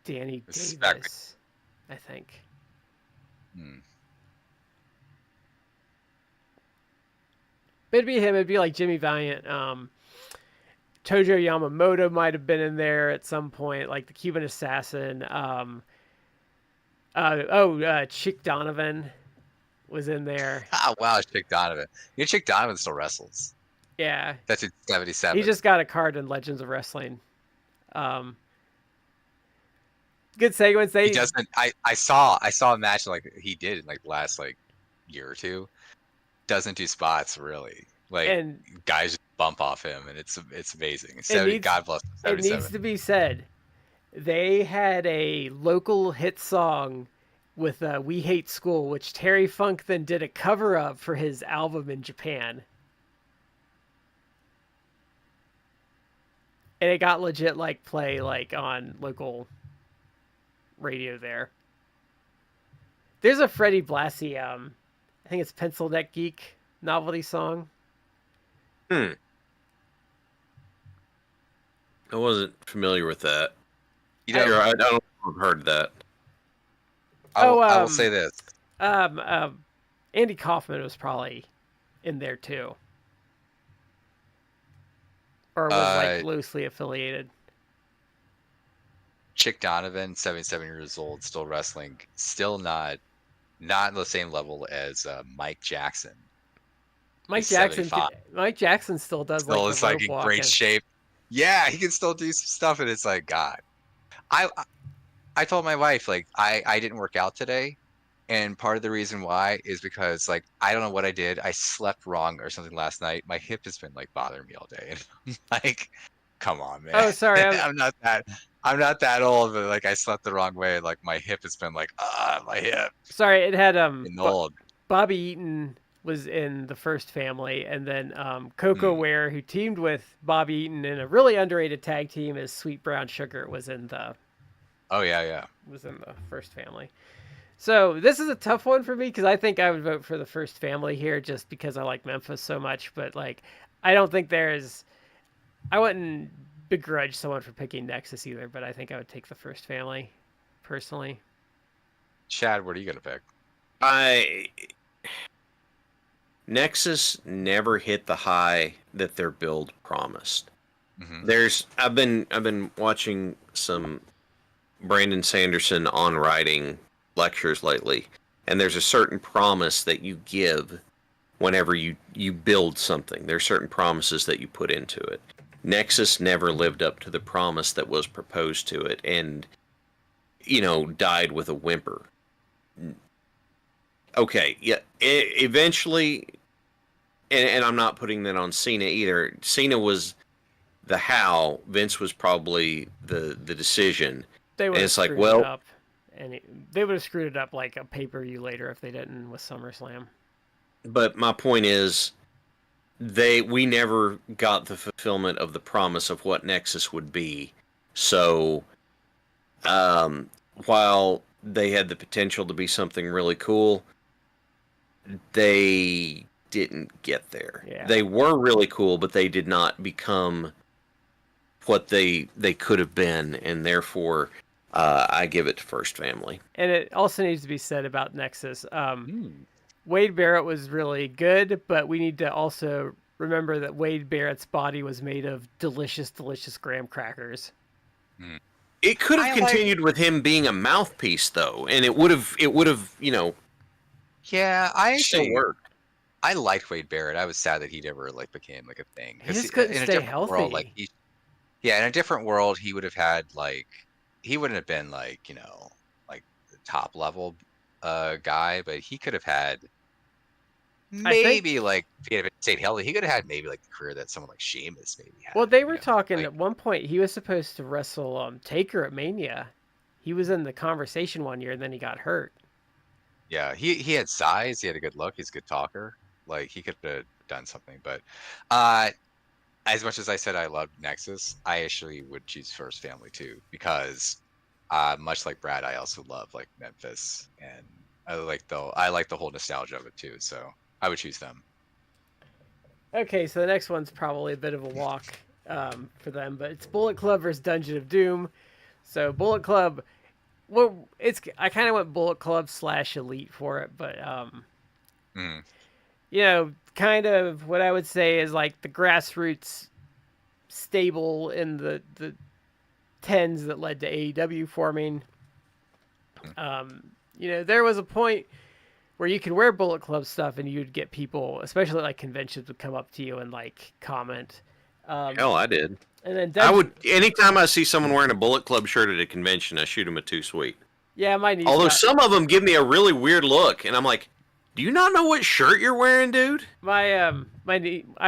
Danny Davis, I think. It'd be him. It'd be like Jimmy Valiant. Tojo Yamamoto might have been in there at some point, like the Cuban Assassin. Chick Donovan was in there. Oh, wow, Chick Donovan. Chick Donovan still wrestles. Yeah. That's in 77. He just got a card in Legends of Wrestling. Good segments. He doesn't. I saw a match like he did in, like, the last, like, year or two. Doesn't do spots really. Like, and guys just bump off him, and it's amazing. God bless him. It needs to be said, they had a local hit song with "We Hate School," which Terry Funk then did a cover of for his album in Japan, and it got legit, like, play, like, on local radio there. There's a Freddie Blassie, I think it's Pencil Neck Geek novelty song. I wasn't familiar with that. I don't have heard that. I will say this. Andy Kaufman was probably in there too. Or was, like, loosely affiliated. Chick Donovan, 77 years old, still wrestling, still not on the same level as Mike Jackson. Mike Is Jackson 75. Mike Jackson still does like Still the is like rope in walk great and shape. Yeah, he can still do some stuff, and it's like God. I told my wife like I didn't work out today, and part of the reason why is because like I don't know what I did. I slept wrong or something last night. My hip has been like bothering me all day, and I'm like, come on, man. oh sorry, I'm not that old, but like I slept the wrong way. Like my hip has been like my hip. sorry. It had Getting old. Bobby Eaton was in the first family, and then Coco Hmm. Ware, who teamed with Bobby Eaton in a really underrated tag team as Sweet Brown Sugar, Oh yeah. was in the first family. So this is a tough one for me because I think I would vote for the first family here just because I like Memphis so much. But like, I don't think I wouldn't begrudge someone for picking Nexus either. But I think I would take the first family, personally. Chad, what are you gonna pick? I Nexus never hit the high that their build promised. Hmm. I've been watching some Brandon Sanderson on writing lectures lately, and there's a certain promise that you give whenever you build something. There are certain promises that you put into it. Nexus never lived up to the promise that was proposed to it, and died with a whimper. Okay, yeah, eventually, and I'm not putting that on Cena either. Cena was the how. Vince was probably the decision. They would And have it's like, screwed it well, up, and they would have screwed it up like a pay-per-view later if they didn't with SummerSlam. but my point is, we never got the fulfillment of the promise of what Nexus would be. So, while they had the potential to be something really cool, they didn't get there. Yeah. They were really cool, but they did not become what they could have been, and therefore, I give it to First Family. And it also needs to be said about Nexus. Hmm. Wade Barrett was really good, but we need to also remember that Wade Barrett's body was made of delicious, delicious graham crackers. It could have I like. continued with him being a mouthpiece, though, and it would have, Yeah, I still actually worked. I liked Wade Barrett. I was sad that he never like became like a thing. He 'Cause just couldn't in a stay different world, like healthy. yeah, in a different world, he would have had like he wouldn't have been like like the top level guy, but he could have had I think. maybe like if he had stayed healthy, he could have had maybe like the career that someone like Sheamus maybe had. Well, they were talking like at one point. He was supposed to wrestle Taker at Mania. He was in the conversation one year, and then he got hurt. yeah, he had size, he had a good look, he's a good talker. Like he could have done something, but uh as much as I said I loved Nexus, I actually would choose First Family too because, much like Brad, I also love like Memphis and I like the whole nostalgia of it too. So I would choose them. Okay, so the next one's probably a bit of a walk for them, but it's Bullet Club versus Dungeon of Doom. So Bullet Club, well, I kind of went Bullet Club / Elite for it, but Mhm. kind of what I would say is like the grassroots stable in the tens that led to AEW forming. There was a point where you could wear Bullet Club stuff and you'd get people, especially like conventions, would come up to you and like comment. Hell, I did. And then I would, anytime I see someone wearing a Bullet Club shirt at a convention, I shoot them a too sweet. Yeah, my niece. Although some of them give me a really weird look, and I'm like, do you not know what shirt you're wearing, dude? I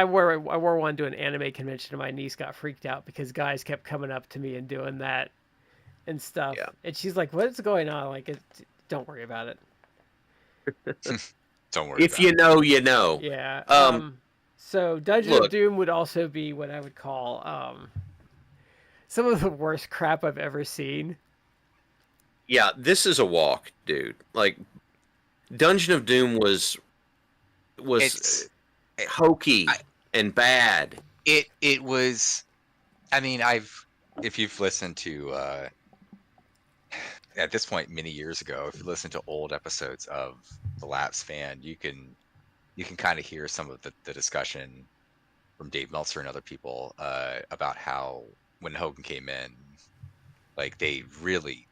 wore one to an anime convention, and my niece got freaked out because guys kept coming up to me and doing that and stuff. Yeah. And she's like, "What's going on?" Like, don't worry about it. Don't worry. If about you it. know, you know. Yeah. So Dungeon of Look. Doom would also be what I would call some of the worst crap I've ever seen. Yeah, this is a walk, dude. Like, Dungeon of Doom was It's hokey and bad. it was. I mean, if you've listened to at this point many years ago, if you listen to old episodes of The Lapsed Fan, you can kind of hear some of the discussion from Dave Meltzer and other people about how when Hogan came in, Like they really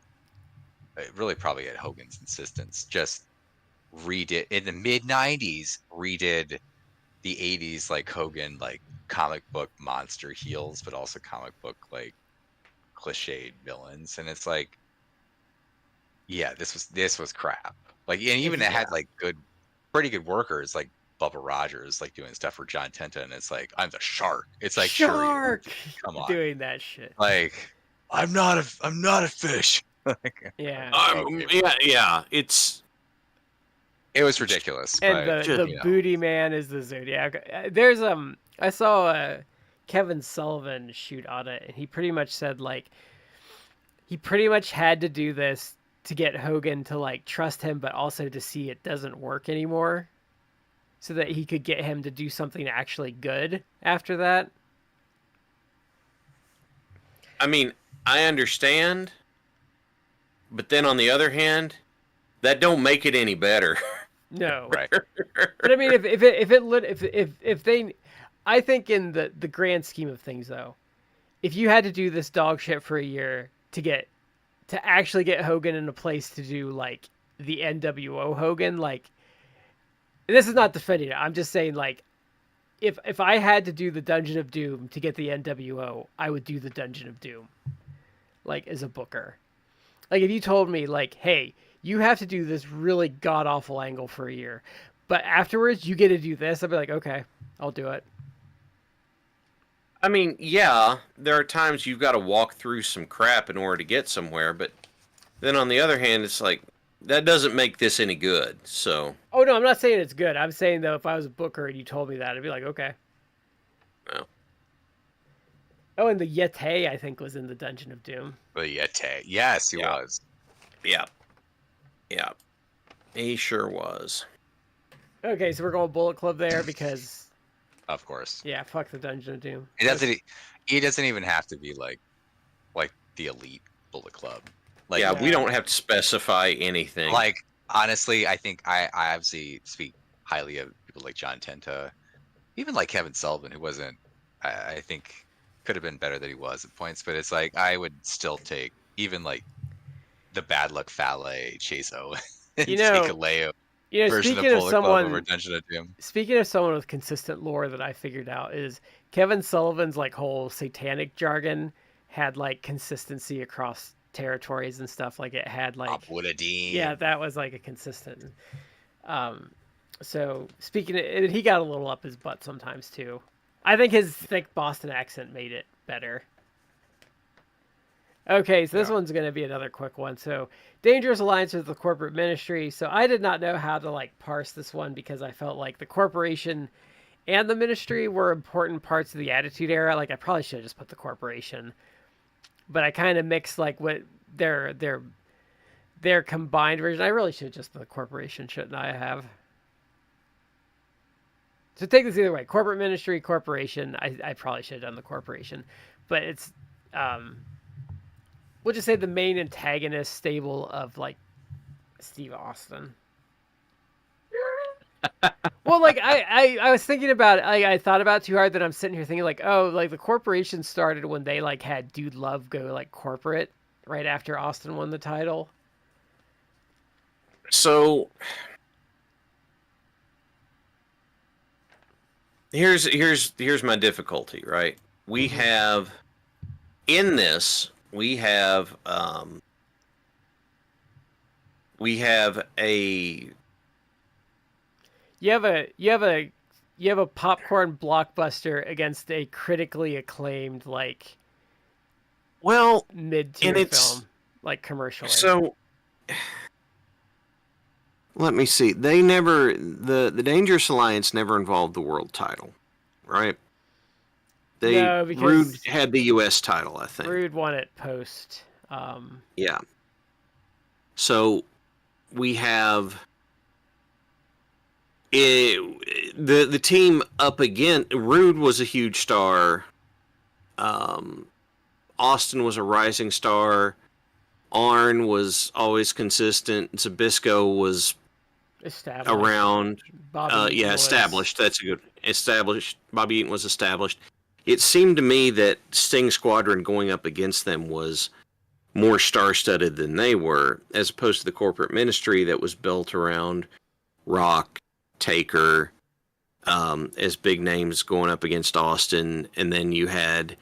probably at Hogan's insistence just redid in the mid '90s, redid the '80s like Hogan like comic book monster heels, but also comic book like cliched villains, and it's like, yeah, this was crap. Like, and even it had like pretty good workers like Bubba Rogers like doing stuff for John Tenta, and it's like, I'm the Shark. It's like, Shark, sure, come on, doing that shit. like I'm not a fish. Like, Yeah. okay. Yeah. It was ridiculous. And but, the booty man is the Zodiac. There's I saw Kevin Sullivan shoot on it, and he pretty much said like he pretty much had to do this to get Hogan to like trust him, but also to see it doesn't work anymore, so that he could get him to do something actually good after that. I mean, I understand, but then on the other hand, that don't make it any better. No, right. But I mean, if they, I think in the grand scheme of things, though, if you had to do this dog shit for a year to actually get Hogan in a place to do like the NWO Hogan, like, this is not defending it. I'm just saying, like, if I had to do the Dungeon of Doom to get the NWO, I would do the Dungeon of Doom, like, as a booker. Like, if you told me, like, hey, you have to do this really god-awful angle for a year, but afterwards you get to do this, I'd be like, okay, I'll do it. I mean, yeah, there are times you've got to walk through some crap in order to get somewhere, but then on the other hand, it's like, that doesn't make this any good, so... Oh, no, I'm not saying it's good. I'm saying, though, if I was a booker and you told me that, I'd be like, okay. No. Oh, and the Yeti, I think, was in the Dungeon of Doom. The Yeti. Yes, he was. Yeah. Yeah. He sure was. Okay, so we're going Bullet Club there because... Of course. Yeah, fuck the Dungeon of Doom. He doesn't even have to be like the elite Bullet Club. Like, yeah, we don't have to specify anything. Like, honestly, I think I obviously speak highly of people like John Tenta, even like Kevin Sullivan, who wasn't, I think could have been better than he was at points, but it's like, I would still take even like the Bad Luck Fale, Chase Owen, take a Leo version of Bullet Club over Dungeon of Doom. Speaking of someone with consistent lore that I figured out is Kevin Sullivan's like whole satanic jargon had like consistency across territories and stuff. Like it had like yeah, that was like a consistent. So speaking of, he got a little up his butt sometimes too. I think his thick Boston accent made it better. Okay, so this one's going to be another quick one. So, Dangerous Alliance with the Corporate Ministry. So, I did not know how to, like, parse this one because I felt like the corporation and the ministry were important parts of the Attitude Era. Like, I probably should have just put the corporation. But I kind of mixed, like, what their combined version. I really should have just put the corporation, shouldn't I have? So, take this either way. Corporate Ministry, corporation. I probably should have done the corporation. But it's... we'll just say the main antagonist stable of like Steve Austin. Well, like I was thinking about it. I thought about it too hard that I'm sitting here thinking like, oh, like the corporation started when they like had Dude Love go like corporate right after Austin won the title. So here's my difficulty, right? We have in this. We have a you have a popcorn blockbuster against a critically acclaimed like mid-tier film, like commercially. So let me see. They never the Dangerous Alliance never involved the world title, right? Rude had the U.S. title, I think. Rude won it post. Yeah. So we have the team up again. Rude was a huge star. Austin was a rising star. Arn was always consistent. Zbyszko was established. Around. Established. That's a good established. Bobby Eaton was established. It seemed to me that Sting Squadron going up against them was more star-studded than they were, as opposed to the corporate ministry that was built around Rock, Taker, as big names going up against Austin, and then you had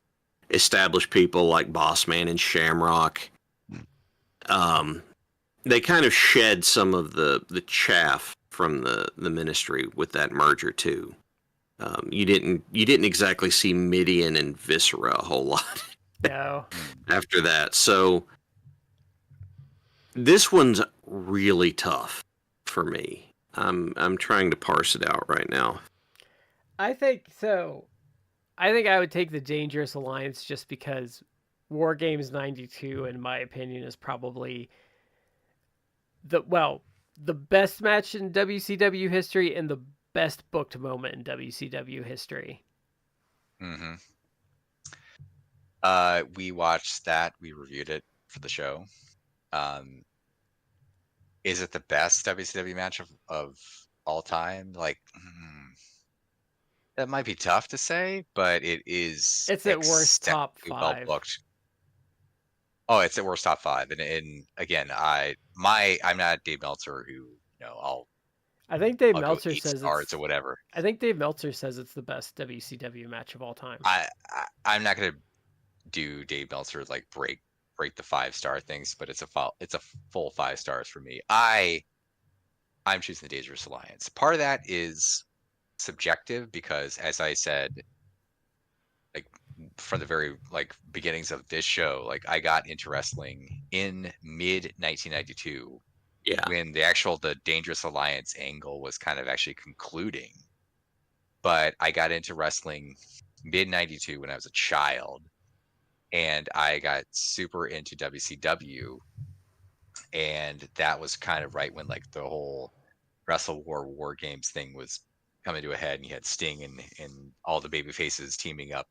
established people like Bossman and Shamrock. They kind of shed some of the chaff from the ministry with that merger too. You didn't exactly see Midian and Viscera a whole lot. No. After that, so this one's really tough for me. I'm trying to parse it out right now. I think so. I think I would take the Dangerous Alliance just because War Games 92, in my opinion, is probably the best match in WCW history and the best booked moment in WCW history. Mm-hmm. We watched that. We reviewed it for the show. Is it the best WCW match of all time? Like, that might be tough to say, but it is. It's at worst top 5. Well booked. Oh, it's at worst top 5, and again, I'm not Dave Meltzer, who I think Dave I'll Meltzer go 8 says stars it's or whatever. I think Dave Meltzer says it's the best WCW match of all time. I'm not gonna do Dave Meltzer like break the 5-star things, but it's a full 5 stars for me. I'm choosing the Dangerous Alliance. Part of that is subjective because, as I said, like from the very beginnings of this show, like I got into wrestling in mid 1992. Yeah. When the Dangerous Alliance angle was kind of actually concluding. But I got into wrestling mid 92 when I was a child, and I got super into WCW, and that was kind of right when the whole Wrestle War Games thing was coming to a head, and you had Sting and all the baby faces teaming up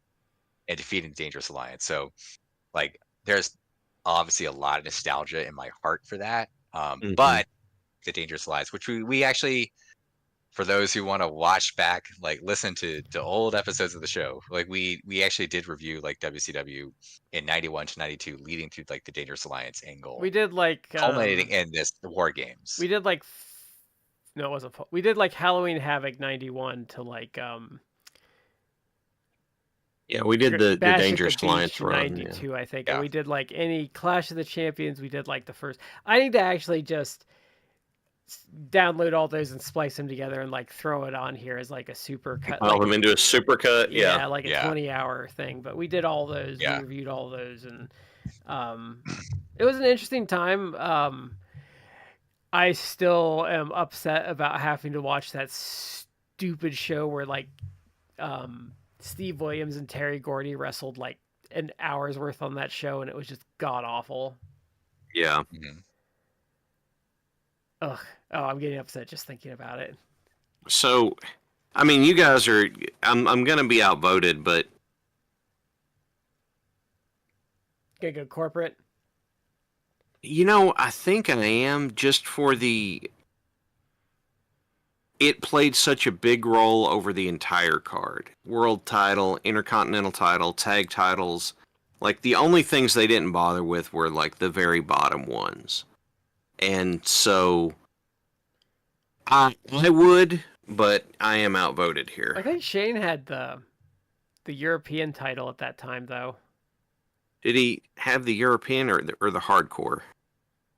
and defeating the Dangerous Alliance. So there's obviously a lot of nostalgia in my heart for that. But the Dangerous Alliance, which we actually, for those who want to watch back, listen to old episodes of the show, we actually did review WCW in 91 to 92, leading to the Dangerous Alliance angle. We did culminating in the War Games. We did no, it wasn't. We did Halloween Havoc 91 to Yeah, we did the Dangerous Alliance run. 92, yeah. I think. Yeah. And we did any Clash of the Champions. We did the first. I need to actually just download all those and splice them together and throw it on here as a super cut. File them into a super cut. Yeah. A 20-hour thing. But we did all those. Yeah. We reviewed all those, and it was an interesting time. I still am upset about having to watch that stupid show where Steve Williams and Terry Gordy wrestled an hour's worth on that show, and it was just god awful. Yeah. Mm-hmm. Ugh. Oh, I'm getting upset just thinking about it. So, I mean, you guys are. I'm gonna be outvoted, but Gonna go corporate. I think I am just for the. It played such a big role over the entire card. World title, Intercontinental title, tag titles. The only things they didn't bother with were the very bottom ones. And so I would, but I am outvoted here. I think Shane had the European title at that time, though. Did he have the European or the hardcore?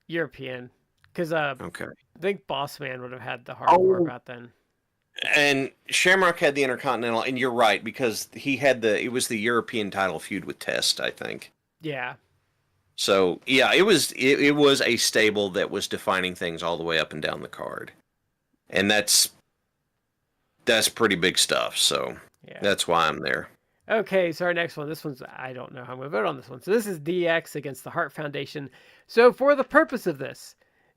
European. Because Okay. I think Bossman would have had the hardcore about then. And Shamrock had the Intercontinental, and you're right, because he had it was the European title feud with Test, I think. Yeah. So, yeah, it was a stable that was defining things all the way up and down the card. And that's pretty big stuff, so Yeah. that's why I'm there. Okay, so our next one. This one's, I don't know how I'm going to vote on this one. So this is DX against the Hart Foundation. So for the purpose of this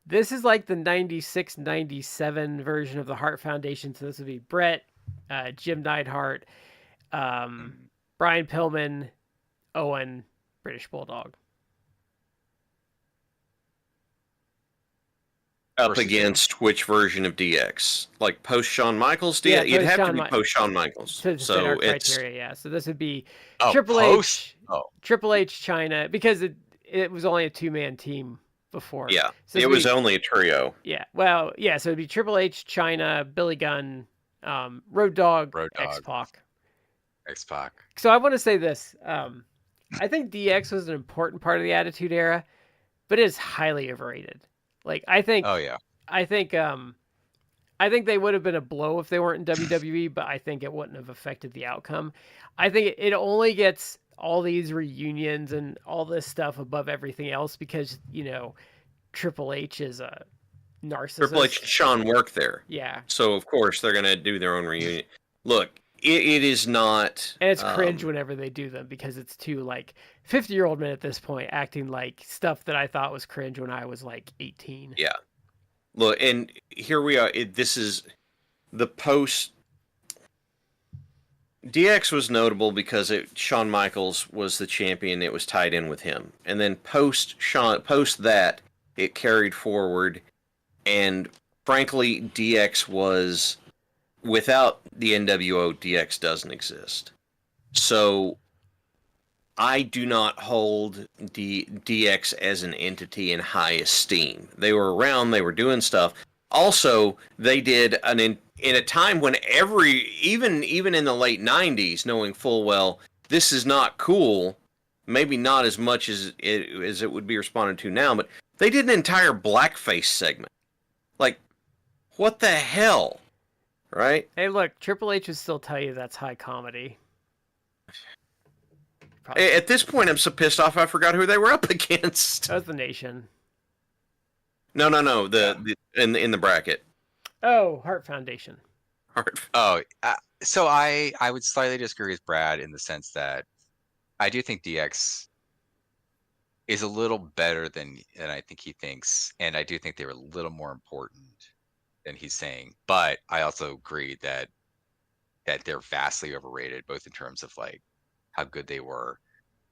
is the 96-97 version of the Hart Foundation. So this would be Brett, Jim Neidhart, Brian Pillman, Owen, British Bulldog. Up against which version of DX? Post Shawn Michaels DX? Yeah, It'd have to be post Shawn Michaels. So it's criteria, yeah. So this would be Oh, Triple post? H, Oh. Triple H China, because it was only a 2-man team before. Yeah, So it was only a trio. Yeah, well, yeah. So it'd be Triple H, China, Billy Gunn, Road Dogg, Road Dogg, X-Pac. X-Pac. So I want to say this. I think DX was an important part of the Attitude Era, but it is highly overrated. Like Oh yeah. I think they would have been a blow if they weren't in WWE, but I think it wouldn't have affected the outcome. I think it only gets all these reunions and all this stuff above everything else because, Triple H is a narcissist. Triple H and Shawn work there. Yeah. So, of course, they're going to do their own reunion. Look, it is not... And it's cringe whenever they do them because it's too, 50-year-old men at this point acting like stuff that I thought was cringe when I was, 18. Yeah. Look, and here we are. This is the post... DX was notable because Shawn Michaels was the champion. It was tied in with him. And then post that, it carried forward. And frankly, DX was... Without the NWO, DX doesn't exist. So I do not hold DX as an entity in high esteem. They were around, they were doing stuff. Also, they did in a time when even in the late 90s, knowing full well this is not cool, maybe not as much as it would be responded to now, but they did an entire blackface segment. Like, what the hell? Right? Hey, look, Triple H would still tell you that's high comedy. Probably. At this point, I'm so pissed off I forgot who they were up against. That was the Nation. No. In the bracket. Oh, Hart Foundation. Oh, so I would slightly disagree with Brad in the sense that I do think DX is a little better than I think he thinks, and I do think they were a little more important than he's saying. But I also agree that they're vastly overrated, both in terms of how good they were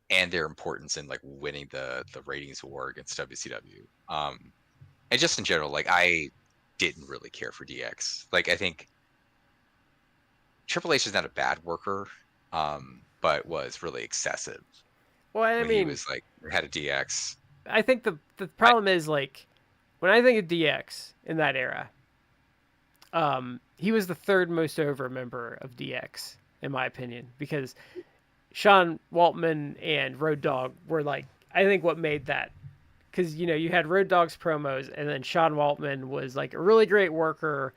and their importance in winning the ratings war against WCW. And just in general, I didn't really care for DX. I think Triple H is not a bad worker, but was really excessive. Well, I mean, he was had a DX. I think the problem is when I think of DX in that era, he was the third most over member of DX, in my opinion, because Sean Waltman and Road Dogg were I think what made that, because you had Road Dogg's promos, and then Sean Waltman was a really great worker,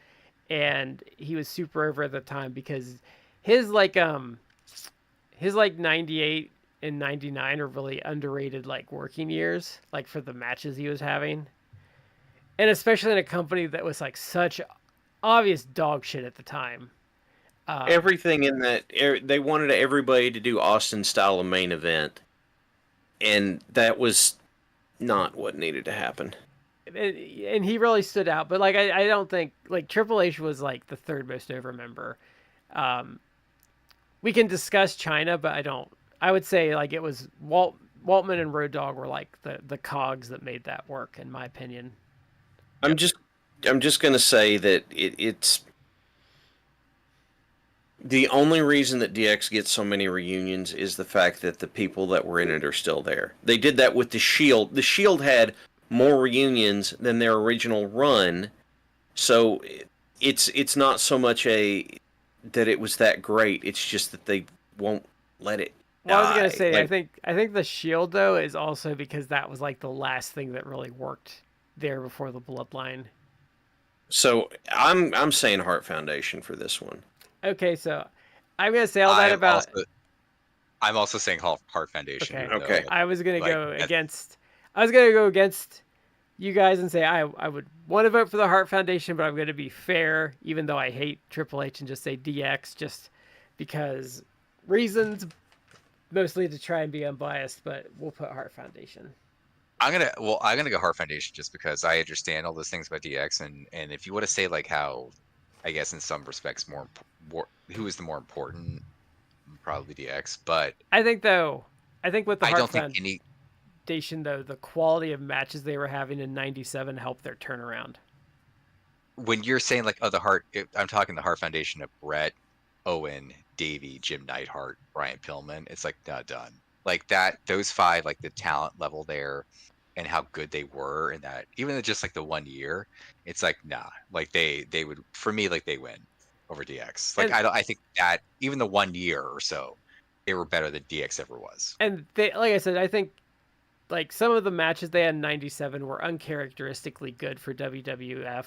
and he was super over at the time because his 98 and 99 are really underrated working years, for the matches he was having, and especially in a company that was such obvious dog shit at the time. Everything in that, they wanted everybody to do Austin style of main event, and that was not what needed to happen. And he really stood out, but I don't think Triple H was the third most over member. We can discuss China, but I would say it was Waltman and Road Dogg were the cogs that made that work, in my opinion. I'm just gonna say that it's the only reason that DX gets so many reunions is the fact that the people that were in it are still there. They did that with the Shield. The Shield had more reunions than their original run, so it's not so much that it was that great. It's just that they won't let it. Well, I was gonna say, I think the Shield though is also because that was the last thing that really worked there before the Bloodline. So I'm saying Hart Foundation for this one. Okay, so I'm gonna say all that about. I'm also saying Hart Foundation. Okay. I was gonna go against. I was gonna go against you guys and say I would want to vote for the Hart Foundation, but I'm gonna be fair, even though I hate Triple H, and just say DX, just because reasons, mostly to try and be unbiased. But we'll put Hart Foundation. I'm gonna go Hart Foundation just because I understand all those things about DX, and if you want to say how, I guess in some respects more who is the more important, probably DX. But I think with the Hart Foundation though, the quality of matches they were having in '97 helped their turnaround. When you're saying the Hart, I'm talking the Hart Foundation of Brett, Owen, Davey, Jim Neidhart, Brian Pillman. It's not done. Like that, those five, like the talent level there, and how good they were in that, even in just like the 1 year, it's like nah, like they would, for me, like they win over DX. Like And I think that even the 1 year or so, they were better than DX ever was. and they, like I said, I think like some of the matches they had in '97 were uncharacteristically good for WWF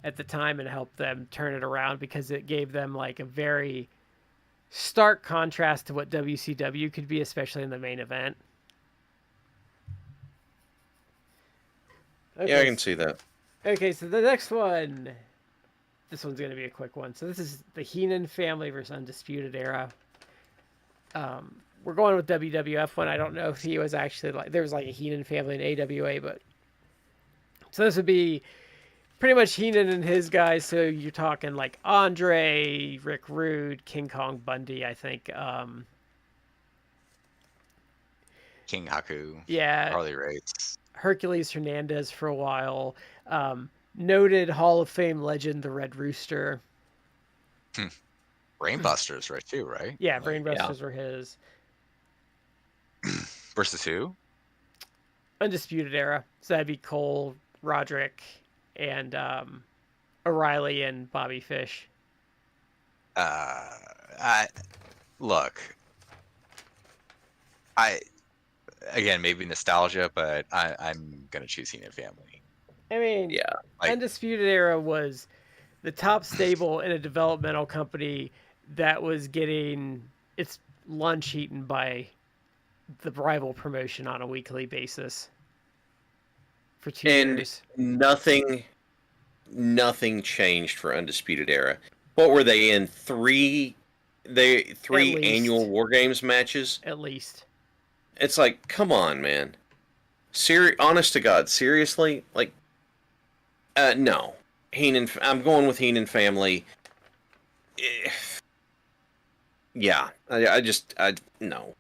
at the time and helped them turn it around because it gave them like a very stark contrast to what WCW could be, especially in the main event. Okay, Yeah, I can see that. okay, so the next one, this one's going to be a quick one. So this is the Heenan family versus Undisputed Era. We're going with WWF one. I don't know if he was actually like, there was like a Heenan family in AWA, but so this would be pretty much Heenan and his guys. So you're talking like Andre, Rick Rude, King Kong Bundy, I think. King Haku, Yeah, Harley Race. Hercules Hernandez for a while. Noted Hall of Fame legend, the Red Rooster. Brainbusters, right too, right? Yeah, Like, Brainbusters were his. versus who? Undisputed Era. So that'd be Cole, Roderick, and O'Reilly and Bobby Fish. Look, again, maybe nostalgia, but I'm gonna choose Heenan family. I mean, Yeah. Like- Undisputed Era was the top stable in a developmental company that was getting its lunch eaten by the rival promotion on a weekly basis for 2 And years. nothing changed for Undisputed Era. What were they in? Three least. annual War Games matches? At least. It's like, come on, man. Honest to God, seriously? Like, no. I'm going with Heenan family. Yeah, no.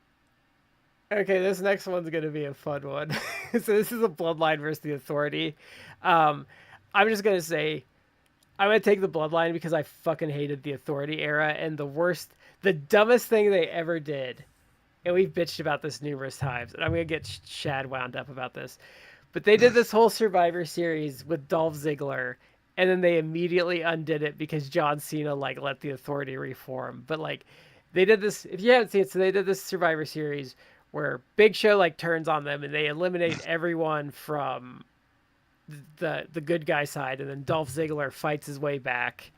Okay, this next one's going to be a fun one. So this is a Bloodline versus the Authority. I'm just going to say, I'm going to take the Bloodline because I fucking hated the Authority era, and the dumbest thing they ever did, and we've bitched about this numerous times, and I'm going to get Shad wound up about this, but they did this whole Survivor Series with Dolph Ziggler, and then they immediately undid it because John Cena, like, let the Authority reform. But, like, they did this, if you haven't seen it, so they did this Survivor Series where Big Show, like, turns on them, and they eliminate everyone from the good guy side, and then Dolph Ziggler fights his way back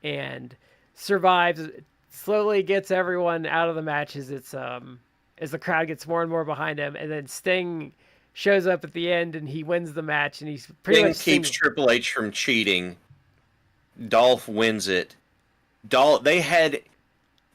and survives, slowly gets everyone out of the match as the crowd gets more and more behind him, and then Sting shows up at the end and he wins the match, and he's pretty Sting much keeps Triple H from cheating. Dolph wins it. They had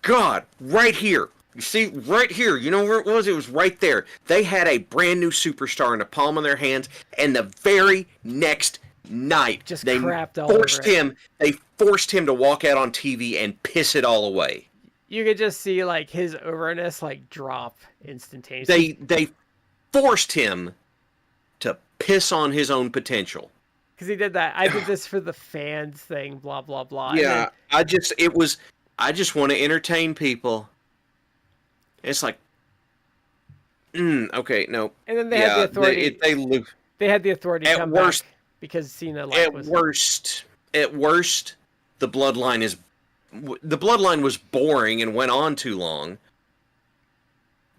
God right here. You see, right here, you know where it was? It was right there. They had a brand new superstar in the palm of their hands, and the very next night, Just they crapped all over it. They forced him to walk out on TV and piss it all away. You could just see like his overness like drop instantaneously. They forced him to piss on his own potential. Because he did that. I did this for the fans thing, blah blah blah. And Yeah, then, I just want to entertain people. It's like, okay, no. and then they had the Authority. They had the Authority At come worst- back because Cena like At was. worst, the Bloodline was boring and went on too long.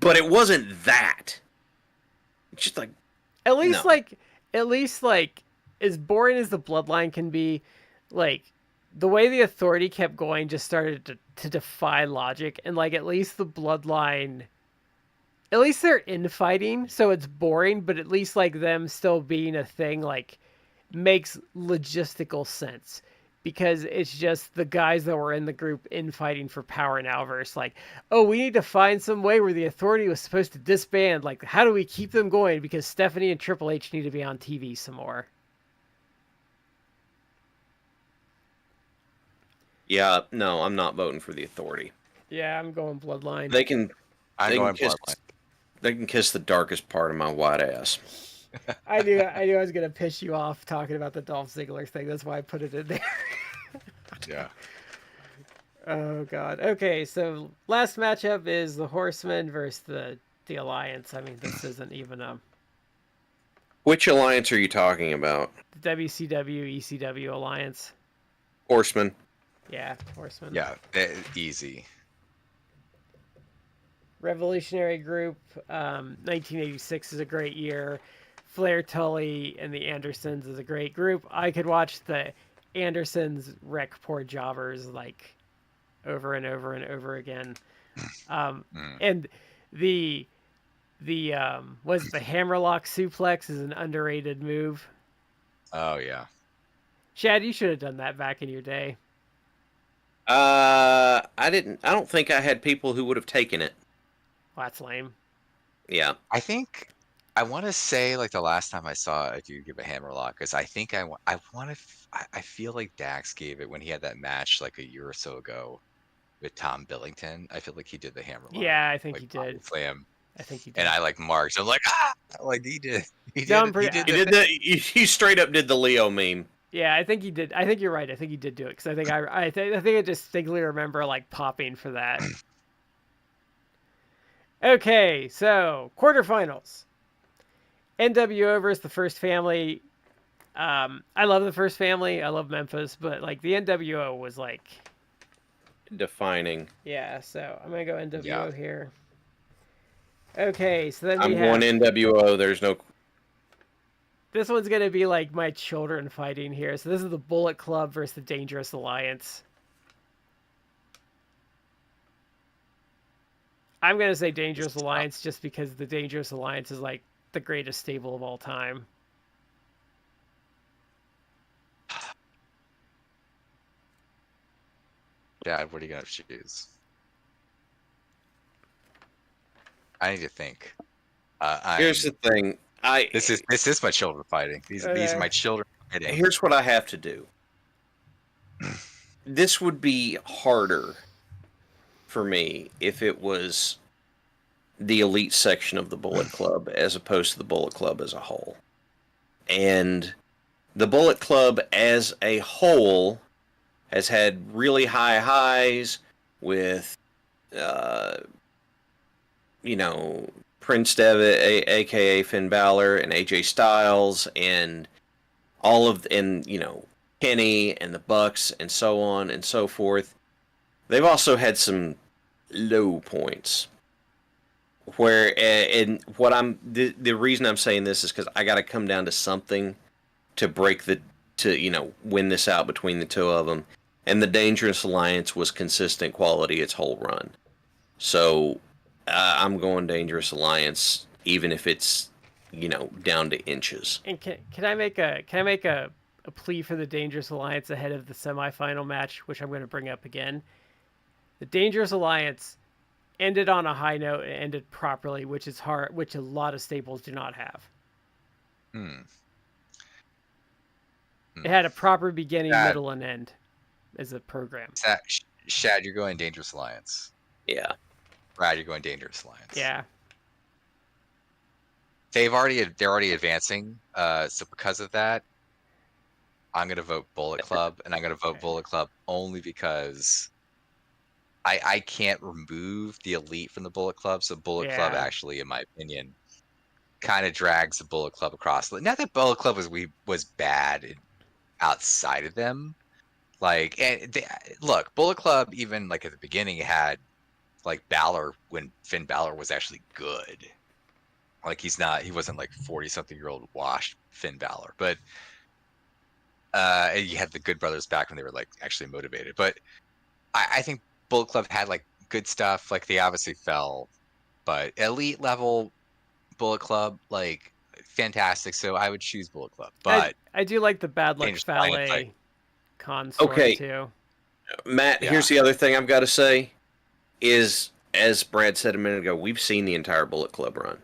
But it wasn't that. It's just like, At least no. like as boring as the Bloodline can be, like the way the Authority kept going just started to defy logic, and like at least the Bloodline, at least they're infighting, so it's boring, but at least like them still being a thing like makes logistical sense. Because it's just the guys that were in the group infighting for power now versus like, oh, we need to find some way where the Authority was supposed to disband. Like, how do we keep them going? Because Stephanie and Triple H need to be on TV some more. yeah, no, I'm not voting for the Authority. Yeah, I'm going Bloodline. They can I'm They going can kiss- Bloodline. they can kiss the darkest part of my white ass. I knew I was gonna piss you off talking about the Dolph Ziggler thing. That's why I put it in there. Yeah. Oh god. Okay, so last matchup is the Horsemen versus the the Alliance. I mean, this isn't even Which alliance are you talking about? the WCW ECW Alliance. Horsemen. Yeah, Horsemen. Yeah, easy. Revolutionary Group. 1986 is a great year. Flair, Tully, and the Andersons is a great group. I could watch the Andersons wreck poor jobbers like over and over and over again. And the was the hammerlock suplex is an underrated move. Oh yeah. Chad, you should have done that back in your day. I didn't. I don't think I had people who would have taken it. Well, that's lame. Yeah. I think I want to say like the last time I saw a dude give a hammerlock, because I think I want to. I feel like Dax gave it when he had that match like a year or so ago with Tom Billington. I feel like he did the hammerlock. Yeah, I think like, he did. Slam. I think he did. And I like marked. I'm like, like he did. He did. No, He did. He did the. He straight up did the Leo meme. Yeah, I think he did. I think you're right. I think he did do it because I think I think I just distinctly remember like popping for that. Okay, so quarterfinals. NWO versus the First Family. I love the First Family. I love Memphis, but like the NWO was like Defining. yeah. So I'm gonna go NWO Yeah. here. Okay, so then we I'm have going NWO. There's no. this one's gonna be like my children fighting here. So this is the Bullet Club versus the Dangerous Alliance. I'm gonna say Dangerous Alliance just because the Dangerous Alliance is like the greatest stable of all time. Dad, what are you gonna choose? I need to think. Here's the thing. This is my children fighting. These are my children fighting. Here's what I have to do. This would be harder for me if it was the elite section of the Bullet Club as opposed to the Bullet Club as a whole. And the Bullet Club as a whole has had really high highs with, Prince Devitt, aka Finn Balor, and AJ Styles, and Kenny and the Bucks, and so on and so forth. They've also had some low points. Where, and what the reason I'm saying this is because I got to come down to something to win this out between the two of them. And the Dangerous Alliance was consistent quality its whole run. So I'm going Dangerous Alliance, even if it's down to inches. And can I make a plea for the Dangerous Alliance ahead of the semifinal match, which I'm going to bring up again? The Dangerous Alliance ended on a high note and ended properly, which is hard, which a lot of staples do not have. It had a proper beginning, middle, and end as a program. Shad, you're going Dangerous Alliance. Yeah. Brad, you're going Dangerous Alliance. Yeah. They're already advancing. So because of that, I'm gonna vote Bullet Club, and I'm gonna vote Bullet Club only because I can't remove the elite from the Bullet Club. So Bullet Club actually, in my opinion, kind of drags the Bullet Club across. Not that Bullet Club was bad outside of them. Like, and look, Bullet Club, even like at the beginning, had like Balor when Finn Balor was actually good. Like he wasn't like 40-something-year-old washed Finn Balor, but you had the Good Brothers back when they were like actually motivated. But I think Bullet Club had like good stuff. Like they obviously fell, but elite level Bullet Club, like fantastic. So I would choose Bullet Club. But I do like the Bad Luck Fale con story too. Matt, here's the other thing I've got to say is, as Brad said a minute ago, we've seen the entire Bullet Club run.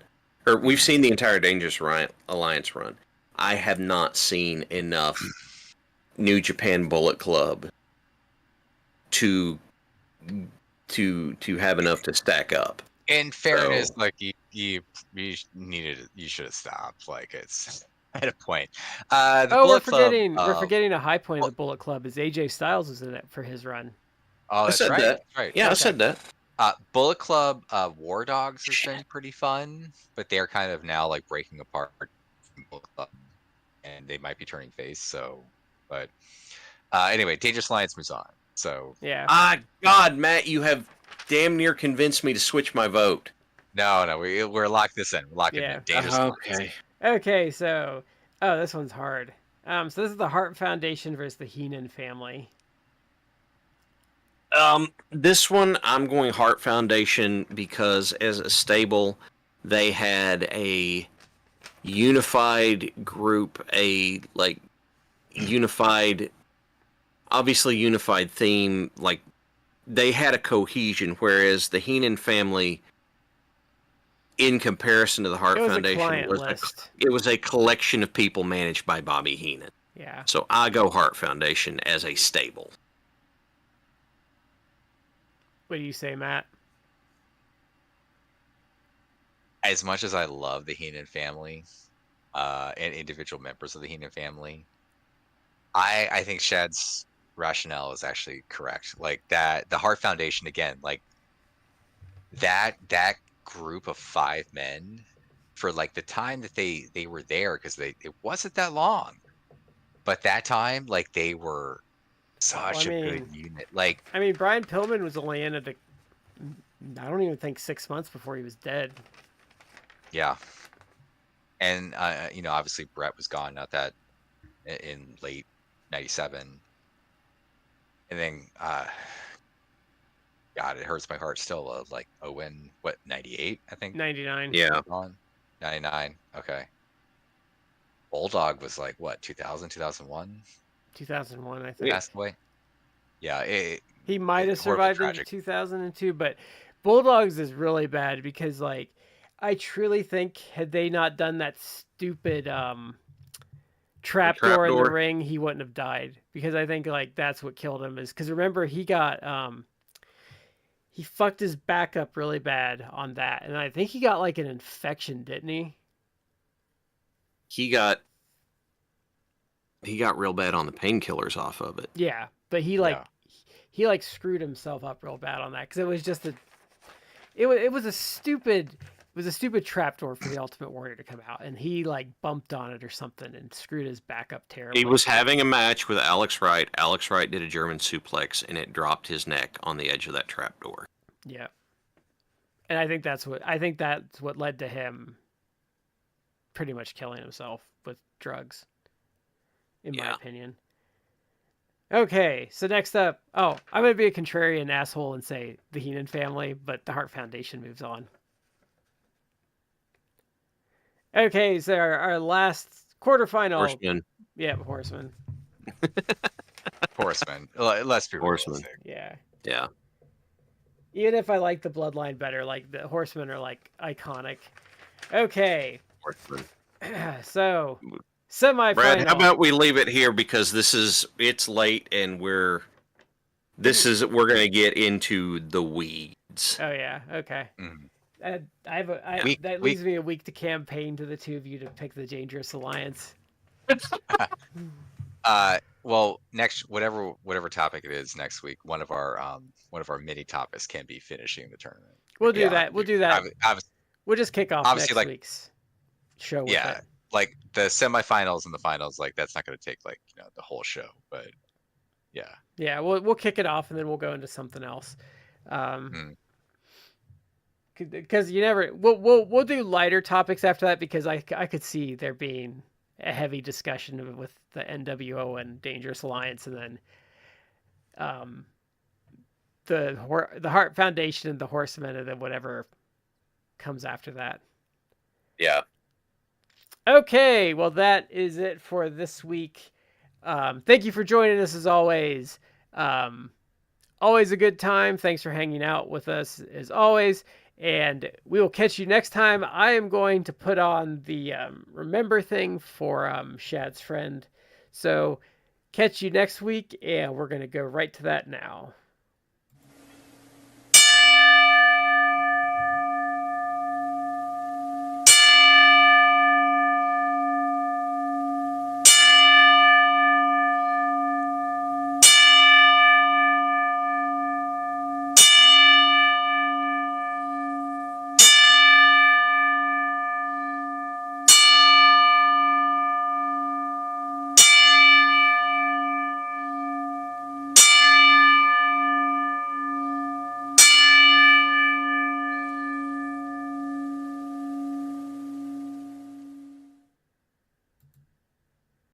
Or we've seen the entire Dangerous Alliance run. I have not seen enough New Japan Bullet Club to have enough to stack up. In fairness, like you should have stopped. Like it's at a point. We're forgetting a high point of the Bullet Club is AJ Styles was in it for his run. Oh, that's I said right. that. Right. Yeah, I said that. Bullet Club War Dogs has been pretty fun, but they're kind of now like breaking apart from Bullet Club, and they might be turning face. So, but anyway, Dangerous Alliance moves on. So Yeah. God, Matt, you have damn near convinced me to switch my vote. no, we're locking this in. We're locking Yeah. in Dangerous Alliance. Okay. Okay, so this one's hard. So this is the Hart Foundation versus the Heenan family. This one I'm going Hart Foundation because as a stable, they had a unified group, obviously unified theme. Like they had a cohesion, whereas the Heenan family, in comparison to the Hart It was a Foundation, client list. it was a collection of people managed by Bobby Heenan. Yeah. So I go Hart Foundation as a stable. What do you say, Matt? As much as I love the Heenan family, and individual members of the Heenan family, I think Shad's rationale is actually correct. Like that, the Hart Foundation again, like that group of 5 men for like the time that they were there, because it wasn't that long, but that time like they were such a good unit. Like I mean, Brian Pillman was only in it. I don't even think 6 months before he was dead. yeah, and obviously Brett was gone not that in late '97, and then God, it hurts my heart still of like Owen, what, 98, I think? 99. Yeah. On 99. Okay. Bulldog was like what, 2000, 2001? 2001, I think. Passed away. Yeah, He might have horrible, survived into tragic. 2002, but Bulldogs is really bad because, like, I truly think had they not done that stupid trapdoor in the ring, he wouldn't have died. Because I think like that's what killed him. Is because remember he got he fucked his back up really bad on that, and I think he got like an infection, didn't he? He got real bad on the painkillers off of it. Yeah, but he screwed himself up real bad on that because it was just it was a stupid trapdoor for the Ultimate Warrior to come out, and he like bumped on it or something and screwed his back up terribly. He was having a match with Alex Wright. Alex Wright did a German suplex, and it dropped his neck on the edge of that trapdoor. Yeah, and I think that's what led to him pretty much killing himself with drugs, in my opinion. Okay, so next up, I'm going to be a contrarian asshole and say the Heenan family, but the Hart Foundation moves on. Okay, so our last quarterfinal. Horsemen. Yeah, Horsemen. Horsemen. Let's be Horsemen. realistic. Yeah. Yeah. Even if I like the Bloodline better, like the Horsemen are like iconic. Okay. Horsemen. So, semifinal. Brad, how about we leave it here because it's late and we're going to get into the weeds. Oh yeah. Okay. Mhm. That leaves me a week to campaign to the two of you to pick the Dangerous Alliance. Well, next whatever topic it is next week, one of our mini topics can be finishing the tournament. We'll do that. We'll do that. We'll just kick off obviously, next like, week's show. With yeah, it. like the semifinals and the finals, like that's not going to take like the whole show, but yeah. Yeah, we'll kick it off and then we'll go into something else. Because you never we'll do lighter topics after that because I could see there being a heavy discussion with the NWO and Dangerous Alliance, and then the Hart Foundation and the Horsemen, and then whatever comes after that. Yeah. Okay, well that is it for this week. Thank you for joining us as always. Always a good time. Thanks for hanging out with us as always. And we will catch you next time. I am going to put on the remember thing for Shad's friend. So catch you next week, and we're going to go right to that now.